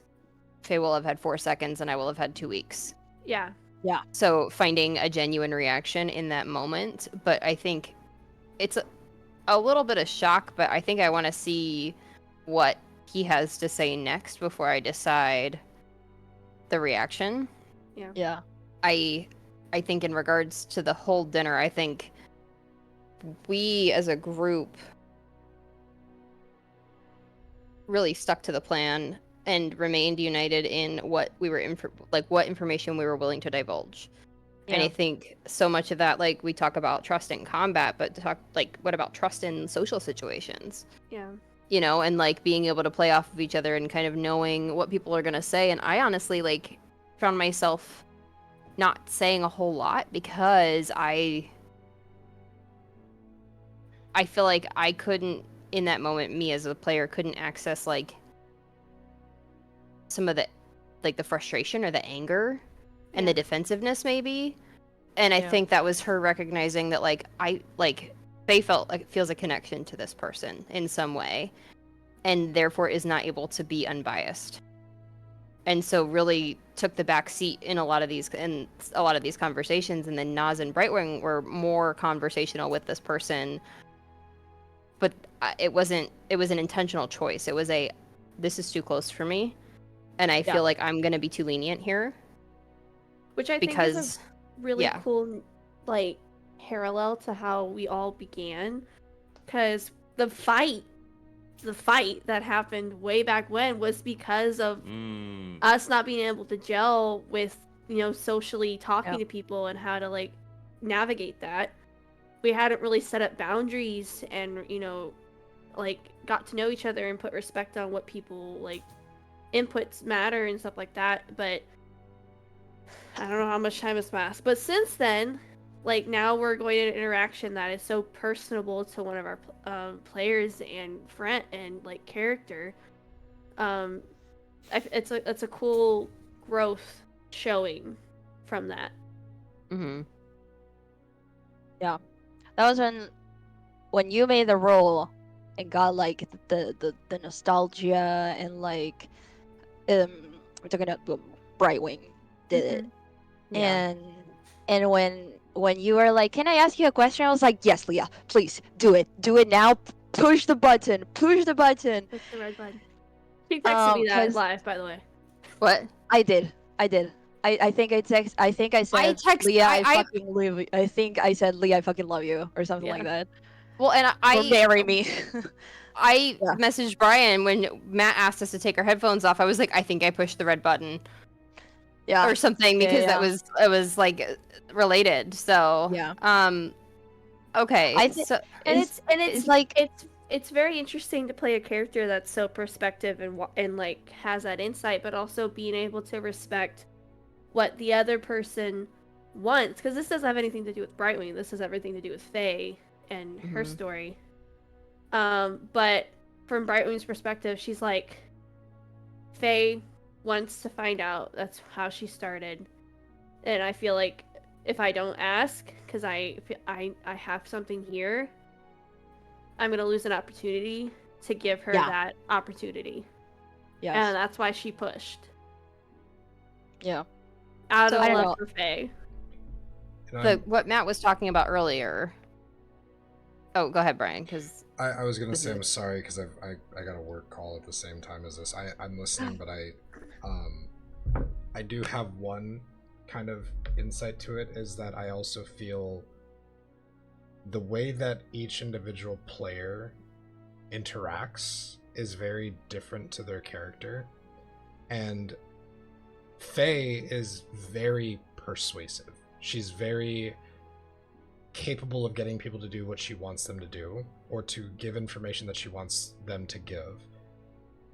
Faye will have had 4 seconds and I will have had 2 weeks. Yeah. Yeah. So finding a genuine reaction in that moment, but I think it's a little bit of shock, but I think I want to see what he has to say next before I decide the reaction. Yeah. I think in regards to the whole dinner, I think we as a group really stuck to the plan and remained united in what we were what information we were willing to divulge. Yeah. And I think so much of that, like, we talk about trust in combat, but what about trust in social situations? Yeah. You know, and like being able to play off of each other and kind of knowing what people are going to say. And I honestly like found myself not saying a whole lot because I feel like I couldn't, in that moment, me as a player couldn't access like some of the like the frustration or the anger and the defensiveness maybe. And I think that was her recognizing that like Faye felt like it feels a connection to this person in some way and therefore is not able to be unbiased. And so really took the back seat in a lot of these conversations. And then Naz and Brightwing were more conversational with this person, but it was an intentional choice. It was this is too close for me. And I feel like I'm going to be too lenient here. Which I think is a really cool, like, parallel to how we all began. Because the fight that happened way back when was because of us not being able to gel with, you know, socially talking to people and how to, like, navigate that. We hadn't really set up boundaries and, you know, like, got to know each other and put respect on what people, like, inputs matter and stuff like that. But I don't know how much time has passed. But since then, like now we're going to an interaction that is so personable to one of our players and friend and like character. It's a cool growth showing from that. Yeah, that was when you made the role and got like the nostalgia and like we're talking about Brightwing did it. Yeah. And when you were like, can I ask you a question? I was like, yes, Leah, please do it now. Push the button. Push the red button. She texted me that live, by the way. What? I did. I think I said Leah, I think I said Leah, I fucking love you or something like that. Well, and or marry me. I messaged Brian when Matt asked us to take our headphones off. I was like, I think I pushed the red button. Yeah. Or something, because it was like related. So okay. It's very interesting to play a character that's so perspective and like has that insight, but also being able to respect what the other person wants, because this doesn't have anything to do with Brightwing. This has everything to do with Faye and her story. But from Brightwing's perspective, she's like, Faye wants to find out. That's how she started, and I feel like if I don't ask, because I have something here, I'm gonna lose an opportunity to give her that opportunity. Yes. And that's why she pushed. Yeah. Out of love for Faye. What Matt was talking about earlier. Oh, go ahead, Brian, because I was gonna say I'm sorry because I got a work call at the same time as this. I'm listening, but I do have one kind of insight to it, is that I also feel the way that each individual player interacts is very different to their character, and Faye is very persuasive. She's very capable of getting people to do what she wants them to do, or to give information that she wants them to give.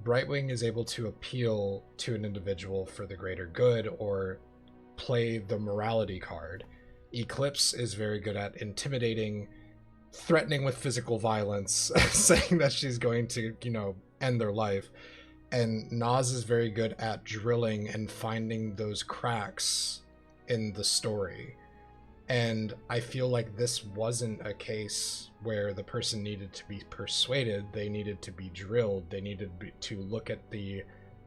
Brightwing is able to appeal to an individual for the greater good, or play the morality card. Eclipse is very good at intimidating, threatening with physical violence, saying that she's going to, end their life. And Nas is very good at drilling and finding those cracks in the story. And I feel like this wasn't a case where the person needed to be persuaded. They needed to be drilled. They needed to look at the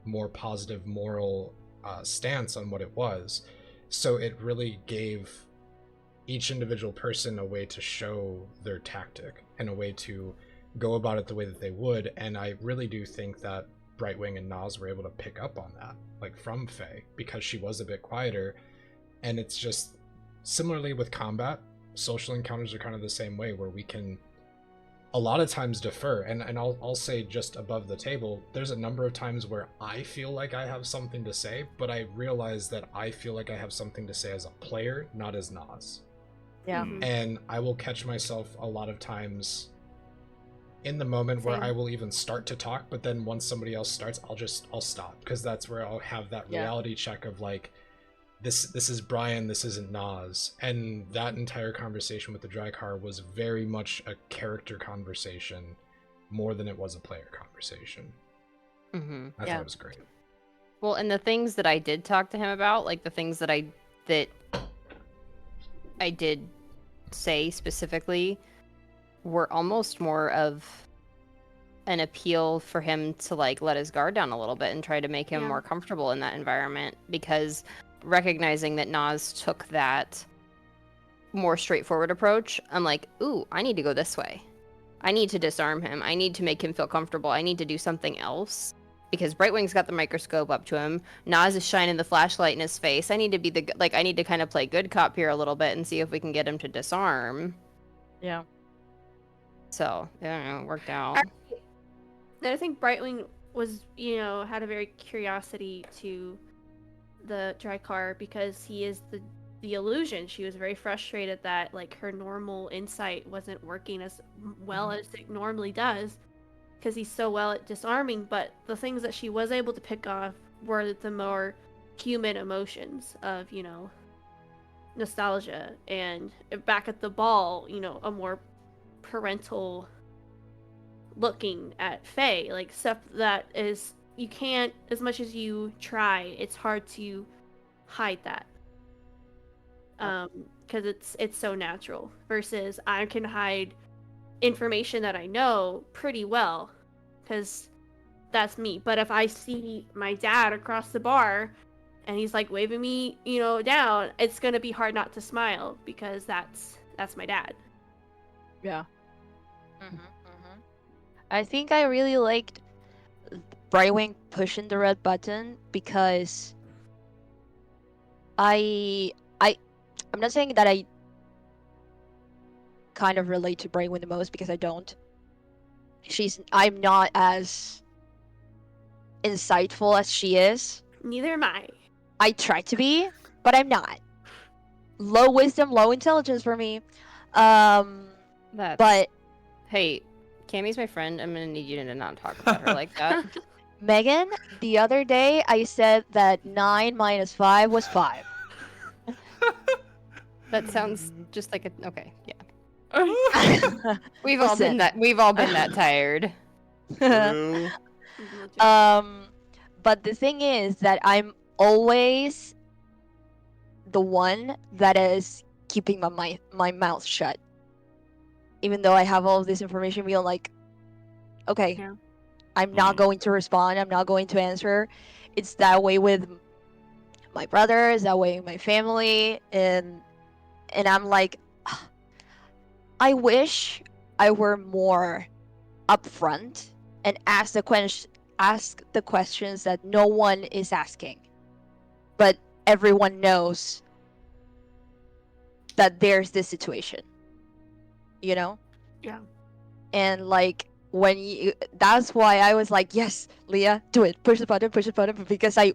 more positive moral stance on what it was. So it really gave each individual person a way to show their tactic and a way to go about it the way that they would. And I really do think that Brightwing and Nas were able to pick up on that, like from Faye, because she was a bit quieter. And it's just similarly with combat, social encounters are kind of the same way, where we can a lot of times defer. And I'll say, just above the table, there's a number of times where I feel like I have something to say, but I realize that I feel like I have something to say as a player, not as Nas. Yeah. And I will catch myself a lot of times in the moment where I will even start to talk, but then once somebody else starts, I'll stop, because that's where I'll have that reality check of like, this is Brian, this isn't Nas. And that entire conversation with the dry car was very much a character conversation more than it was a player conversation. I thought it was great. Well, and the things that I did talk to him about, like the things that I did say specifically, were almost more of an appeal for him to like let his guard down a little bit and try to make him more comfortable in that environment, because recognizing that Nas took that more straightforward approach, I'm like, ooh, I need to go this way. I need to disarm him. I need to make him feel comfortable. I need to do something else, because Brightwing's got the microscope up to him. Nas is shining the flashlight in his face. I need to be I need to kind of play good cop here a little bit and see if we can get him to disarm. Yeah. So, I don't know, it worked out. I think Brightwing was, had a very curiosity to the dry car, because he is the illusion. She was very frustrated that like her normal insight wasn't working as well as it normally does, because he's so well at disarming. But the things that she was able to pick off were the more human emotions of nostalgia, and back at the ball, you know, a more parental looking at Faye, like stuff that is, you can't, as much as you try, it's hard to hide that. Because it's so natural, versus I can hide information that I know pretty well, because that's me. But if I see my dad across the bar and he's like waving me, you know, down, it's gonna be hard not to smile, because that's my dad. Yeah. I think I really liked Brightwing pushing the red button, because I'm not saying that I kind of relate to Brightwing the most, because I don't. I'm not as insightful as she is. Neither am I. I try to be, but I'm not. Low wisdom, low intelligence for me. But hey, Cammy's my friend. I'm gonna need you to not talk about her like that. Megan, the other day I said that 9 minus 5 was 5. That sounds just like a okay, yeah. We've all been that tired. True. But the thing is that I'm always the one that is keeping my mouth shut, even though I have all of this information. Being like, okay, yeah. I'm not going to respond. I'm not going to answer. It's that way with my brothers, that way with my family, and I'm like, I wish I were more upfront and ask the questions that no one is asking, but everyone knows that there's this situation, you know? Yeah. And like that's why I was like, yes, Leah, do it, push the button, because I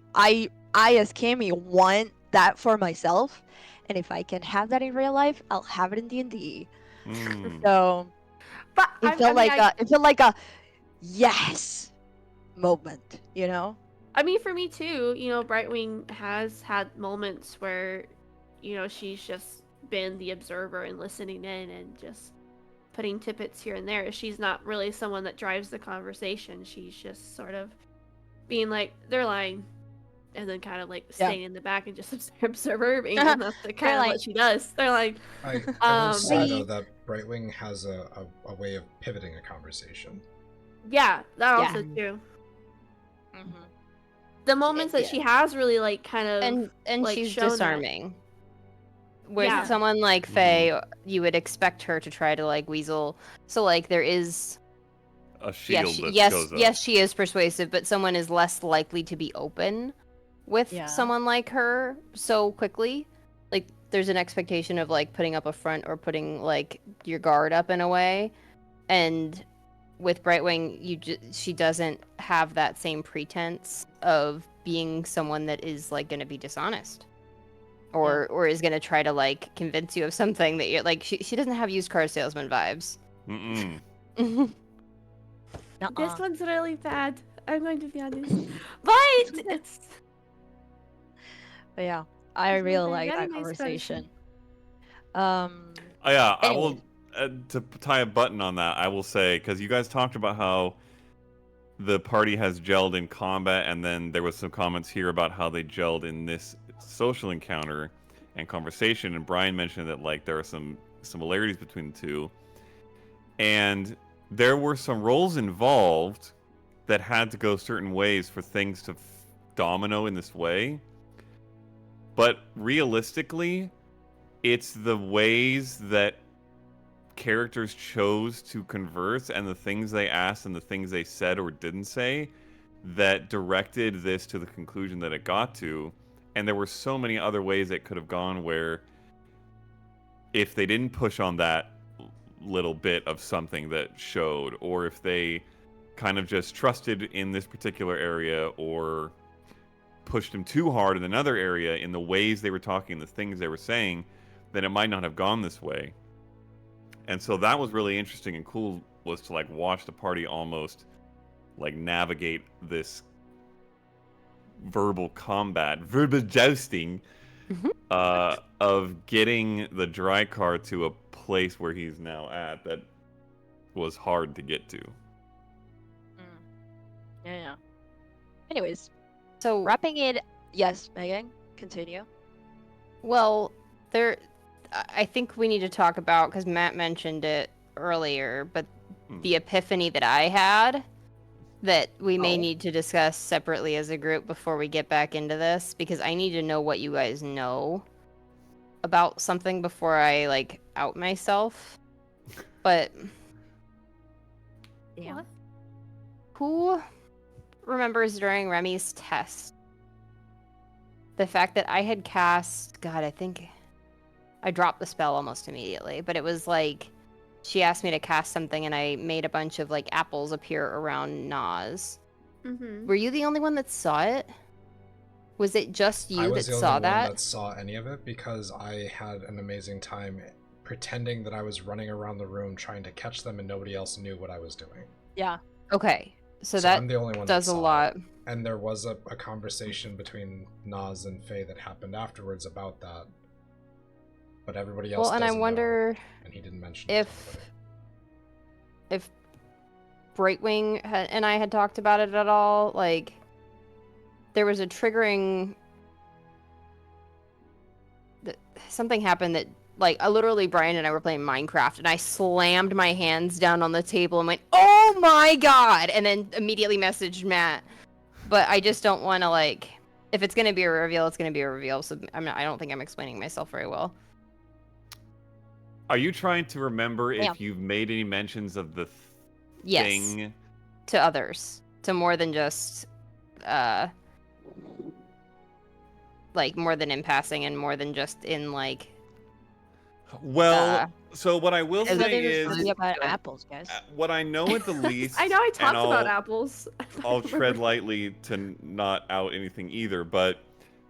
as Cammy want that for myself, and if I can have that in real life, I'll have it in D&D. So but it felt like a yes moment, you know? I mean, for me too, you know, Brightwing has had moments where, you know, she's just been the observer and listening in and just putting tidbits here and there. She's not really someone that drives the conversation. She's just sort of being like, they're lying, and then kind of like staying in the back and just observing, and that's kind of what she does. They're like, I will say though that Brightwing has a way of pivoting a conversation. Yeah, that also too. The moments that she has really like kind of and like she's disarming. With someone like Faye, you would expect her to try to like weasel. So like there is a shield. Yes, she is persuasive, but someone is less likely to be open with someone like her so quickly. Like there's an expectation of like putting up a front or putting like your guard up in a way, and with Brightwing, she doesn't have that same pretense of being someone that is like going to be dishonest. Or is gonna try to like convince you of something that you're like she doesn't have used car salesman vibes. This one's really bad. I'm going to be honest, but it's. But yeah, I really like that conversation. I will to tie a button on that. I will say, because you guys talked about how the party has gelled in combat, and then there was some comments here about how they gelled in this social encounter and conversation, and Brian mentioned that like there are some similarities between the two, and there were some roles involved that had to go certain ways for things to domino in this way, but realistically it's the ways that characters chose to converse and the things they asked and the things they said or didn't say that directed this to the conclusion that it got to. And there were so many other ways it could have gone where if they didn't push on that little bit of something that showed, or if they kind of just trusted in this particular area or pushed him too hard in another area in the ways they were talking, the things they were saying, then it might not have gone this way. And so that was really interesting and cool, was to like watch the party almost like navigate this verbal combat, verbal jousting, of getting the dry car to a place where he's now at that was hard to get to. Yeah. Anyways, So wrapping it. Yes, Megan, continue. Well, I think we need to talk about, because Matt mentioned it earlier, but the epiphany that I had that we may need to discuss separately as a group before we get back into this, because I need to know what you guys know about something before I like out myself. But Yeah. who remembers during Remy's test the fact that I had cast, God, I think I dropped the spell almost immediately, but it was like she asked me to cast something and I made a bunch of like apples appear around Nas. Mm-hmm. Were you the only one that saw it? Was it just you I that was the only saw one that? that saw any of it because I had an amazing time pretending that I was running around the room trying to catch them and nobody else knew what I was doing. Yeah. Okay, so that I'm the only one does that a saw lot. it. And there was a conversation between Nas and Faye that happened afterwards about that. But everybody else Well, and I doesn't wonder know, and he didn't mention it to if Brightwing and I had talked about it at all. Like, there was a triggering. Something happened that, like, literally Brian and I were playing Minecraft, and I slammed my hands down on the table and went, "Oh my god!" and then immediately messaged Matt. But I just don't want to, like, if it's gonna be a reveal, it's gonna be a reveal. So I don't think I'm explaining myself very well. Are you trying to remember if you've made any mentions of the thing? Yes. To others, to more than just, like, more than in passing and more than just in, like. Well, so what I will say is about apples, guys. what I know at the least. I know I talked and about apples. I'll tread lightly to not out anything either, but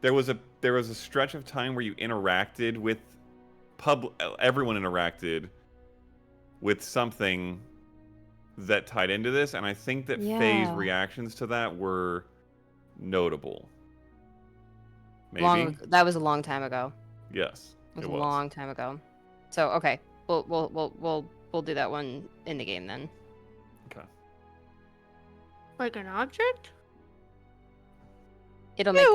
there was a stretch of time where you interacted with everyone interacted with something that tied into this, and I think that Faye's reactions to that were notable. Maybe that was a long time ago. Yes, it was a long time ago. So okay, we'll do that one in the game then. Okay. Like an object? It'll make.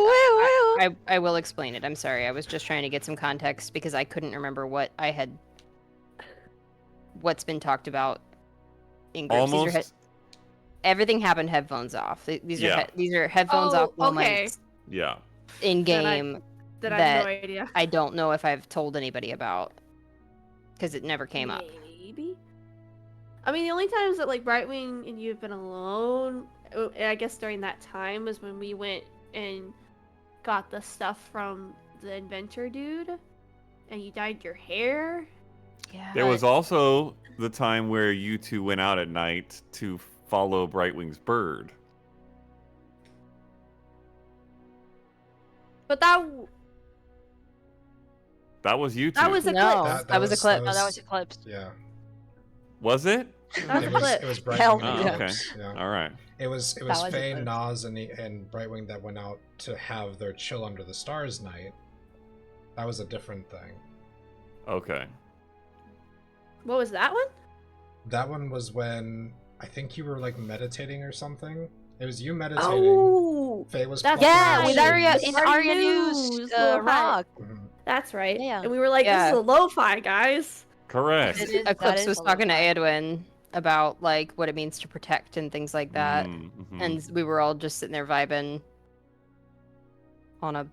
I will explain it. I'm sorry. I was just trying to get some context because I couldn't remember what's been talked about in groups. Almost. Everything happened headphones off. These are headphones off moments. Yeah. In game that I have no idea. I don't know if I've told anybody about because it never came up. Maybe. I mean, the only times that like Brightwing and you have been alone, I guess during that time was when we went and got the stuff from the inventor dude, and you dyed your hair. Yeah. There was also the time where you two went out at night to follow Brightwing's bird. But that was you two. That was Eclipse. That was Eclipse. No, that was Eclipse. Yeah. Was it? That was Eclipse. It was Brightwing. Hell and okay. Eclipse, yeah. All right. It was was Faye, Eclipse. Nas, and Brightwing that went out to have their chill under the stars night. That was a different thing. Okay. What was that one? That one was when I think you were like meditating or something. It was you meditating. Oh, Faye was that's plucking Yeah, your with shoes. Arya in Arya Arya News, News little rock. Mhm. that's right. Yeah. And we were like, Yeah. "This is a lo-fi, guys." Correct. Eclipse was talking to Edwin about like what it means to protect and things like that, Mm-hmm. and we were all just sitting there vibing on a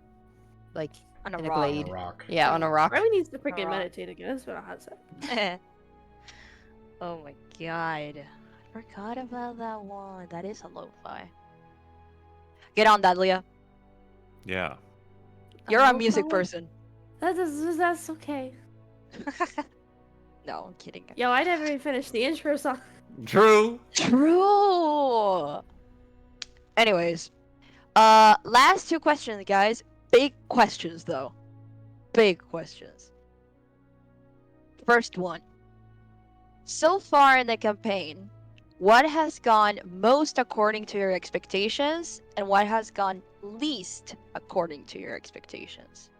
like On a in rock. glade. On a rock. Yeah, on a rock. Brightwing needs to freaking Rock. meditate again. That's what I had said. Oh my god. I forgot about that one. That is a lo-fi. Get on that, Leah. Yeah. You're a Oh, music fine. person. That's okay. No, I'm kidding. Yo, I never even finished the intro song. True. True. Anyways, last two questions, guys. Big questions, though. Big questions. First one. So far in the campaign, what has gone most according to your expectations, and what has gone least according to your expectations?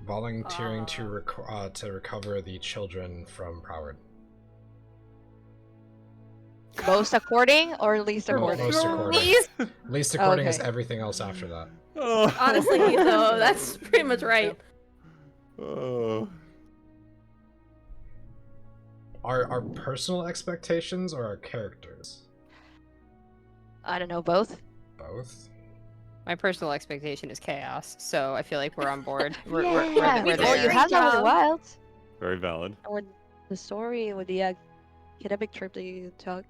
Volunteering to recover the children from Broward. Most according or least according? Most according. Least according is everything else after that. Honestly, though, that's pretty much right. Our personal expectations or our characters? I don't know, both. Both. My personal expectation is chaos, so I feel like we're on board. We're Well, you there. have that with the Wilds. Very valid. Or the story with the academic trip that you took.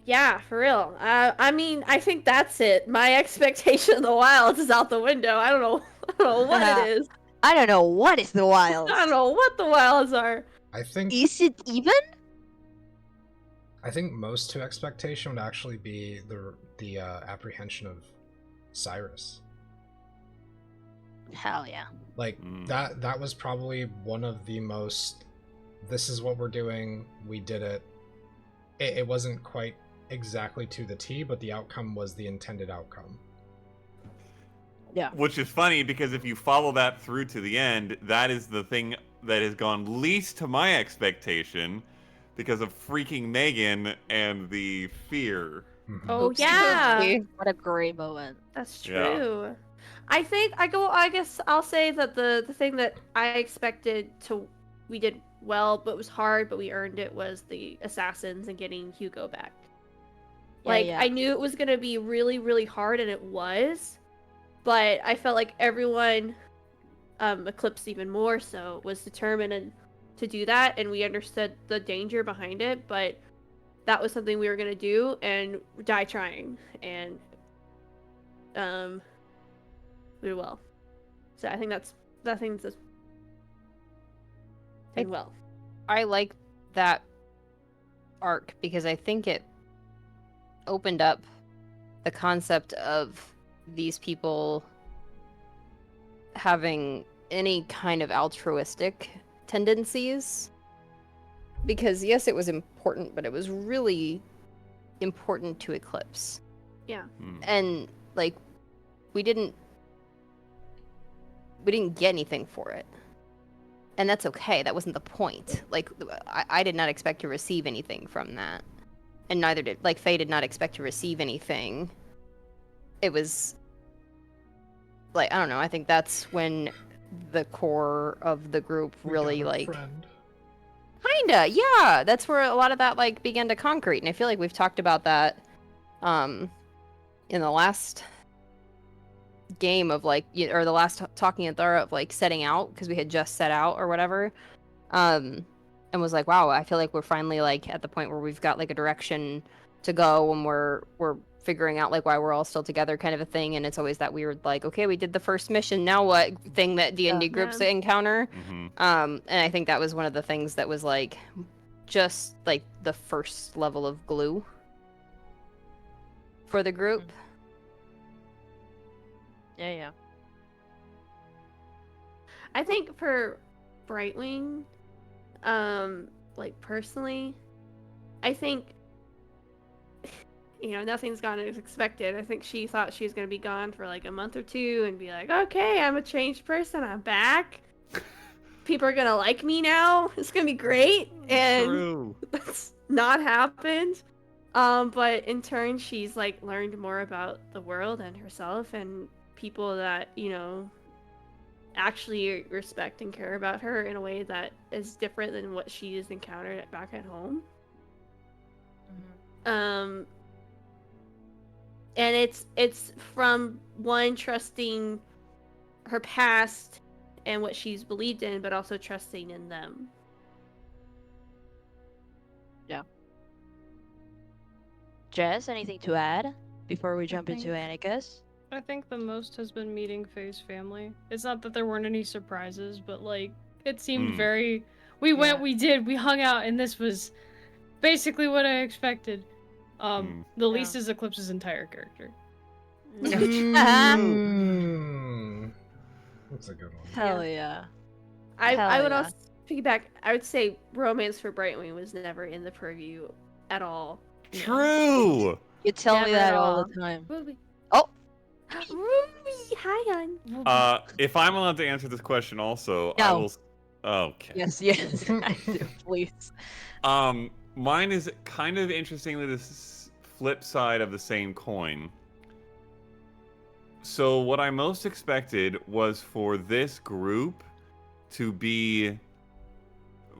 Yeah, for real. I mean, I think that's it. My expectation of the Wilds is out the window. I don't know what it is. I don't know what is the Wilds. I don't know what the Wilds are. I think. Is it even? I think most to expectation would actually be the apprehension of Cyrus. Hell yeah. Like that was probably one of the most. This is what we're doing. We did it. It wasn't quite exactly to the T, but the outcome was the intended outcome. Yeah. Which is funny because if you follow that through to the end, that is the thing that has gone least to my expectation because of freaking Megan and the fear. Oh yeah. What a great moment. That's true. Yeah. I guess I'll say that the thing that I expected we did well, but was hard, but we earned it, was the assassins and getting Hugo back. I knew it was gonna be really, really hard, and it was, but I felt like everyone, Eclipse even more so, was determined to do that, and we understood the danger behind it, but that was something we were gonna do and die trying, and we did well. So I think that's did well. I like that arc because I think it opened up the concept of these people having any kind of altruistic tendencies. Because yes, it was important, but it was really important to Eclipse. Yeah. And like we didn't get anything for it. And that's okay. That wasn't the point. Like, I did not expect to receive anything from that. And neither did, like, Faye did not expect to receive anything. It was, like, I don't know. I think that's when the core of the group really, like... Friend. Kinda, yeah. That's where a lot of that, like, began to concrete. And I feel like we've talked about that, in the last game of like, or the last Talking Aanthara of like setting out, because we had just set out or whatever, and was like, wow, I feel like we're finally like at the point where we've got like a direction to go, and we're figuring out like why we're all still together, kind of a thing. And it's always that weird like, okay, we did the first mission, now what thing that D&D groups encounter. And I think that was one of the things that was like just like the first level of glue for the group. Yeah. I think for Brightwing, like personally, I think, nothing's gone as expected. I think she thought she was going to be gone for like a month or two and be like, okay, I'm a changed person, I'm back. People are going to like me now. It's going to be great. And that's not happened. But in turn, she's like learned more about the world and herself and people that, actually respect and care about her in a way that is different than what she has encountered back at home. And it's from one, trusting her past and what she's believed in, but also trusting in them. Yeah. Jess, anything to add before we jump into Anarchus? I think the most has been meeting Faye's family. It's not that there weren't any surprises, but like it seemed very. We went, we did, we hung out, and this was basically what I expected. The least is Eclipse's entire character. That's a good one. Hell yeah. I would also piggyback. I would say romance for Brightwing was never in the purview at all. True. You tell me that all the time. Oh. Hi, on. If I'm allowed to answer this question also, No. I will... Okay. Yes, please. Mine is kind of interestingly the flip side of the same coin. So what I most expected was for this group to be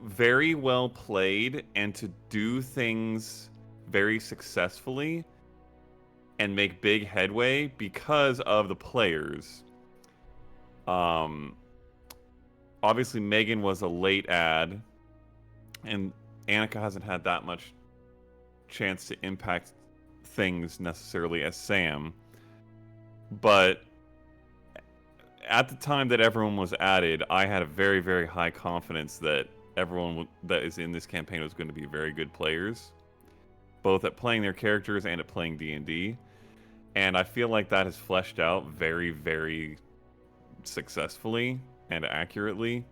very well played and to do things very successfully and make big headway because of the players. Obviously Megan was a late add, and Annika hasn't had that much chance to impact things necessarily as Sam. But at the time that everyone was added, I had a very, very high confidence that everyone that is in this campaign was going to be very good players, both at playing their characters and at playing D&D. And I feel like that has fleshed out very, very successfully and accurately.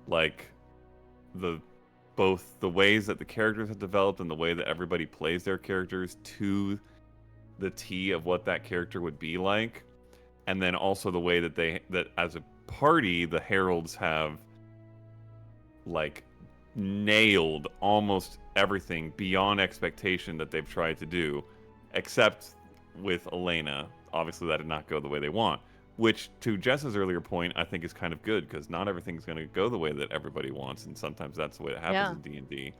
Like, both the ways that the characters have developed and the way that everybody plays their characters to the T of what that character would be like. And then also the way that as a party, the Heralds have, like, nailed almost everything beyond expectation that they've tried to do, except with Elena. Obviously, that did not go the way they want. Which, to Jess's earlier point, I think is kind of good, because not everything's going to go the way that everybody wants, and sometimes that's the way it happens in D&D,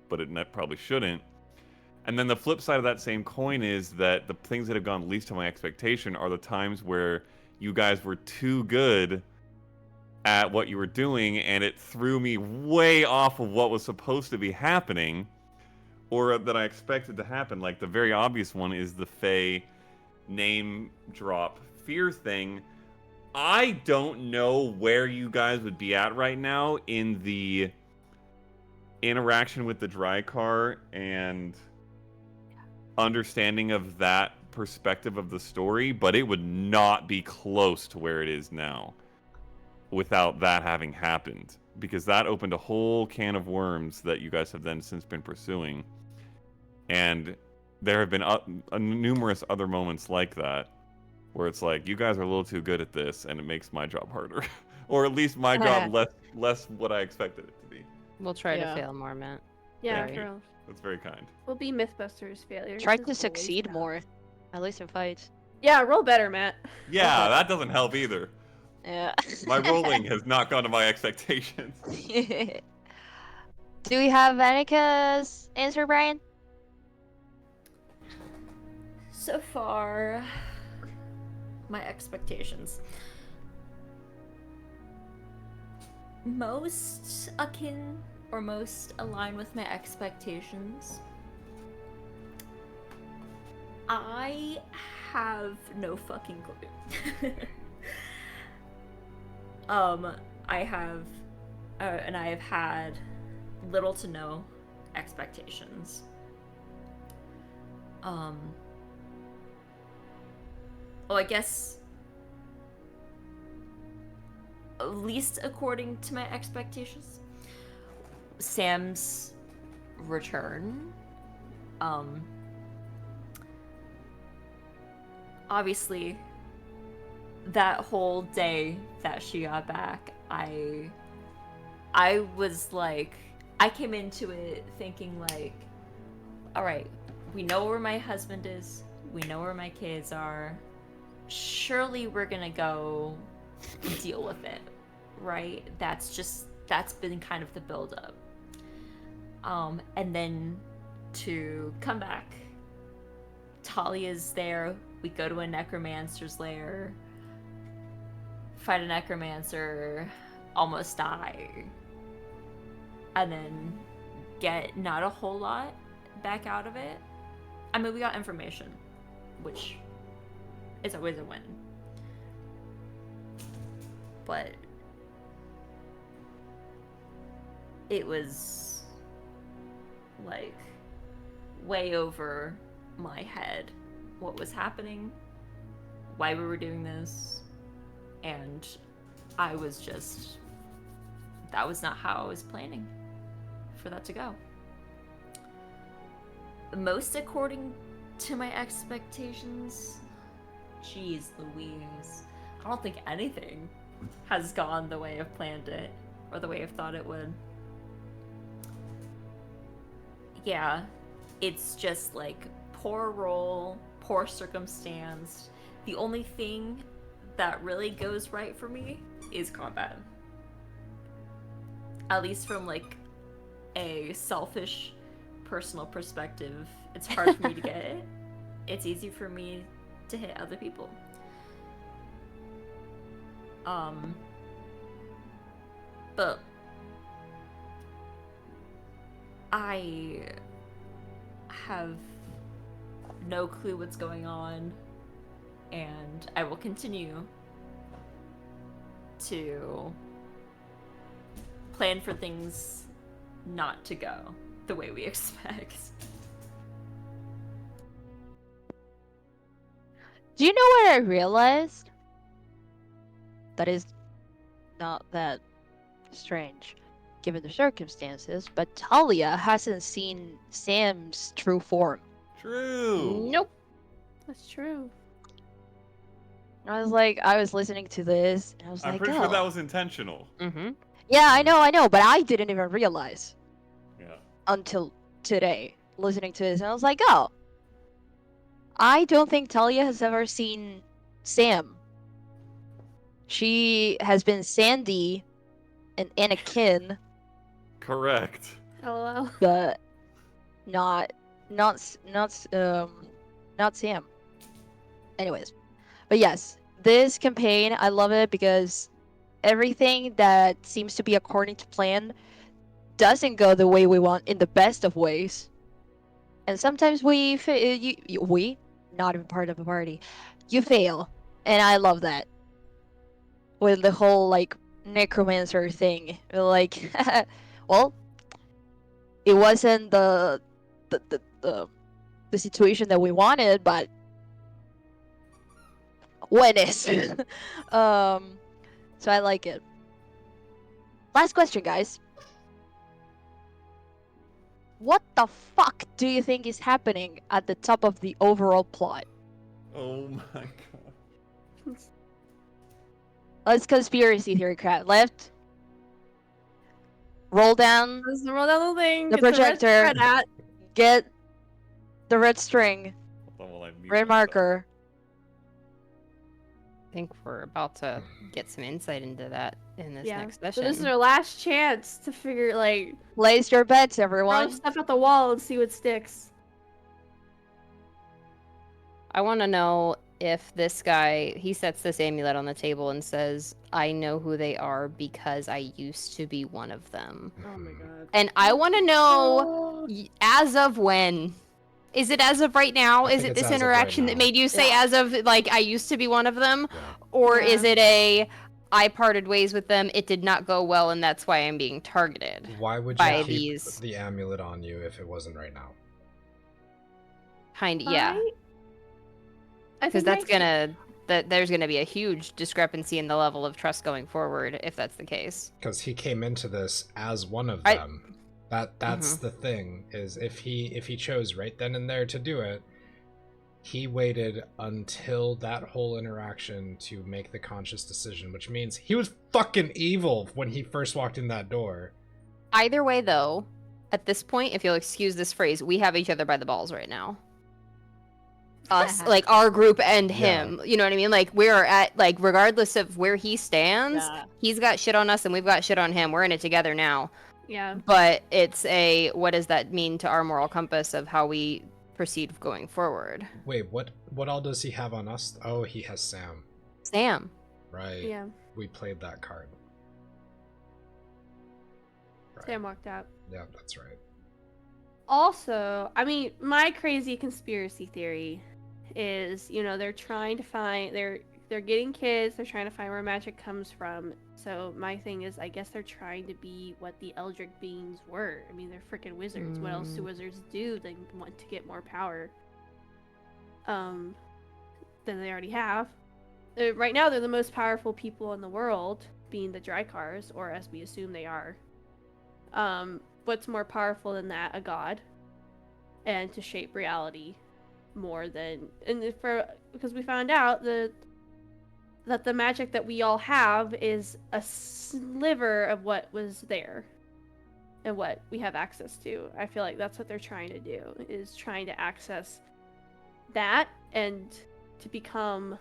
but it probably shouldn't. And then the flip side of that same coin is that the things that have gone least to my expectation are the times where you guys were too good at what you were doing, and it threw me way off of what was supposed to be happening, or that I expected to happen. Like, the very obvious one is the Fae name drop fear thing. I don't know where you guys would be at right now in the interaction with the dry car and understanding of that perspective of the story, but it would not be close to where it is now without that having happened, because that opened a whole can of worms that you guys have then since been pursuing. And there have been numerous other moments like that where it's like, you guys are a little too good at this, and it makes my job harder. Or at least my job less what I expected it to be. We'll try to fail more, Matt. Yeah, Right. true. That's very kind. We'll be Mythbusters failures. Try to succeed more, at least in fights. Yeah, roll better, Matt. Yeah, that doesn't help either. Yeah. My rolling has not gone to my expectations. Do we have Annika's answer, Brian? So far, my expectations. Most akin or most aligned with my expectations. I have no fucking clue. I have had little to no expectations. Well, I guess at least according to my expectations, Sam's return. Obviously, that whole day that she got back, I was like, I came into it thinking like, all right, we know where my husband is, we know where my kids are, surely we're gonna go deal with it, right? That's been kind of the build-up. And then to come back, Talia's there, we go to a necromancer's lair, fight a necromancer, almost die, and then get not a whole lot back out of it. I mean, we got information, which is always a win. But it was like way over my head what was happening, why we were doing this, and I was just, that was not how I was planning for that to go. Most according to my expectations, jeez Louise. I don't think anything has gone the way I've planned it, or the way I've thought it would. Yeah, it's just like poor roll, poor circumstance. The only thing that really goes right for me is combat. At least from like a selfish personal perspective, it's hard for me to get it. It's easy for me to hit other people. But I have no clue what's going on, and I will continue to plan for things not to go the way we expect. Do you know what I realized? That is not that strange, given the circumstances, but Talia hasn't seen Sam's true form. True. Nope. That's true. I was listening to this, and I was I'm like, pretty oh. sure that was intentional. Mm-hmm. Yeah, I know, but I didn't even realize. Yeah. Until today, listening to this, and I was like, oh. I don't think Talia has ever seen Sam. She has been Sandy and Anakin. Correct. LOL. But not Sam. Anyways, but yes, this campaign, I love it because everything that seems to be according to plan doesn't go the way we want in the best of ways, and sometimes we not even part of the party, you fail, and I love that. With the whole like necromancer thing, like, well, it wasn't the situation that we wanted, but when is so I like it. Last question, guys. What the fuck do you think is happening at the top of the overall plot? Oh my god. Let's conspiracy theory crowd. Left. Roll down Let's roll down the thing. the get red projector. thread out. Get the red string. Hold on while I mute Red myself. marker. I think we're about to get some insight into that in this next So session. this is our last chance to figure, like, Place your bets, throw everyone. stuff at the wall and see what sticks. I want to know if this guy, he sets this amulet on the table and says, I know who they are because I used to be one of them. Oh my god. And I want to know, as of when? Is it as of right now? I Is think it it's this as of right interaction that now. made you say Yeah. as of, like, I used to be one of them? Yeah. Or Yeah. is it a, I parted ways with them, it did not go well, and that's why I'm being targeted? Why would By you keep these- the amulet on you if it wasn't right now? Yeah. I Because think there's gonna be a huge discrepancy in the level of trust going forward if that's the case. Because he came into this as one of I- them. That's the thing, is if he chose right then and there to do it, he waited until that whole interaction to make the conscious decision, which means he was fucking evil when he first walked in that door. Either way, though, at this point, if you'll excuse this phrase, we have each other by the balls right now. Us, like our group and him. You know what I mean? Like we're at, like, regardless of where he stands, he's got shit on us and we've got shit on him. We're in it together now. Yeah. But it's a, what does that mean to our moral compass of how we proceed going forward? Wait, what all does he have on us? Oh, he has Sam. Sam. Right. Yeah. We played that card. Right. Sam walked out. Yeah, that's right. Also, I mean, my crazy conspiracy theory is, you know, they're trying to find, they're getting kids, they're trying to find where magic comes from. So my thing is, I guess they're trying to be what the Eldritch beings were. I mean, they're freaking wizards. What else do wizards do? They want to get more power than they already have. Right now, they're the most powerful people in the world, being the Drykars, or as we assume they are. What's more powerful than that? A god. And to shape reality more than, because we found out the that the magic that we all have is a sliver of what was there and what we have access to. I feel like that's what they're trying to do, is trying to access that and to become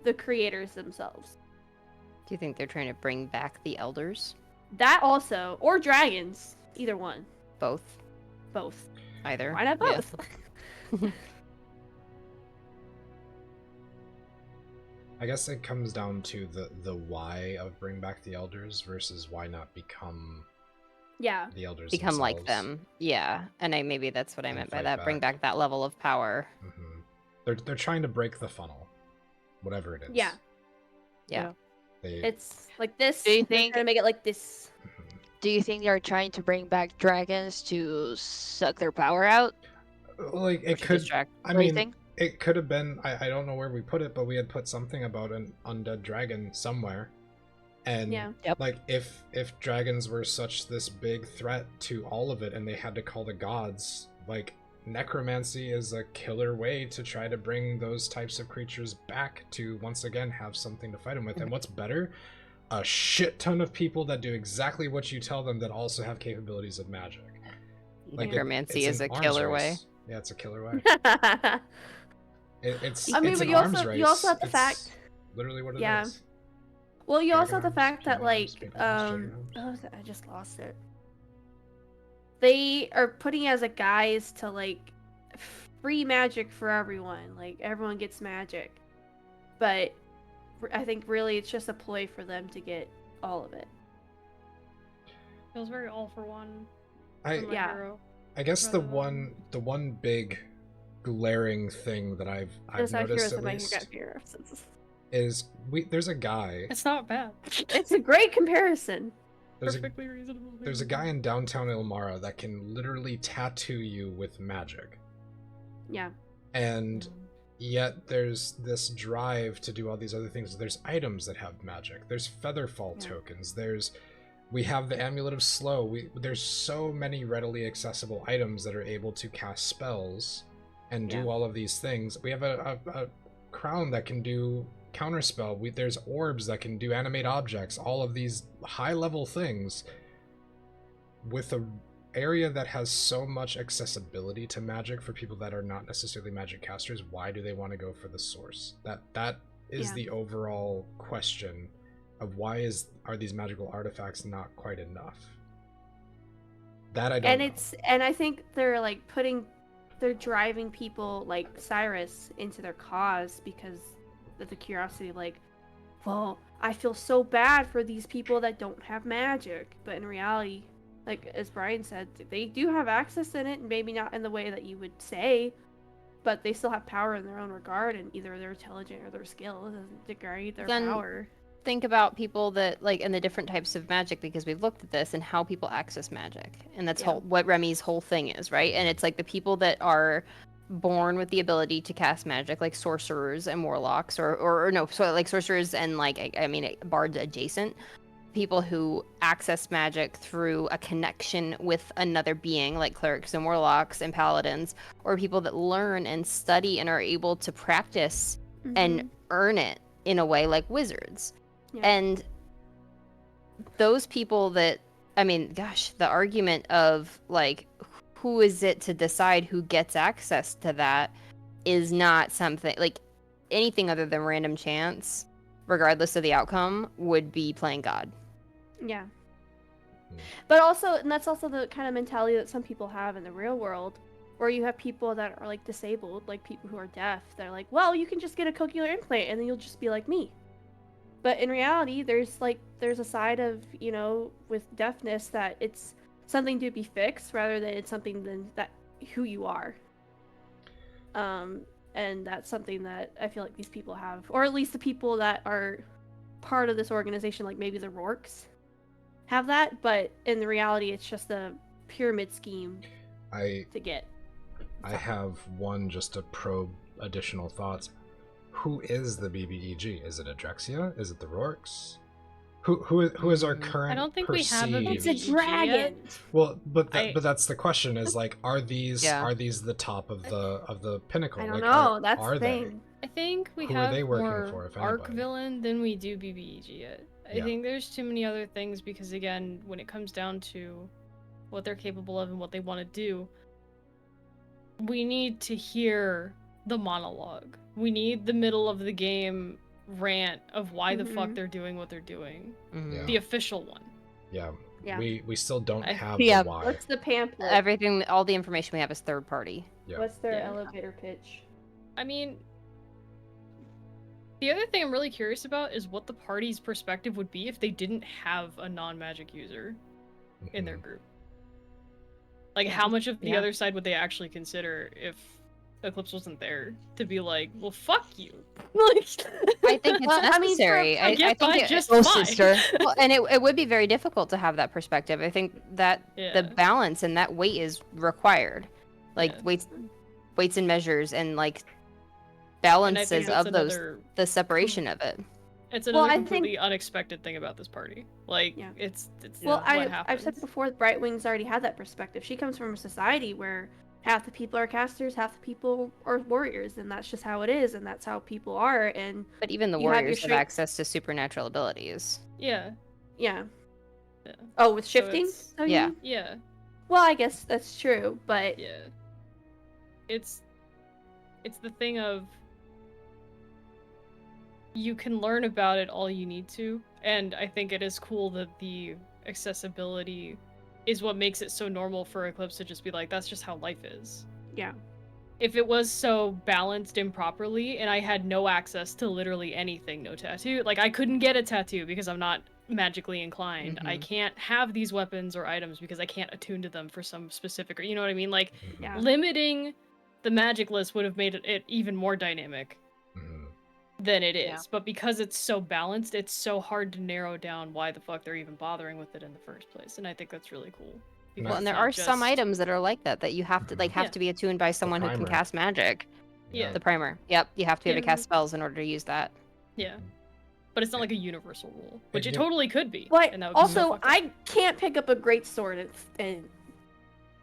the creators themselves. Do you think they're trying to bring back the elders? That also, or dragons, either one. Both. Either. Why not both? Yeah. I guess it comes down to the why of bring back the elders versus why not become the elders Become themselves. like them. Yeah. And maybe that's what I meant by that. Back. Bring back that level of power. Mm-hmm. They're trying to break the funnel, whatever it is. Yeah. It's like this. Do you they're think trying to make it like this? Do you think they're trying to bring back dragons to suck their power out? Like it could. I mean, it could have been. I don't know where we put it, but we had put something about an undead dragon somewhere. And like if dragons were such this big threat to all of it, and they had to call the gods, like necromancy is a killer way to try to bring those types of creatures back to once again have something to fight them with. And what's better? A shit ton of people that do exactly what you tell them that also have capabilities of magic. Like necromancy is a killer way. Yeah, it's a killer way. It's I mean, it's but an you arms race. also have the It's fact. literally what it is. Well, you also have the Dragon fact that arms, like people arms, what was it? I just lost it. They are putting as a guise to like free magic for everyone. Like everyone gets magic, but I think really it's just a ploy for them to get all of it. Feels very all for one. I guess the one big glaring thing that I've noticed at least is there's a guy. It's not bad. It's a great comparison. Perfectly reasonable. There's a guy in downtown Ilmara that can literally tattoo you with magic. Yeah. And yet there's this drive to do all these other things. There's items that have magic. There's Featherfall tokens. We have the Amulet of Slow. There's so many readily accessible items that are able to cast spells and do all of these things. We have a crown that can do counterspell. There's orbs that can do animate objects. All of these high-level things with a area that has so much accessibility to magic for people that are not necessarily magic casters. Why do they want to go for the source? That is the overall question of why are these magical artifacts not quite enough? That I don't know. And I think they're like they're driving people like Cyrus into their cause because of the curiosity, like, well, I feel so bad for these people that don't have magic, but in reality, like as Brian said, they do have access in it, and maybe not in the way that you would say, but they still have power in their own regard, and either they're intelligent or their skill doesn't degrade their power. Think about people that like in the different types of magic, because we've looked at this and how people access magic, and that's what Remy's whole thing is, right? And it's like the people that are born with the ability to cast magic, like sorcerers and warlocks, or no, so like sorcerers and like I mean bards adjacent, people who access magic through a connection with another being, like clerics and warlocks and paladins, or people that learn and study and are able to practice and earn it in a way like wizards. And those people that, I mean, gosh, the argument of like, who is it to decide who gets access to that is not something like anything other than random chance, regardless of the outcome, would be playing God. Yeah. But also, and that's also the kind of mentality that some people have in the real world, where you have people that are like disabled, like people who are deaf. They're like, well, you can just get a cochlear implant and then you'll just be like me. But in reality, there's a side of, you know, with deafness that it's something to be fixed rather than it's something that who you are. And that's something that I feel like these people have, or at least the people that are part of this organization, like maybe the Rorks have that, but in the reality, it's just a pyramid scheme to get. I have one just to probe additional thoughts. Who is the BBEG? Is it Adrexia? Is it the Rorks? Who is our current? I don't think we have a perceived- It's a dragon. Well, but that's the question: is like, are these Yeah. the top of the pinnacle? I don't Like, know. That's are the they? thing. I think we Who are have they working more for, if arc anybody? villain than we do BBEG yet. I think there's too many other things because again, when it comes down to what they're capable of and what they want to do, we need to hear the monologue. We need the middle of the game rant of why the fuck they're doing what they're doing. Yeah. The official one. Yeah. Yeah. We still don't have Yeah. the why. What's the pamphlet? Everything, all the information we have is third party. Yeah. What's their Yeah. elevator pitch? I mean, the other thing I'm really curious about is what the party's perspective would be if they didn't have a non-magic user in their group. Like, how much of the other side would they actually consider if Eclipse wasn't there to be like, well, fuck you. Like, I think it's necessary. I get by just Oh, fine. sister. Well, and it would be very difficult to have that perspective. I think that Yeah. the balance and that weight is required, like Yeah. weights and measures, and like And I balances think that's of those, another- the separation of it. It's another I completely think- unexpected thing about this party. Like, Yeah. it's Well, what I've happens. said before, Brightwing's already had that perspective. She comes from a society where half the people are casters, half the people are warriors, and that's just how it is, and that's how people are. And But even the You have your warriors have straight- access to supernatural abilities. Yeah. yeah. Yeah. Oh, with So shifting? it's- Oh, you Yeah. mean? Yeah. Well, I guess that's true, but Yeah. It's the thing of you can learn about it all you need to, and I think it is cool that the accessibility is what makes it so normal for Eclipse to just be like, that's just how life is. yeah. If it was so balanced improperly and I had no access to literally anything, no tattoo, like I couldn't get a tattoo because I'm not magically inclined. I can't have these weapons or items because I can't attune to them for some specific, you know what I mean? Like, Yeah. limiting the magic list would have made it even more dynamic than it is. Yeah. But because it's so balanced, it's so hard to narrow down why the fuck they're even bothering with it in the first place. And I think that's really cool. Well, and it's there not are some just- items that are like that you have to have Yeah. to be attuned by someone who can primer. cast magic. Yeah. The primer. Yep, you have to be able to Yeah. cast spells in order to use that. Yeah. But it's not like a universal rule, which it you- totally could be. But and that would be so also, fucked up. I can't pick up a great sword and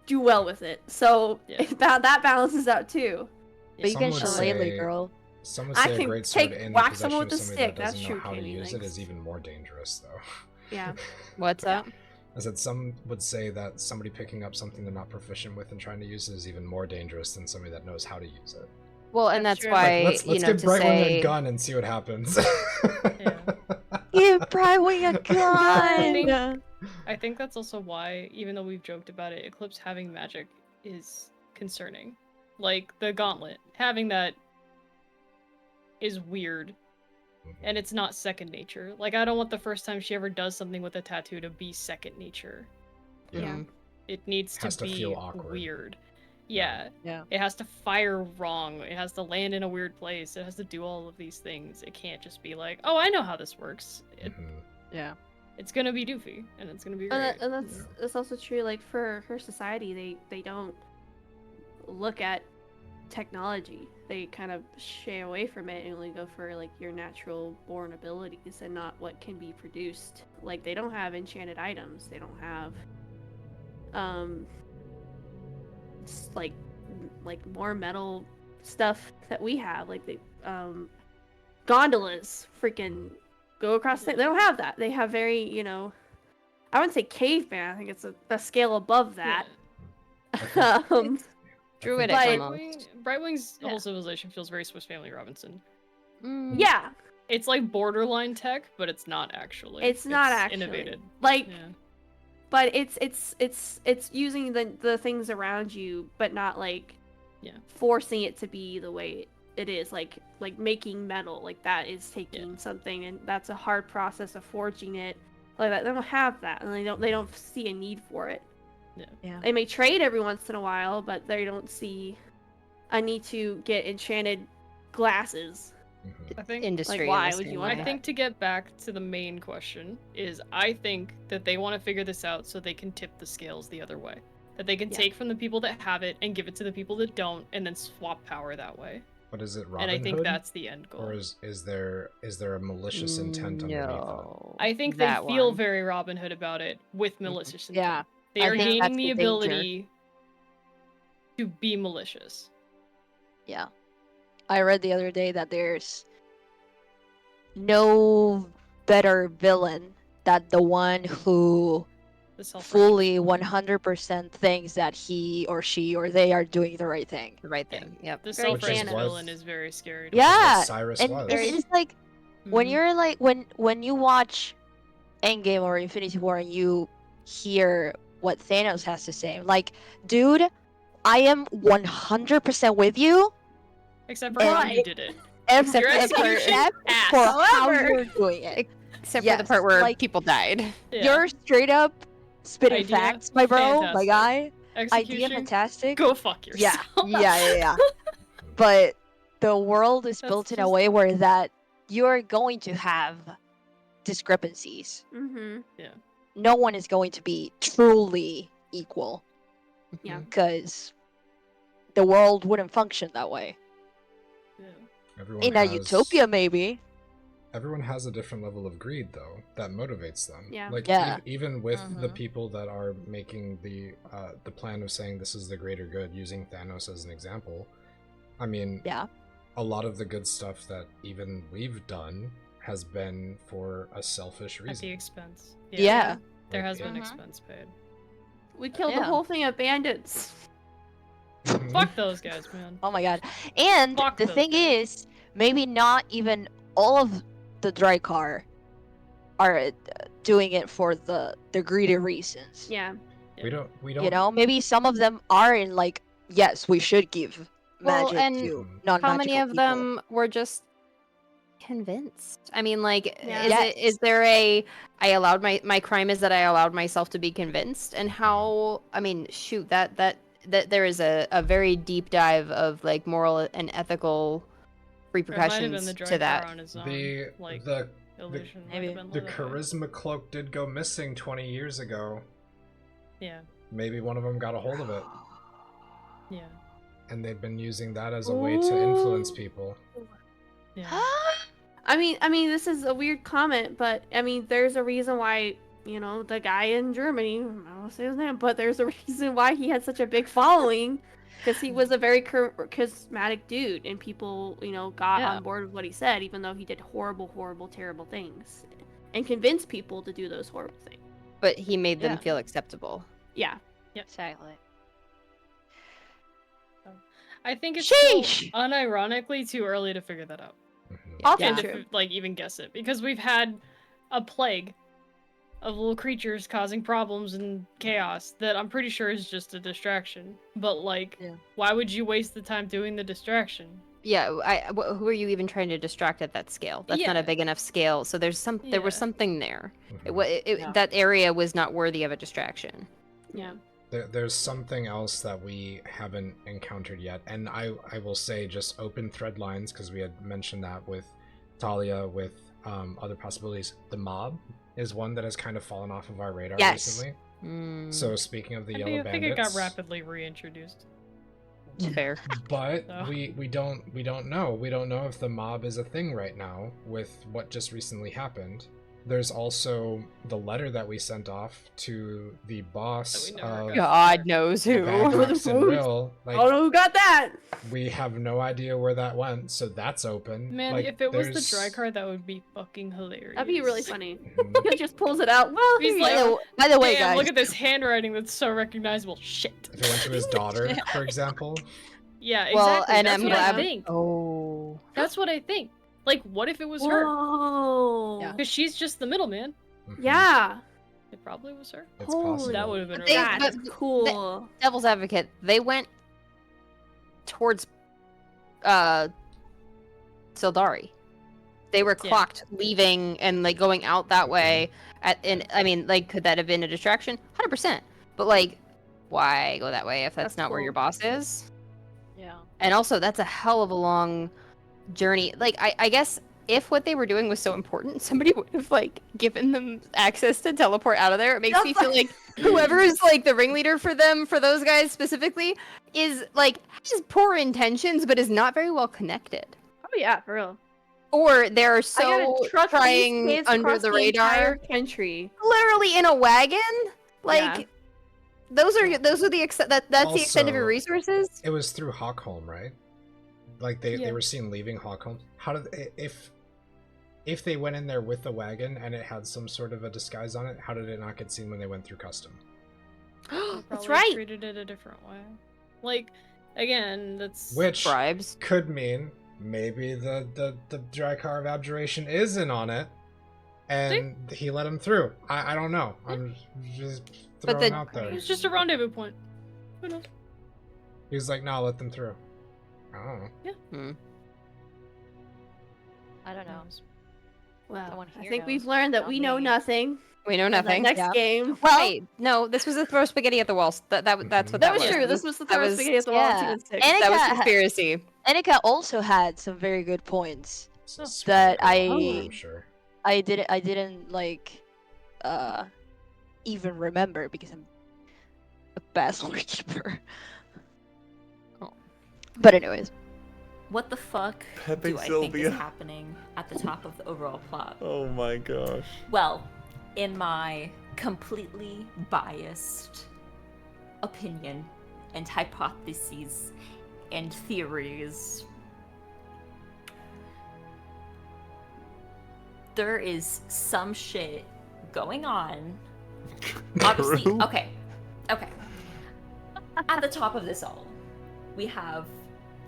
do well with it, so Yeah. that balances out too. But you Some can would shillelagh, say- girl. Some would I say a can great sword take- in whack possession someone of with a somebody that stick, that's doesn't true, know how to Katie, use it thanks. is even more dangerous, though. Yeah. What's that? I said some would say that somebody picking up something they're not proficient with and trying to use it is even more dangerous than somebody that knows how to use it. Well, and That's that's true. why Let's you know give to Brightwing say a gun and see what happens. Yeah. Give Brightwing a think- gun! I think that's also why, even though we've joked about it, Eclipse having magic is concerning. Like, the gauntlet, having that is weird. And it's not second nature. Like, I don't want the first time she ever does something with a tattoo to be second nature. Yeah. It needs Has to be feel awkward. weird. Yeah. Yeah. It has to fire wrong. It has to land in a weird place. It has to do all of these things. It can't just be like, oh, I know how this works. Yeah. It's gonna be doofy, and it's gonna be great. And that's also true. Like for her society, they don't look at technology. They kind of shy away from it and only go for like your natural born abilities and not what can be produced. Like they don't have enchanted items. They don't have like more metal stuff that we have. Like the gondolas freaking go across they don't have that. They have very, I wouldn't say caveman. I think it's a scale above that. druidic But- almost. Brightwing's Yeah. whole civilization feels very Swiss Family Robinson. Yeah, It's like borderline tech, but it's not actually. it's not actually innovated. like, Yeah. but it's using the things around you, but not like Yeah. forcing it to be the way it is. Like making metal, like that is taking something, and that's a hard process of forging it. Like that, they don't have that, and they don't see a need for it. Yeah. They may trade every once in a while, but they don't see a need to get enchanted glasses. I think Industry. Like, in why the would you same want I way. think to get back to the main question is I think that they want to figure this out so they can tip the scales the other way. That they can Yeah. take from the people that have it and give it to the people that don't and then swap power that way. What is it, Robin And I think Hood? that's the end goal. Or is there a malicious intent underneath it? I think they feel one. very Robin Hood about it with malicious intent. Yeah. They I are think gaining that's the the danger. ability to be malicious. Yeah. I read the other day that there's no better villain than the one who The self-righteous fully one. 100% thinks that he or she or they are doing the right thing. The right thing. Yep. The Very self-righteous Thanos. villain is very scary. Which is what Yeah, Cyrus and was. it's like when Mhm. you're like when you watch Endgame or Infinity War and you hear what Thanos has to say, like, dude, I am 100% with you. Except for how and you did it. Except Your for the part, execution, ass. for how However- you're doing it. except for the Yes, part where like, people died. Yeah. You're straight up spitting Idea, facts, my bro, my fantastic. guy. Idea Execution, fantastic. go fuck Yeah, yourself. yeah. But the world is That's built in a just- way where that you're going to have discrepancies. Mm-hmm. No one is going to be truly equal Yeah. because the world wouldn't function that way. Yeah. Everyone In a has, utopia, maybe. Everyone has a different level of greed, though, that motivates them. Yeah. Like Yeah. even with the Mhm. people that are making the plan of saying this is the greater good, using Thanos as an example. I mean, Yeah. a lot of the good stuff that even we've done has been for a selfish At the reason. expense. Yeah. There Like, has been Mhm. expense paid. We killed the Yeah. whole thing of bandits. Mhm. Fuck those guys, man. Oh my god. And Fuck the those thing guys. is, maybe not even all of the Drakkar are doing it for the greedy reasons. Yeah. We don't. You know, maybe some of them are in like, yes, we should give Well, magic and to Mhm. non-magical How many of people. them were just convinced? I mean, like, Yeah. is there I allowed my crime is that I allowed myself to be convinced, and how, I mean, shoot, that there is a very deep dive of like moral and ethical Or it might have been repercussions the to Drakkar that. on his own. The like, the illusion might maybe. have been the lit away. charisma cloak did go missing 20 years ago. Yeah. Maybe one of them got a hold of it, Yeah. and they've been using that as a way to influence people. Yeah. I mean, this is a weird comment, but I mean, there's a reason why, you know, the guy in Germany, I won't say his name, but there's a reason why he had such a big following, because he was a very charismatic dude, and people, you know, got Yeah. on board with what he said, even though he did horrible, terrible things, and convinced people to do those horrible things. But he made them Yeah. feel acceptable. Yeah. Exactly. I think it's still Sheesh! unironically too early to figure that out. Mhm. Also And true. to like even guess it. Because we've had a plague of little creatures causing problems and chaos that I'm pretty sure is just a distraction. But like, Yeah. why would you waste the time doing the distraction? Yeah, who are you even trying to distract at that scale? That's not Yeah. a big enough scale. So there was Yeah. something there. Mhm. Yeah. That area was not worthy of a distraction. Yeah. There's something else that we haven't encountered yet, and I will say just open thread lines, because we had mentioned that with Talia, with other possibilities. The mob is one that has kind of fallen off of our radar Yes. recently. Mm, So speaking of the I yellow think it got bandits, rapidly reintroduced. fair. but So. we don't know if the mob is a thing right now with what just recently happened. There's also the letter that we sent off to the boss That we never of got. God knows who. Badrox and Rill. Like, Oh no, who got that? we have no idea where that went, so that's open. Man, Like, if it was the there's- dry card, that would be fucking hilarious. That'd be really funny. Mhm. He just pulls it out. Well, He's here you like, go. By the way, Damn, guys, look at this handwriting that's so recognizable. Shit. If it went to his daughter, for example. Yeah, Well, exactly. and That's I'm what I glad. think. Oh. That's what I think. Like, what if it was her? Whoa. Yeah. Because she's just the middleman. Mhm. Yeah. It probably was her. It's Holy- possible. That would have been But they- really That's but cool. Devil's advocate. They went towards Sildari. They were Yeah. clocked leaving and like going out that way. And I mean, like, could that have been a distraction? 100%. But like, why go that way if that's That's not where your cool. boss is? yeah. And also, that's a hell of a long journey. Like, I guess if what they were doing was so important, somebody would have like given them access to teleport out of there. It makes me feel like whoever is like the ringleader for them, for those guys specifically, is like has poor intentions but is not very well connected. Oh yeah, for real. Or they're I so gotta truck trying these kids under across the entire radar, country. literally in a wagon. Like Yeah. those are the extent that's the extent of your Also, resources. It was through Hawkholm, right? Like they were seen leaving Hawkholm. How did if they went in there with the wagon and it had some sort of a disguise on it, how did it not get seen when they went through custom? That's Probably right. treated it a different way. Like, again, that's Which Bribes. could mean maybe the dry car of abjuration is in on it, and he let him through. I don't know. I'm just But throwing the- out there. it's just a rendezvous point. Who knows? He was like, "No, let them through." I don't know. I don't know. Well, Someone I here think we've knows, learned that not we know me. nothing. We know in the nothing. Next Yeah. game. Well, hey, no, this was a throw spaghetti at the walls. That's what That that was was. true. This was the That throw was- spaghetti at the wall in yeah. season 6. And That was Anika conspiracy. Anika also had some very good points It's a Oh. spirit that girl, I'm sure. I didn't like even remember because I'm a password keeper. Oh. But anyways, What the fuck Pepe do I think Sylvia. is happening at the top of the overall plot? Oh my gosh. Well, in my completely biased opinion and hypotheses and theories, there is some shit going on. Obviously, True. okay. At the top of this all, we have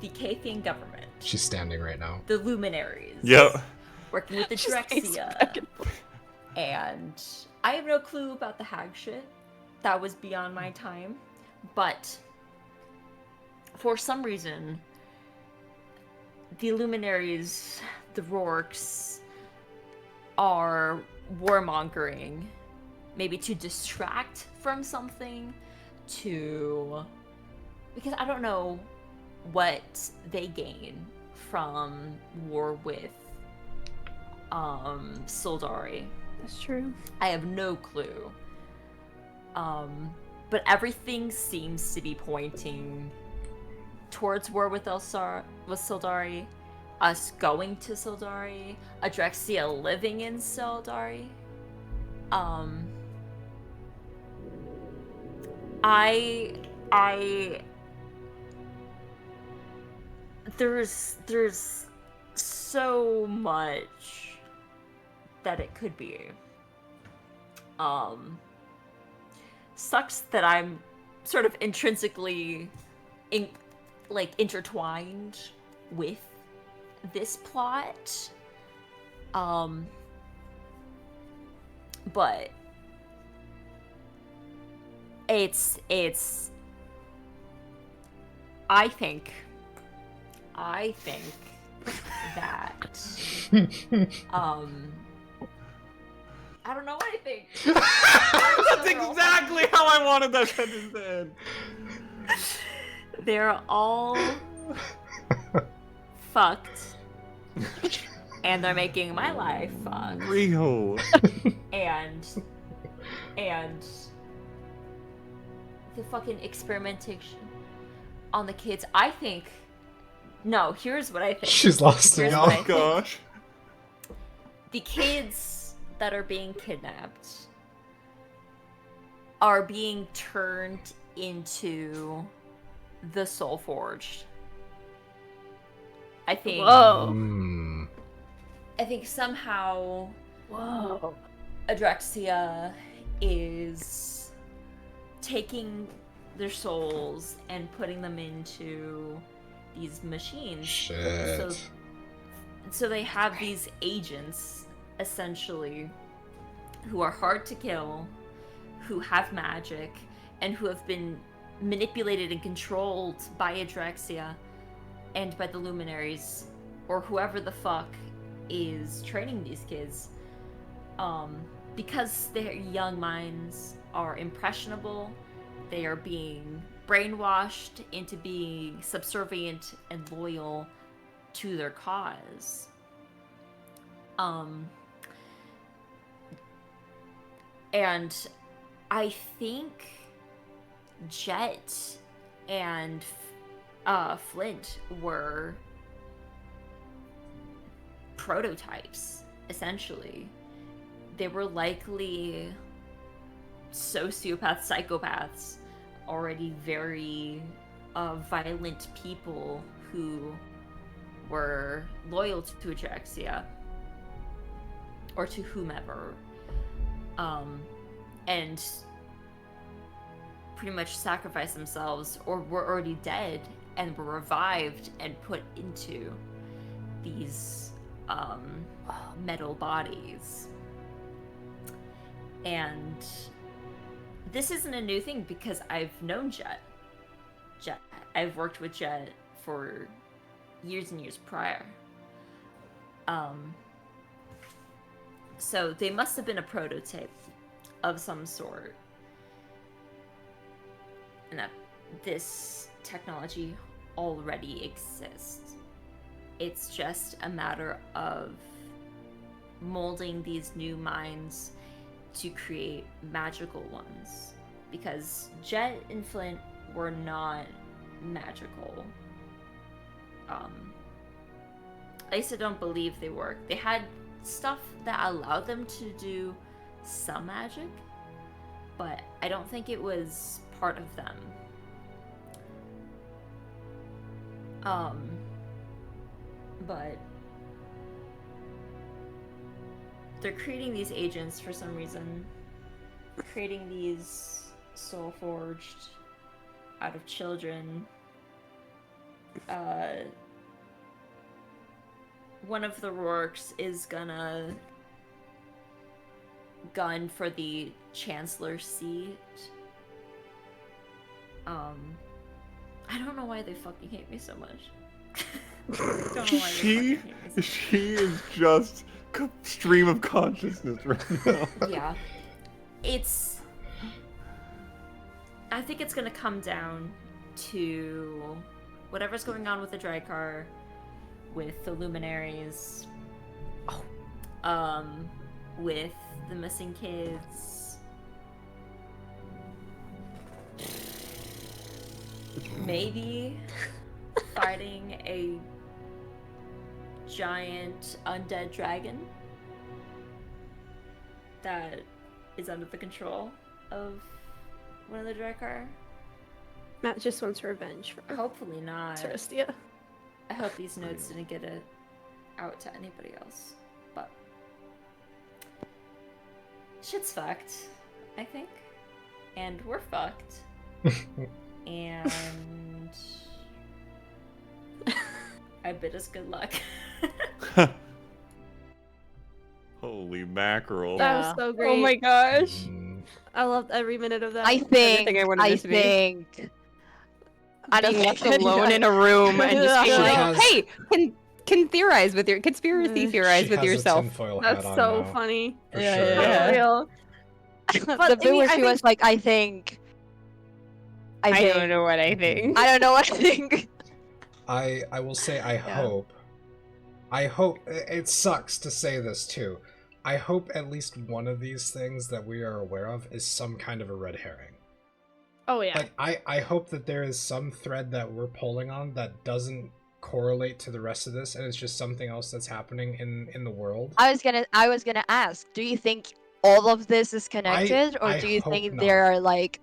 the Cathian government, She's standing right now. the luminaries. Yep. Working with the Just pacing Drexia. back and forth. And I have no clue about the hag shit. That was beyond my time. But for some reason, the luminaries, the Rorks, are warmongering. Maybe to distract from something, because I don't know what they gain from war with Sildari. That's true. I have no clue. But everything seems to be pointing towards war with Sildari, us going to Sildari, Adrexia living in Sildari. There's so much that it could be. Sucks that I'm sort of intrinsically intertwined with this plot. But it's I think that I don't know what I think. That's exactly how I wanted that sentence to end. They're all fucked, and they're making my life fucked. Real. And the fucking experimentation on the kids. I think. No, here's what I think. She's lost it. Here's Y'all. what I Oh think. gosh. The kids that are being kidnapped are being turned into the Soul Forged. I think. Whoa. I think somehow Whoa. Adrexia is taking their souls and putting them into these machines. Shit. So they have these agents, essentially, who are hard to kill, who have magic, and who have been manipulated and controlled by Adrexia and by the Luminaries, or whoever the fuck is training these kids. Because their young minds are impressionable, they are being brainwashed into being subservient and loyal to their cause. And I think Jet and Flint were prototypes, essentially. They were likely sociopaths, psychopaths, already very violent people who were loyal to Ajaxia or to whomever, and pretty much sacrificed themselves or were already dead and were revived and put into these metal bodies. And this isn't a new thing because I've known Jet. I've worked with Jet for years and years prior. So they must have been a prototype of some sort. And that this technology already exists. It's just a matter of molding these new minds to create magical ones. Because Jet and Flint were not magical. At least I don't believe they were. They had stuff that allowed them to do some magic, but I don't think it was part of them. But they're creating these agents for some reason, creating these soul forged out of children. One of the Rourkes is gonna gun for the Chancellor seat. I don't know why they fucking hate me so much. I don't know why they fucking hate me so much. She is just stream of consciousness right now. Yeah. I think it's gonna come down to whatever's going on with the Drakkar, with the Luminaries, with the missing kids. Maybe fighting a giant undead dragon that is under the control of one of the Drakkar. Matt just wants revenge for Hopefully not. Celestia. I hope these notes didn't get it out to anybody else. But shit's fucked, I think. And we're fucked. And I bid us good luck. Holy mackerel. That was so great. Oh my gosh. I loved every minute of that. I think being left alone in a room and just being like, hey, can theorize with your conspiracy theorize with yourself. That's so funny. Yeah. Real. The bit where she was like, I think I don't know what I think. I don't know what I think. I will say I hope, it sucks to say this too, I hope at least one of these things that we are aware of is some kind of a red herring. Oh yeah. Like I hope that there is some thread that we're pulling on that doesn't correlate to the rest of this and it's just something else that's happening in the world. I was gonna ask, do you think all of this is connected, or do you think there are like,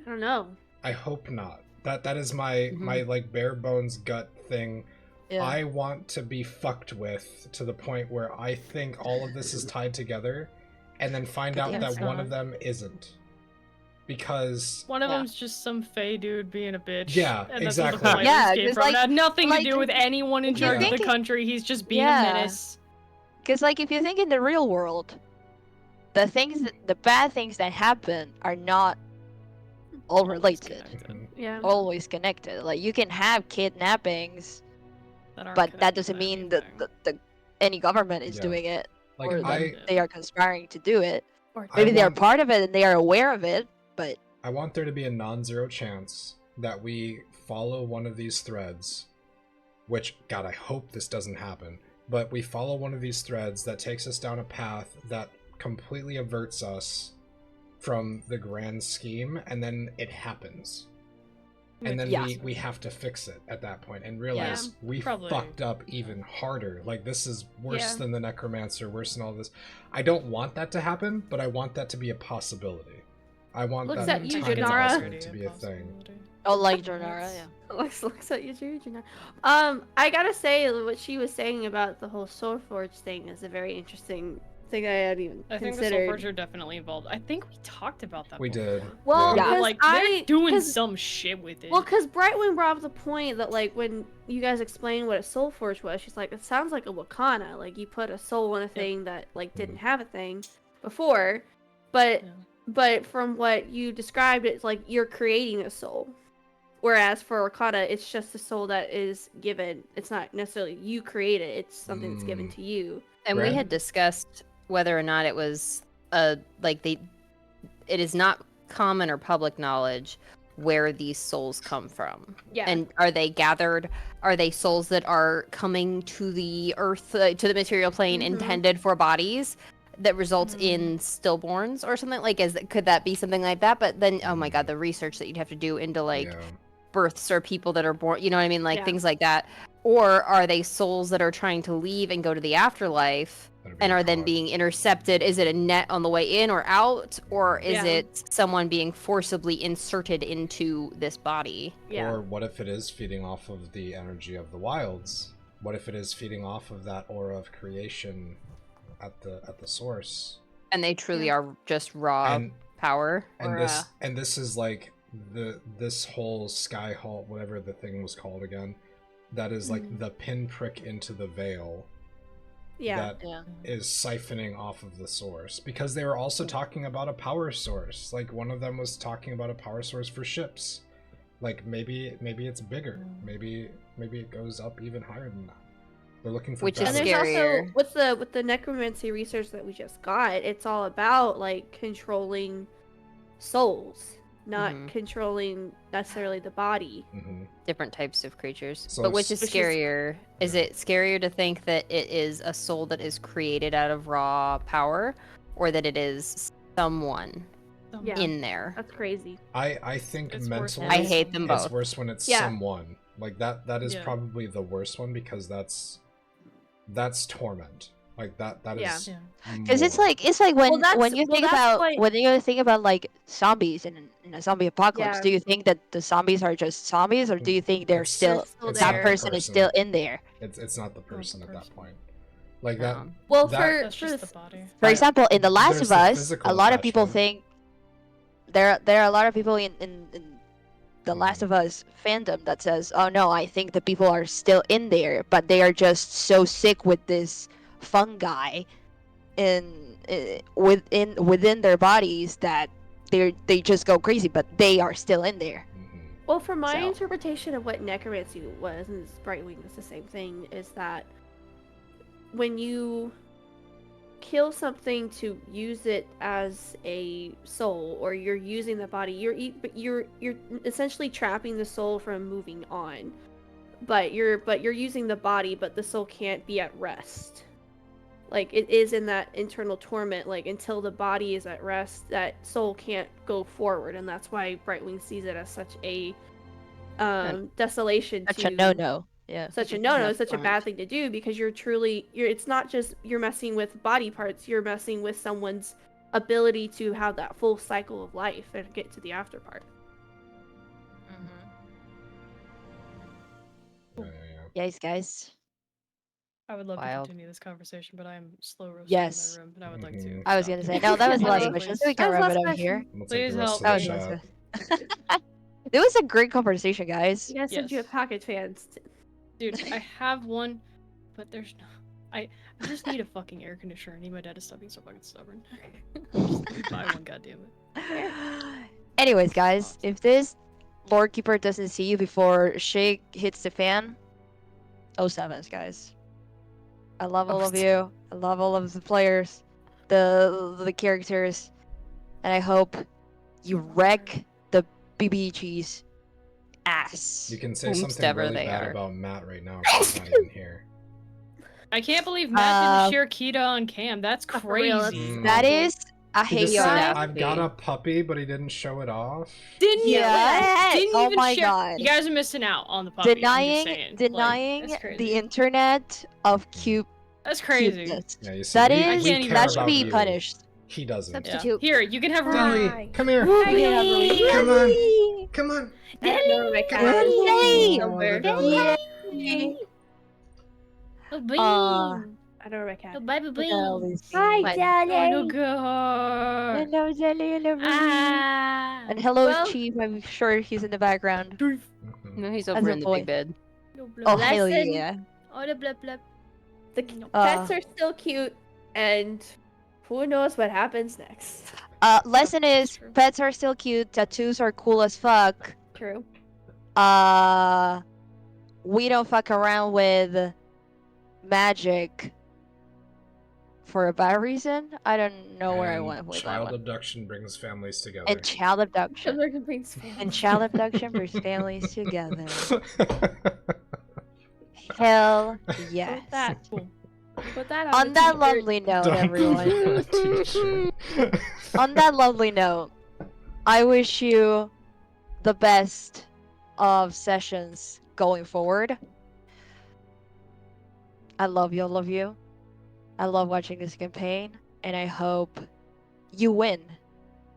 I don't know. I hope not. That is my like bare bones gut thing. Yeah. I want to be fucked with to the point where I think all of this is tied together, and then find out that one of them isn't. Because one of them's just some fey dude being a bitch. Yeah, and exactly. That's what the Like, it had nothing to do with anyone in charge of the country. He's just being a menace. Because like if you think in the real world, the bad things that happen are not all related. Yeah. Always connected. Like you can have kidnappings, but that doesn't mean that any government is doing it, like or they are conspiring to do it. Or maybe they are want, part of it and they are aware of it, but I want there to be a non-zero chance that we follow one of these threads, which, God, I hope this doesn't happen, but we follow one of these threads that takes us down a path that completely averts us from the grand scheme, and then it happens. And then we have to fix it at that point and realize we fucked up even harder. Like, this is worse than the necromancer, worse than all this. I don't want that to happen, but I want that to be a possibility. I want Looks that at you, time Janara. investment to be a thing. Oh, like Janara, yeah. Looks at you too, Janara. I gotta say, what she was saying about the whole Soul Forge thing is a very interesting thing I hadn't even I think the considered. Soul Forge are definitely involved. I think we talked about that. We before. did. Well, yeah. Like, they're doing some shit with it. Well, because Brightwing brought up the point that, like, when you guys explained what a Soul Forge was, she's like, it sounds like a Wakana. Like, you put a soul in a thing that, like, didn't have a thing before. But from what you described, it's like you're creating a soul. Whereas for Wakana, it's just a soul that is given. It's not necessarily you create it. It's something that's given to you. And we had discussed whether or not it was it is not common or public knowledge where these souls come from. Yeah. And are they gathered? Are they souls that are coming to the earth, to the material plane, intended for bodies that results in stillborns or something? Like, could that be something like that? But then, oh my god, the research that you'd have to do into births or people that are born, you know what I mean? Like things like that. Or are they souls that are trying to leave and go to the afterlife and are then being intercepted? Is it a net on the way in or out? Or is it someone being forcibly inserted into this body? Or what if it is feeding off of the energy of the wilds? What if it is feeding off of that aura of creation at the source? And they truly are just raw power? And this is like this whole sky halt, whatever the thing was called again, that is like the pinprick into the veil that is siphoning off of the source, because they were also talking about a power source. Like, one of them was talking about a power source for ships. Like, maybe it's bigger, maybe it goes up even higher than that. They're looking for, which is and scarier. There's also with the necromancy research that we just got, it's all about like controlling souls, not controlling necessarily the body. Different types of creatures. So but which is scarier? Is it scarier to think that it is a soul that is created out of raw power, or that it is someone in there? That's crazy. I think it's mentally, I hate them both. It's worse when it's someone. Like, that is probably the worst one, because that's torment. Like, that is because it's like when you think about like zombies in a zombie apocalypse, do you think that the zombies are just zombies, or do you think they're still that person is still in there? It's not the person at that point. Like that. Well, that's just the body. For example, in The Last of Us, a lot of people think there are a lot of people in The Last of Us fandom that says, "Oh no, I think the people are still in there, but they are just so sick with this fungi within their bodies that they just go crazy, but they are still in there." Well, from my interpretation of what necromancy was, and Brightwing is the same thing, is that when you kill something to use it as a soul, or you're using the body, you're essentially trapping the soul from moving on, but you're using the body, but the soul can't be at rest. Like, it is in that internal torment, like, until the body is at rest, that soul can't go forward, and that's why Brightwing sees it as such a desolation. Such a no-no. Yeah. Such a no-no, such a bad thing to do, because it's not just you're messing with body parts, you're messing with someone's ability to have that full cycle of life and get to the after part. Yes, guys. I would love to continue this conversation, but I am slow roasting in my room, and I would like to. I was gonna say, no, that was the last question, so we can wrap it up here. Please help. It was a great conversation, guys. You guys said you have pocket fans. Dude, I have one, but there's no. I just need a fucking air conditioner. I need my dad to stop being so fucking stubborn. Just buy one, goddammit. Anyways, guys, if this Lord Keeper doesn't see you before shit hits the fan, 07s, guys. I love all of you. I love all of the players, the characters, and I hope you wreck the BBG's ass. You can say something really bad about Matt right now if he's not even here. I can't believe Matt didn't share Kita on cam. That's For real, crazy. That is a He hate just said, crime. I've got a puppy, but he didn't show it off. Didn't Yeah. didn't Oh even my share. God. You guys are missing out on the puppy. I'm just saying. Denying that's crazy. the internet of cute. That's crazy. Cuteness. Yeah, you see, That we is can't even that care should be you. punished. He doesn't. Substitute. Here, you can have Deli, Ruby. come here. Come Come on. Come on. I don't know where my cat Deli! is. Oh, Somewhere. Deli. Oh, Uh, I don't know where my cat is. baby, Deli. Hi, Fine. Daddy. Oh, look at her. Hello, Jelly. Hello, Ruby. Ah. And hello, Well- Chief. I'm sure he's in the background. Mhm. No, he's As over a in the boy. big bed. Oh, hell Lesson- yeah. Oh, the blip blip. The pets are still cute, and who knows what happens next. Lesson is true. pets are still cute. Tattoos are cool as fuck. True. We don't fuck around with magic for a bad reason. I don't know where I And went with that child one. abduction brings families together. And child abduction. Children brings And child abduction brings families together. Hell yes. Put that. Put that on, On the that t-shirt. lovely note, Don't everyone. put that t-shirt. On that lovely note, I wish you the best of sessions going forward. I love you, all of you. I love watching this campaign, and I hope you win.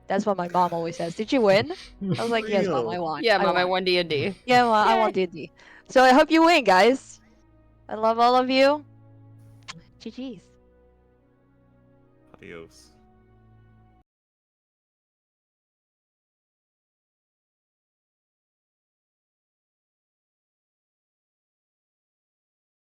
That's what my mom always says. Did you win? I was like, yes, mom, I won. Yeah, Mom, I won. won D&D. Yeah, well, I want D&D. So I hope you win, guys. I love all of you. GG's. Adios.